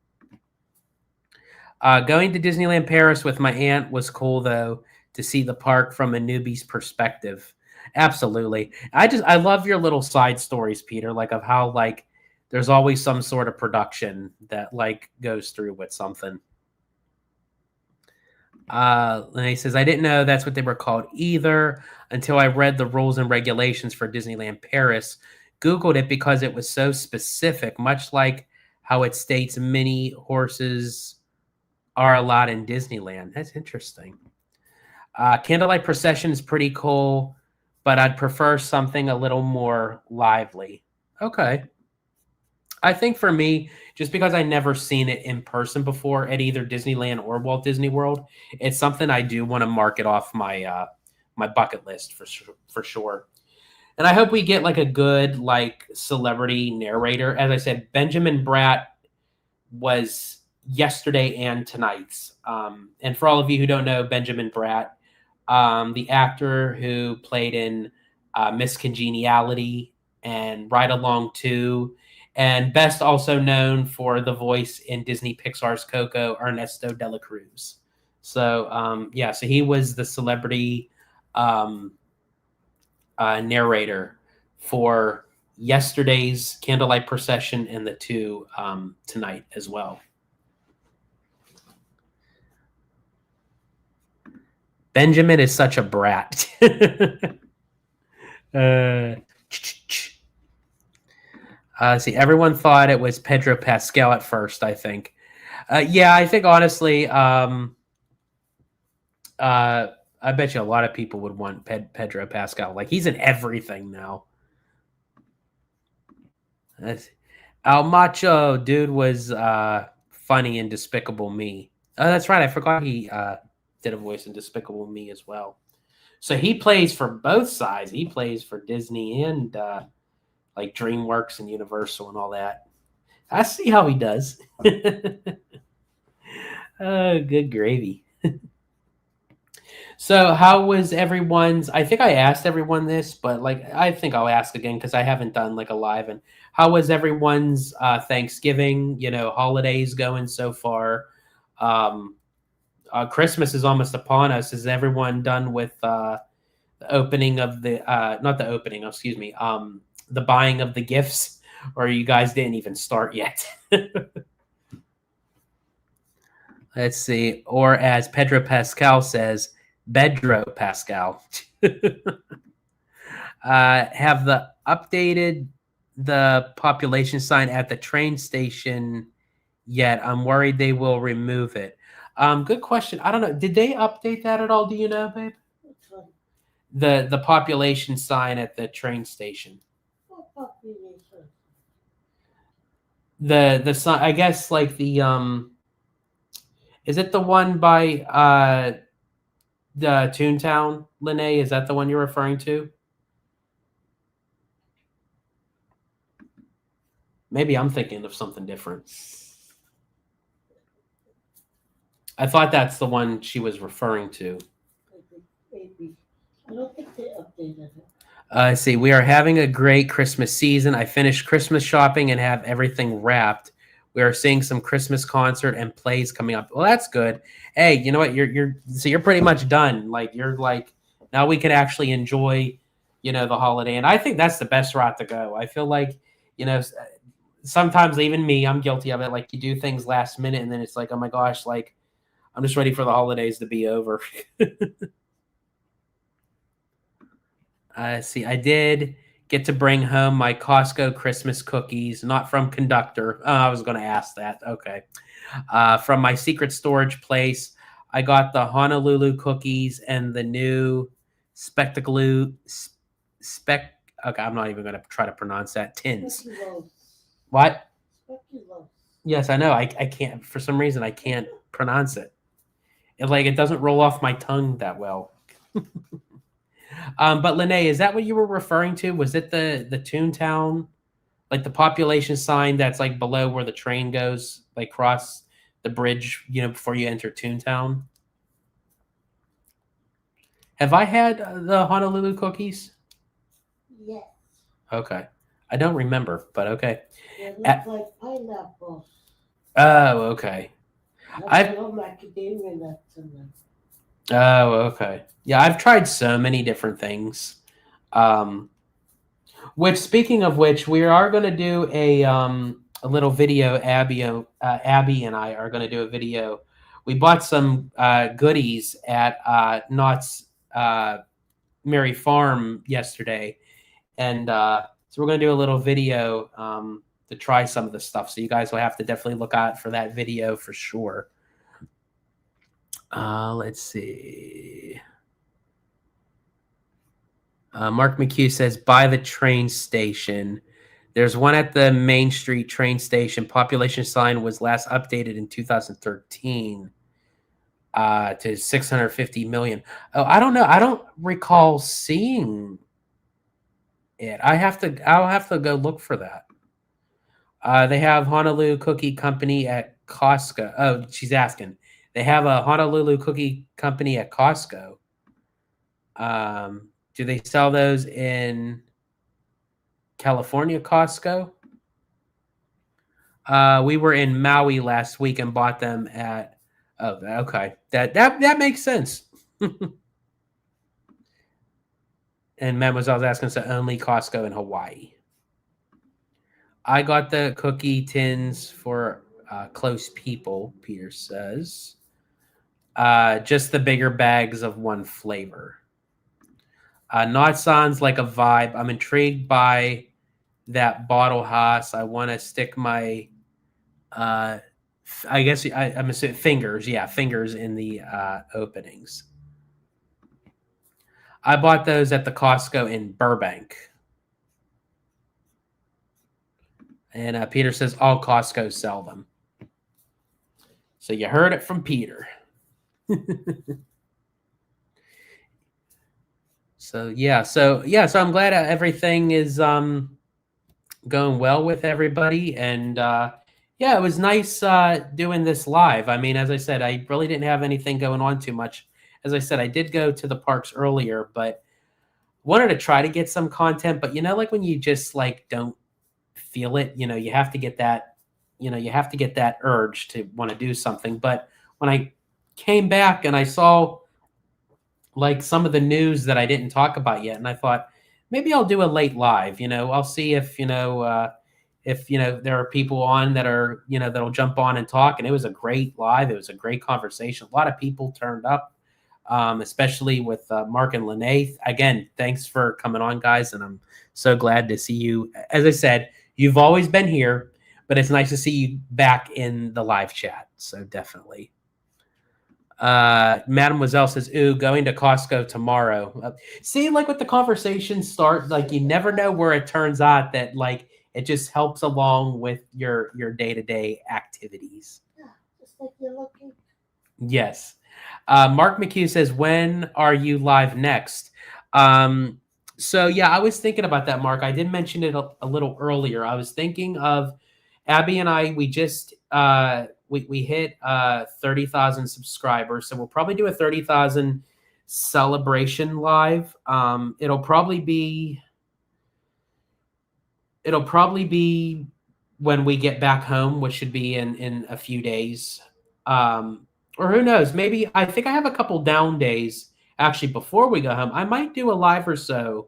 A: Going to Disneyland Paris with my aunt was cool though, to see the park from a newbie's perspective. Absolutely. I love your little side stories, Peter, like of how like there's always some sort of production that like goes through with something. And he says, I didn't know that's what they were called either until I read the rules and regulations for Disneyland Paris. Googled it because it was so specific, much like how it states mini horses are allowed in Disneyland. That's interesting. Candlelight procession is pretty cool, but I'd prefer something a little more lively. Okay. I think for me, just because I never seen it in person before at either Disneyland or Walt Disney World, it's something I do want to mark it off my my bucket list for sure. And I hope we get like a good like celebrity narrator. As I said, Benjamin Bratt was yesterday and tonight's. And for all of you who don't know Benjamin Bratt, the actor who played in Miss Congeniality and Ride Along 2, and best also known for the voice in Disney Pixar's Coco, Ernesto de la Cruz. So, yeah, so he was the celebrity narrator for yesterday's Candlelight Procession and the 2 tonight as well. Benjamin is such a brat. See, everyone thought it was Pedro Pascal at first, I think. Yeah, I think honestly, I bet you a lot of people would want Pedro Pascal. Like, he's in everything now. Al Macho, dude, was funny in Despicable Me. Oh, that's right. I forgot he did a voice in Despicable Me as well. So he plays for both sides. He plays for Disney and like DreamWorks and Universal and all that. I see how he does. Oh, good gravy. So how was everyone's, I think I asked everyone this, but like I think I'll ask again because I haven't done like a live. And how was everyone's Thanksgiving, holidays going so far? Christmas is almost upon us. Is everyone done with the opening of the not the opening, excuse me, the buying of the gifts, or you guys didn't even start yet? Let's see. Or as Pedro Pascal says, Bedro Pascal. Have the updated the population sign at the train station yet? I'm worried they will remove it. Good question. I don't know. Did they update that at all? Do you know, babe? The population sign at the train station.
C: What population?
A: The sign, I guess, like the is it the one by the Toontown, Lene? Is that the one you're referring to? Maybe I'm thinking of something different. I thought that's the one she was referring to.
C: Maybe. I don't think they updated it.
A: Let's see. We are having a great Christmas season. I finished Christmas shopping and have everything wrapped. We are seeing some Christmas concert and plays coming up. Well, that's good. Hey, you know what? You're pretty much done. Like you're like now we can actually enjoy, the holiday. And I think that's the best route to go. I feel like, sometimes even me, I'm guilty of it. Like you do things last minute and then it's like, oh my gosh, like I'm just ready for the holidays to be over. See, I did get to bring home my Costco Christmas cookies, not from Conductor. Oh, I was going to ask that. Okay. From my secret storage place, I got the Honolulu cookies and the new okay, I'm not even going to try to pronounce that. Tins. What? Yes, I know. I can't, for some reason, I can't pronounce it. It doesn't roll off my tongue that well. But Lene, is that what you were referring to? Was it the Toontown, like the population sign that's like below where the train goes, like cross the bridge, before you enter Toontown? Have I had the Honolulu cookies?
C: Yes.
A: Okay. I don't remember, but okay.
C: They look like pineapple.
A: Oh, okay.
C: I've no macadamia nuts in them.
A: Oh, okay. Yeah, I've tried so many different things. Which, speaking of which, we are going to do a little video. Abby and I are going to do a video. We bought some goodies at Knott's Mary Farm yesterday, and so we're going to do a little video to try some of the stuff. So you guys will have to definitely look out for that video for sure. Let's see. Mark McHugh says, by the train station. There's one at the Main Street train station. Population sign was last updated in 2013 to 650 million. Oh, I don't know. I don't recall seeing it. I'll have to go look for that. They have Honolulu Cookie Company at Costco. Oh, she's asking. They have a Honolulu Cookie Company at Costco. Do they sell those in California Costco? We were in Maui last week and bought them at. Oh, okay. That makes sense. And Mademoiselle's asking, so only Costco in Hawaii. I got the cookie tins for close people, Peter says. Just the bigger bags of one flavor. Not sounds like a vibe. I'm intrigued by that bottle house. I want to stick my, I guess I'm assuming fingers. Yeah, fingers in the openings. I bought those at the Costco in Burbank. And Peter says all Costco sell them. So you heard it from Peter. So I'm glad everything is going well with everybody, and it was nice doing this live. I mean, as I said, I really didn't have anything going on too much. As I said, I did go to the parks earlier, but wanted to try to get some content. But like when you just like don't feel it, you have to get that, you have to get that urge to want to do something. But when I came back and I saw like some of the news that I didn't talk about yet, and I thought maybe I'll do a late live. I'll see if there are people on that are that'll jump on and talk. And it was a great live. It was a great conversation. A lot of people turned up, especially with Mark and Lene. Again, thanks for coming on, guys, and I'm so glad to see you. As I said, you've always been here, but it's nice to see you back in the live chat. So definitely. Mademoiselle says, ooh, going to Costco tomorrow. See, like with the conversation start, like you never know where it turns out that like it just helps along with your day-to-day activities.
C: Yeah, just like you're looking.
A: Yes. Mark McHugh says, when are you live next? So yeah, I was thinking about that, Mark. I did mention it a little earlier. I was thinking of Abby and I, we just we hit 30,000 subscribers. So we'll probably do a 30,000 celebration live. It'll probably be when we get back home, which should be in a few days. Or who knows, maybe I think I have a couple down days actually before we go home. I might do a live or so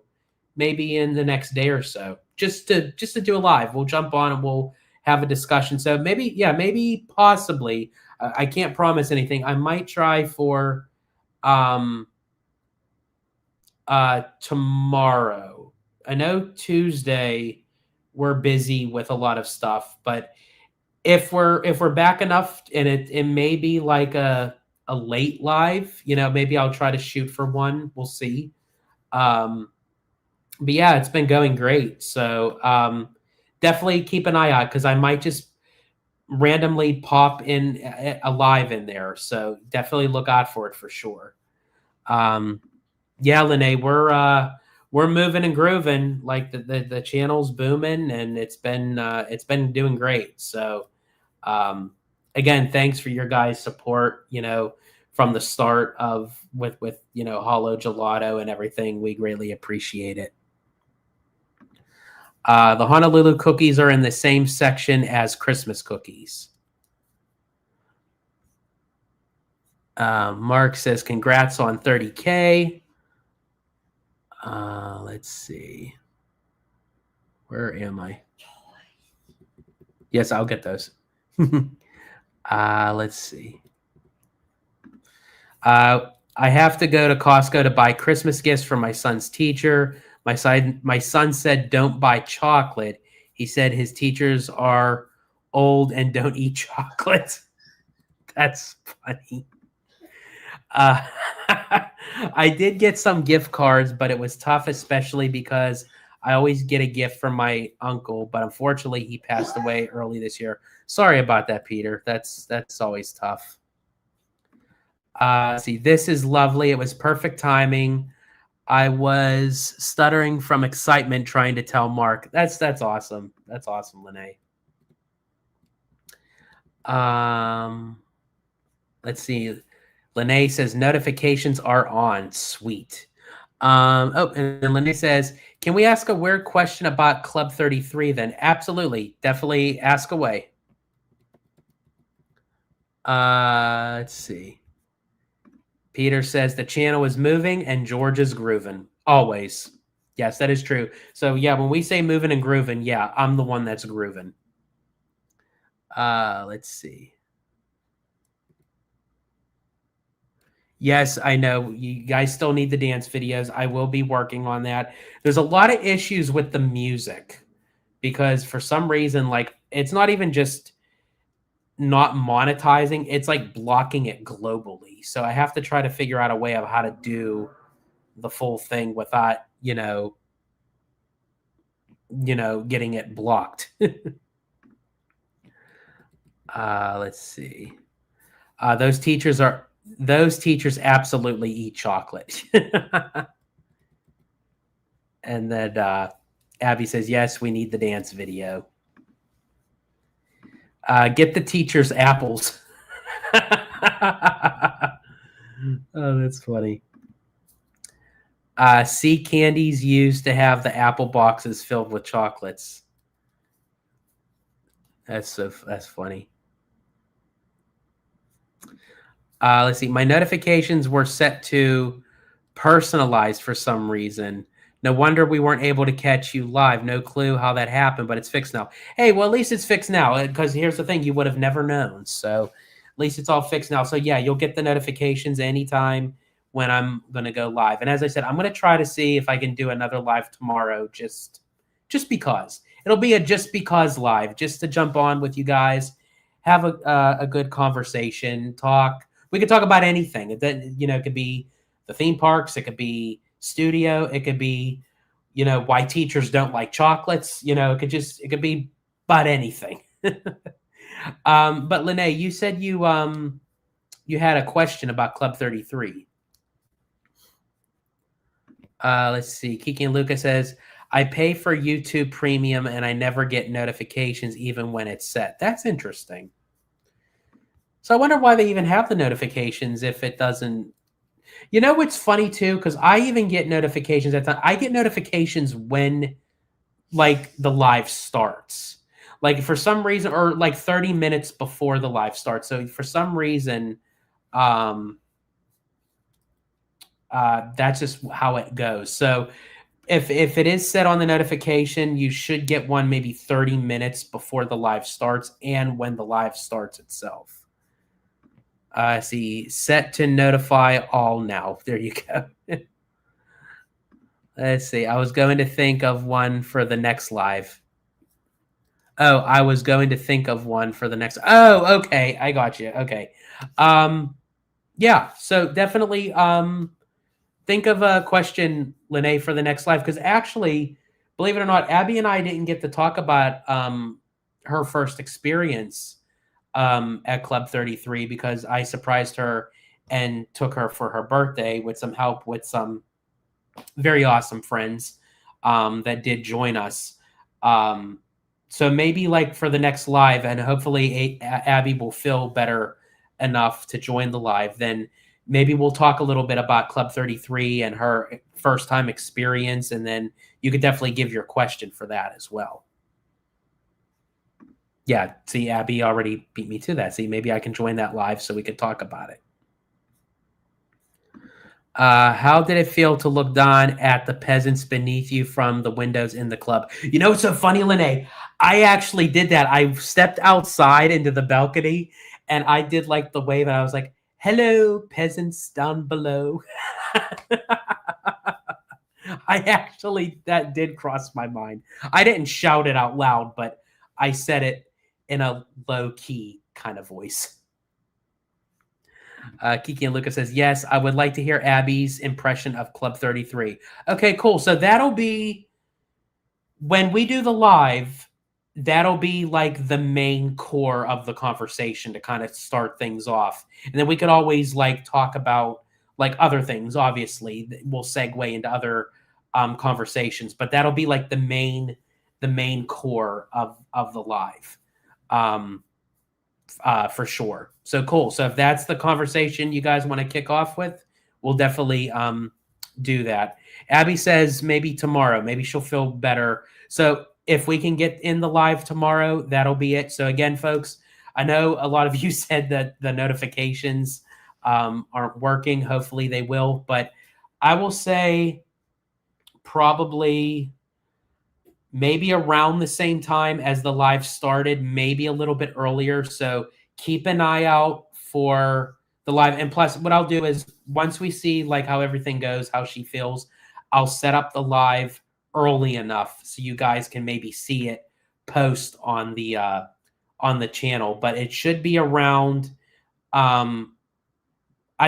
A: maybe in the next day or so, just to do a live. We'll jump on and we'll have a discussion. So maybe possibly, I can't promise anything. I might try for tomorrow. I know Tuesday we're busy with a lot of stuff, but if we're back enough and it may be like a late live, maybe I'll try to shoot for one. We'll see. But yeah, it's been going great. So definitely keep an eye out, because I might just randomly pop in a live in there. So definitely look out for it for sure. Yeah, Lene, we're moving and grooving. Like the channel's booming, and it's been doing great. So again, thanks for your guys' support. From the start of with Hollow Gelato and everything, we greatly appreciate it. The Honolulu cookies are in the same section as Christmas cookies. Mark says, congrats on 30K. Let's see. Where am I? Yes, I'll get those. Let's see. I have to go to Costco to buy Christmas gifts for my son's teacher. My son said, don't buy chocolate. He said his teachers are old and don't eat chocolate. That's funny. I did get some gift cards, but it was tough, especially because I always get a gift from my uncle, but unfortunately he passed away early this year. Sorry about that, Peter. That's always tough. See, this is lovely. It was perfect timing. I was stuttering from excitement trying to tell Mark. That's awesome. That's awesome, Lene. Let's see. Lene says notifications are on. Sweet. Oh, and Lene says, can we ask a weird question about Club 33 then? Absolutely. Definitely ask away. Let's see. Peter says the channel is moving and George is grooving. Always. Yes, that is true. So yeah, when we say moving and grooving, yeah, I'm the one that's grooving. Let's see. Yes, I know. You guys still need the dance videos. I will be working on that. There's a lot of issues with the music because for some reason, like, it's not even just not monetizing, it's like blocking it globally. So I have to try to figure out a way of how to do the full thing without, getting it blocked. Let's see. Those teachers absolutely eat chocolate. And then Abby says, yes, we need the dance video. Get the teachers apples. Oh, that's funny. Sea candies used to have the apple boxes filled with chocolates. That's funny. Let's see. My notifications were set to personalized for some reason. No wonder we weren't able to catch you live. No clue how that happened, but it's fixed now. Hey, well, at least it's fixed now, because here's the thing. You would have never known. So at least it's all fixed now. So yeah, you'll get the notifications anytime when I'm going to go live. And as I said, I'm going to try to see if I can do another live tomorrow, just because. It'll be a just because live, just to jump on with you guys, have a good conversation, talk. We could talk about anything. It could be the theme parks. It could be studio. It could be, why teachers don't like chocolates. It could be about anything. But Lene, you said you had a question about Club 33. Let's see. Kiki and Luca says, I pay for YouTube Premium and I never get notifications even when it's set. That's interesting. So I wonder why they even have the notifications if it doesn't. What's funny too, because I even get notifications at time. I get notifications when, like, the live starts, like for some reason, or like 30 minutes before the live starts. So for some reason, that's just how it goes. So if it is set on the notification, you should get one maybe 30 minutes before the live starts and when the live starts itself. See, set to notify all now. There you go. Let's see. I was going to think of one for the next live. Oh, I was going to think of one for the next. Oh, okay. I got you. Okay. Yeah. So definitely think of a question, Lene, for the next live. Because actually, believe it or not, Abby and I didn't get to talk about her first experience at Club 33 because I surprised her and took her for her birthday with some help with some very awesome friends that did join us. So maybe like for the next live, and hopefully Abby will feel better enough to join the live, then maybe we'll talk a little bit about Club 33 and her first time experience, and then you could definitely give your question for that as well. Yeah, see, Abby already beat me to that. See, maybe I can join that live so we could talk about it. How did it feel to look down at the peasants beneath you from the windows in the club? You know, it's so funny, Lene. I actually did that. I stepped outside into the balcony and I did like the wave and I was like, hello, peasants down below. That did cross my mind. I didn't shout it out loud, but I said it in a low key kind of voice. Kiki and Lucas says, yes, I would like to hear Abby's impression of Club 33. Okay, cool. So that'll be, when we do the live, that'll be like the main core of the conversation to kind of start things off. And then we could always like talk about like other things. Obviously, we'll segue into other conversations, but that'll be like the main core of the live. For sure. So cool. So if that's the conversation you guys want to kick off with, we'll definitely do that. Abby says maybe tomorrow. Maybe she'll feel better. So if we can get in the live tomorrow, that'll be it. So again, folks, I know a lot of you said that the notifications aren't working. Hopefully they will. But I will say probably maybe around the same time as the live started, maybe a little bit earlier. So keep an eye out for the live. And plus, what I'll do is once we see like how everything goes, how she feels, I'll set up the live early enough so you guys can maybe see it post on the channel. But it should be around, I'd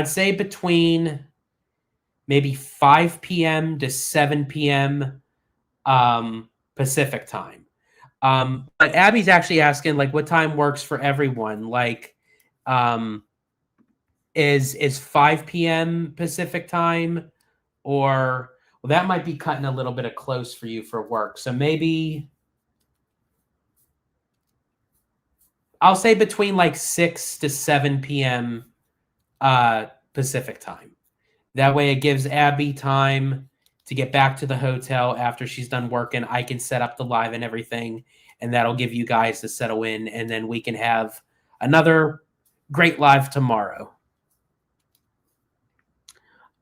A: say between maybe 5 p.m. to 7 p.m. Pacific time. But Abby's actually asking like what time works for everyone. Like, is 5 p.m. Pacific time, or well, that might be cutting a little bit of close for you for work. So maybe I'll say between like 6 to 7 p.m. Pacific time. That way it gives Abby time to get back to the hotel after she's done working. I can set up the live and everything, and that'll give you guys to settle in, and then we can have another great live tomorrow.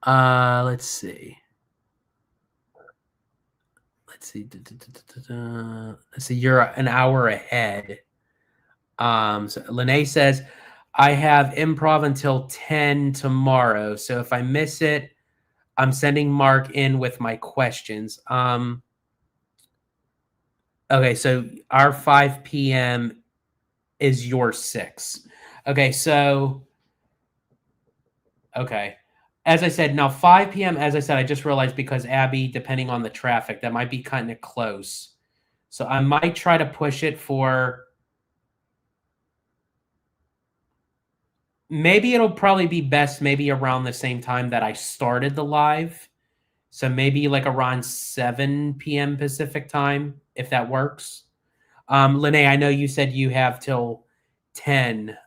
A: Let's see. Let's see. You're an hour ahead. So Lene says, I have improv until 10 tomorrow. So if I miss it, I'm sending Mark in with my questions. Okay, so our 5 p.m. is your 6. Okay, so, okay. As I said, now 5 p.m., as I said, I just realized because Abby, depending on the traffic, that might be kind of close. So I might try to push it for, maybe it'll probably be best maybe around the same time that I started the live. So maybe like around 7 p.m. Pacific time, if that works. Lene, I know you said you have till 10.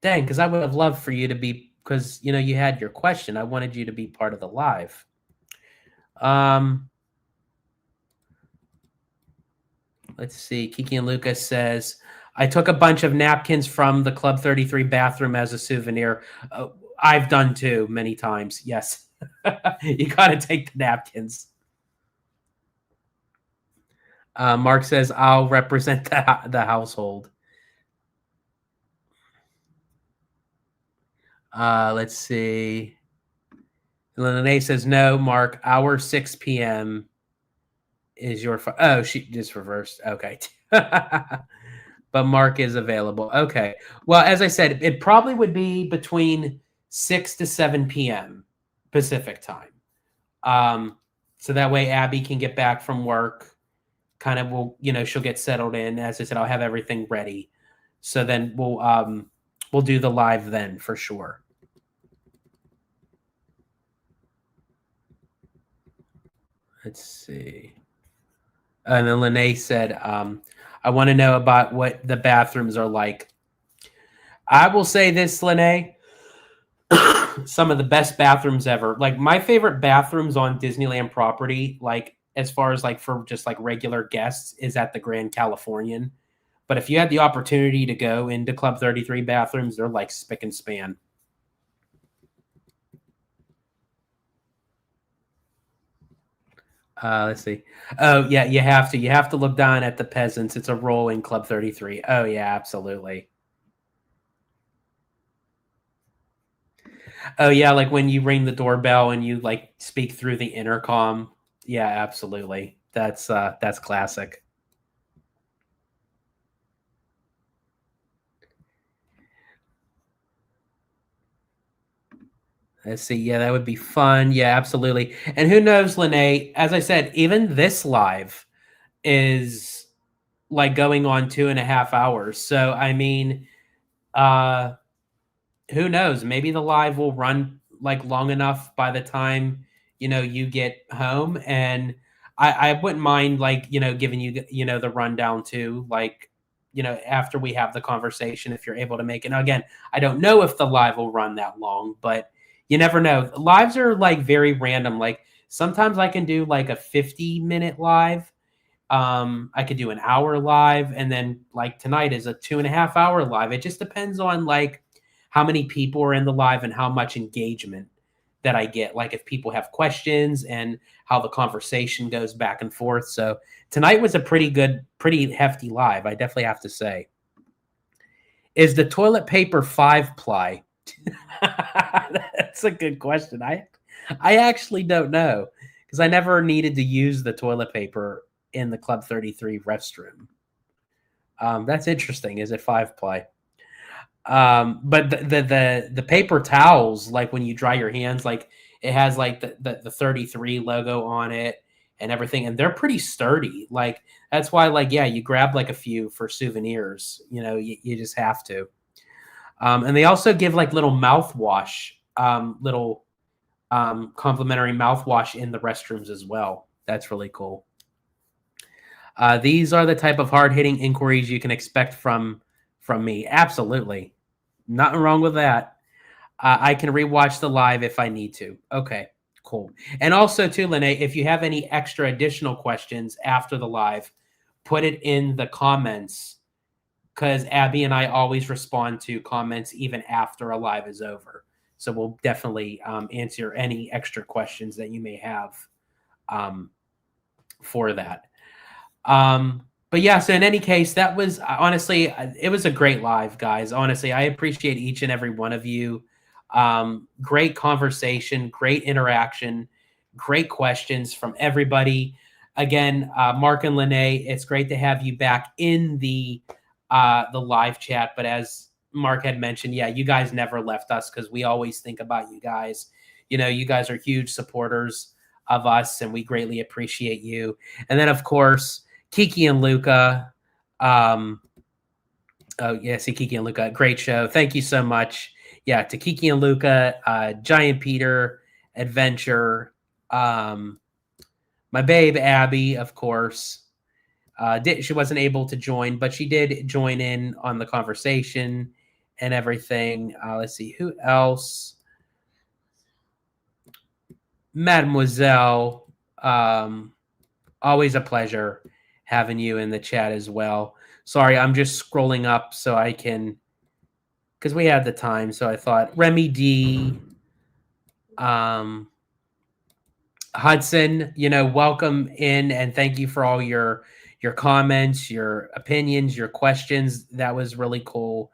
A: Dang, because I would have loved for you to be, because, you know, you had your question. I wanted you to be part of the live. Let's see. Kiki and Lucas says, I took a bunch of napkins from the Club 33 bathroom as a souvenir. I've done too many times. Yes. You got to take the napkins. Mark says, I'll represent the household. Let's see. Lene says, no, Mark, our 6 p.m. is your... Oh, she just reversed. Okay. But Mark is available. Okay. Well, as I said, it probably would be between 6 to 7 p.m. Pacific time. So that way Abby can get back from work kind of will, she'll get settled in. As I said, I'll have everything ready. So then we'll do the live then for sure. Let's see. And then Lene said, I want to know about what the bathrooms are like. I will say this, Lene. Some of the best bathrooms ever. Like my favorite bathrooms on Disneyland property, like as far as like for just like regular guests, is at the Grand Californian. But if you had the opportunity to go into Club 33 bathrooms, they're like spick and span. Let's see. Oh yeah, you have to look down at the peasants. It's a role in Club 33. Oh yeah, absolutely. Oh yeah, like when you ring the doorbell and you like speak through the intercom. Yeah, absolutely. That's classic. Let's see. Yeah, that would be fun. Yeah, absolutely. And who knows, Lene, as I said, even this live is like going on 2.5 hours. So I mean, who knows? Maybe the live will run like long enough by the time you get home, and I wouldn't mind like giving you the rundown too, like after we have the conversation if you're able to make it. Now, again, I don't know if the live will run that long, but you never know. Lives are like very random. Like sometimes I can do like a 50-minute live. I could do an hour live, and then like tonight is a 2.5 hour live. It just depends on like how many people are in the live and how much engagement that I get. Like if people have questions and how the conversation goes back and forth. So tonight was a pretty hefty live, I definitely have to say. Is the toilet paper 5-ply? That's a good question. I actually don't know because I never needed to use the toilet paper in the Club 33 restroom. That's interesting. Is it 5-ply? But the paper towels, like when you dry your hands, like it has like the 33 logo on it and everything, and they're pretty sturdy. Like that's why, like, yeah, you grab like a few for souvenirs. You just have to. And they also give like little mouthwash, little complimentary mouthwash in the restrooms as well. That's really cool. These are the type of hard-hitting inquiries you can expect from me. Absolutely. Nothing wrong with that. I can rewatch the live if I need to. Okay, cool. And also, too, Lene, if you have any extra additional questions after the live, put it in the comments because Abby and I always respond to comments even after a live is over. So we'll definitely answer any extra questions that you may have for that. But yeah, so in any case, that was honestly, it was a great live, guys. Honestly, I appreciate each and every one of you. Great conversation, great interaction, great questions from everybody. Again, Mark and Lene, it's great to have you back in the live chat. But as Mark had mentioned, yeah, you guys never left us because we always think about you guys. You guys are huge supporters of us, and we greatly appreciate you. And then, of course, Kiki and Luca. Oh, yeah, see Kiki and Luca. Great show. Thank you so much. Yeah, to Kiki and Luca, Giant Peter, Adventure, my babe, Abby, of course. She wasn't able to join, but she did join in on the conversation and everything. Let's see. Who else? Mademoiselle. Always a pleasure having you in the chat as well. Sorry, I'm just scrolling up so I can, because we had the time. So I thought Remy D, Hudson, welcome in and thank you for all your comments, your opinions, your questions. That was really cool.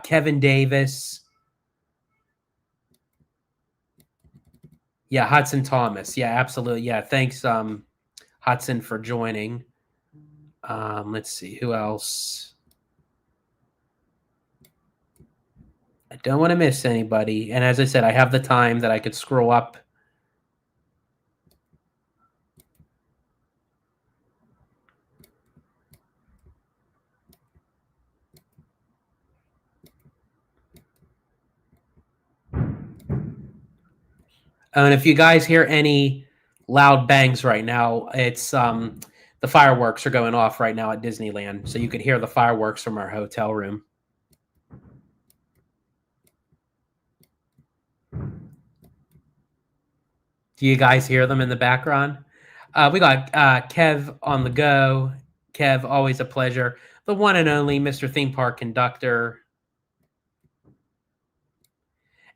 A: Kevin Davis. Yeah, Hudson Thomas. Yeah, absolutely. Yeah, thanks, Hudson, for joining. Let's see who else. I don't want to miss anybody. And as I said, I have the time that I could scroll up. And if you guys hear any loud bangs right now, it's the fireworks are going off right now at Disneyland, so you could hear the fireworks from our hotel room. Do you guys hear them in the background? We got Kev on the go. Kev, always a pleasure. The one and only Mr. Theme Park Conductor.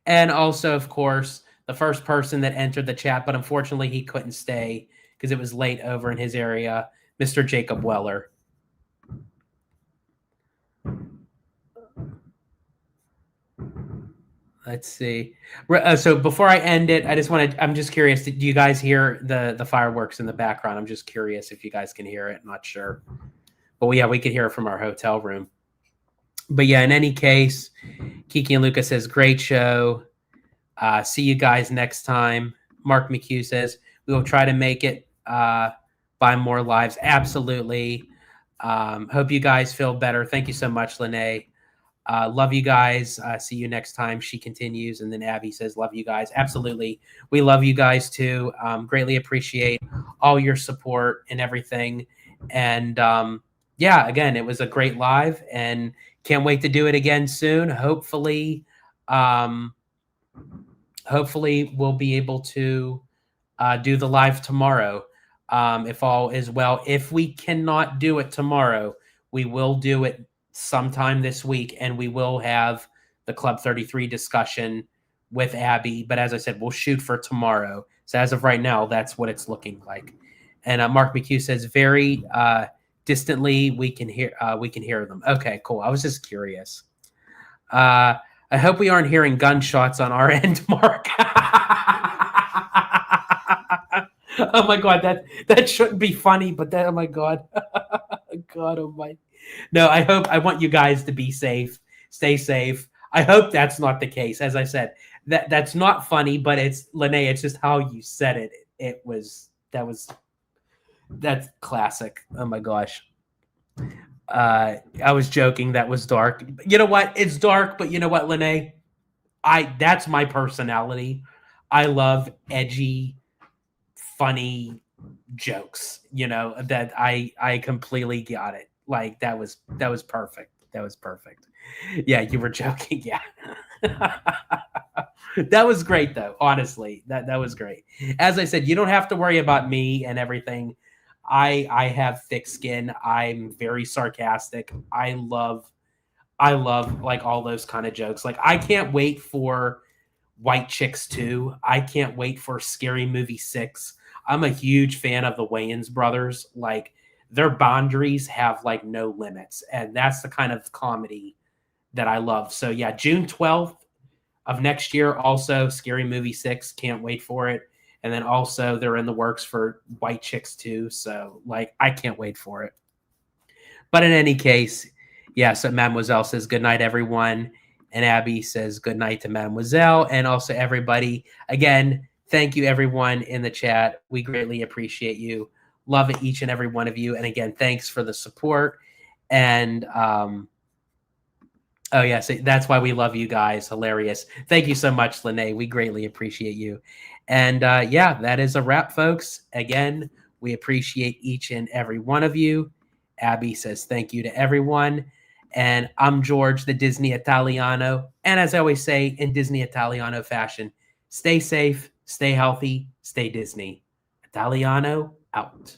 A: And also, of course, the first person that entered the chat, but unfortunately he couldn't stay because it was late over in his area, Mr. Jacob Weller. Let's see. So before I end it, I'm just curious, do you guys hear the fireworks in the background? I'm just curious if you guys can hear it. I'm not sure. But yeah, we could hear it from our hotel room. But yeah, in any case, Kiki and Lucas says, great show. See you guys next time. Mark McHugh says, we will try to make it by more lives. Absolutely. Hope you guys feel better. Thank you so much, Lene. Love you guys. See you next time. She continues. And then Abby says, love you guys. Absolutely. We love you guys too. Greatly appreciate all your support and everything. And yeah, again, it was a great live and can't wait to do it again soon. Hopefully we'll be able to do the live tomorrow. If all is well. If we cannot do it tomorrow, we will do it sometime this week, and we will have the Club 33 discussion with Abby. But as I said, we'll shoot for tomorrow. So as of right now, that's what it's looking like. And Mark McHugh says, very distantly, we can hear them. Okay, cool. I was just curious. I hope we aren't hearing gunshots on our end, Mark. Oh my God, that shouldn't be funny, but that, oh my God. God almighty. No, I want you guys to be safe. Stay safe. I hope that's not the case. As I said, that's not funny, but it's Lene, it's just how you said it. That's classic. Oh my gosh. I was joking. That was dark. You know what? It's dark, but you know what, Lene? That's my personality. I love edgy, funny jokes. You know, that I completely got it. Like that was perfect. That was perfect. Yeah, you were joking. Yeah. That was great though. Honestly, that was great. As I said, you don't have to worry about me and everything. I have thick skin. I'm very sarcastic. I love like all those kind of jokes. Like I can't wait for White Chicks 2. I can't wait for Scary Movie 6. I'm a huge fan of the Wayans brothers. Like their boundaries have like no limits. And that's the kind of comedy that I love. So yeah, June 12th of next year, also Scary Movie 6. Can't wait for it. And then also they're in the works for White Chicks 2. So like, I can't wait for it. But in any case, yeah, so Mademoiselle says, good night, everyone. And Abby says, good night to Mademoiselle. And also everybody, again, thank you, everyone in the chat. We greatly appreciate you. Love it, each and every one of you. And again, thanks for the support. And oh, yeah, so that's why we love you guys. Hilarious. Thank you so much, Lene. We greatly appreciate you. And yeah, that is a wrap, folks. Again, we appreciate each and every one of you. Abby says thank you to everyone. And I'm George, the Disney Italiano. And as I always say in Disney Italiano fashion, stay safe, stay healthy, stay Disney. Italiano out.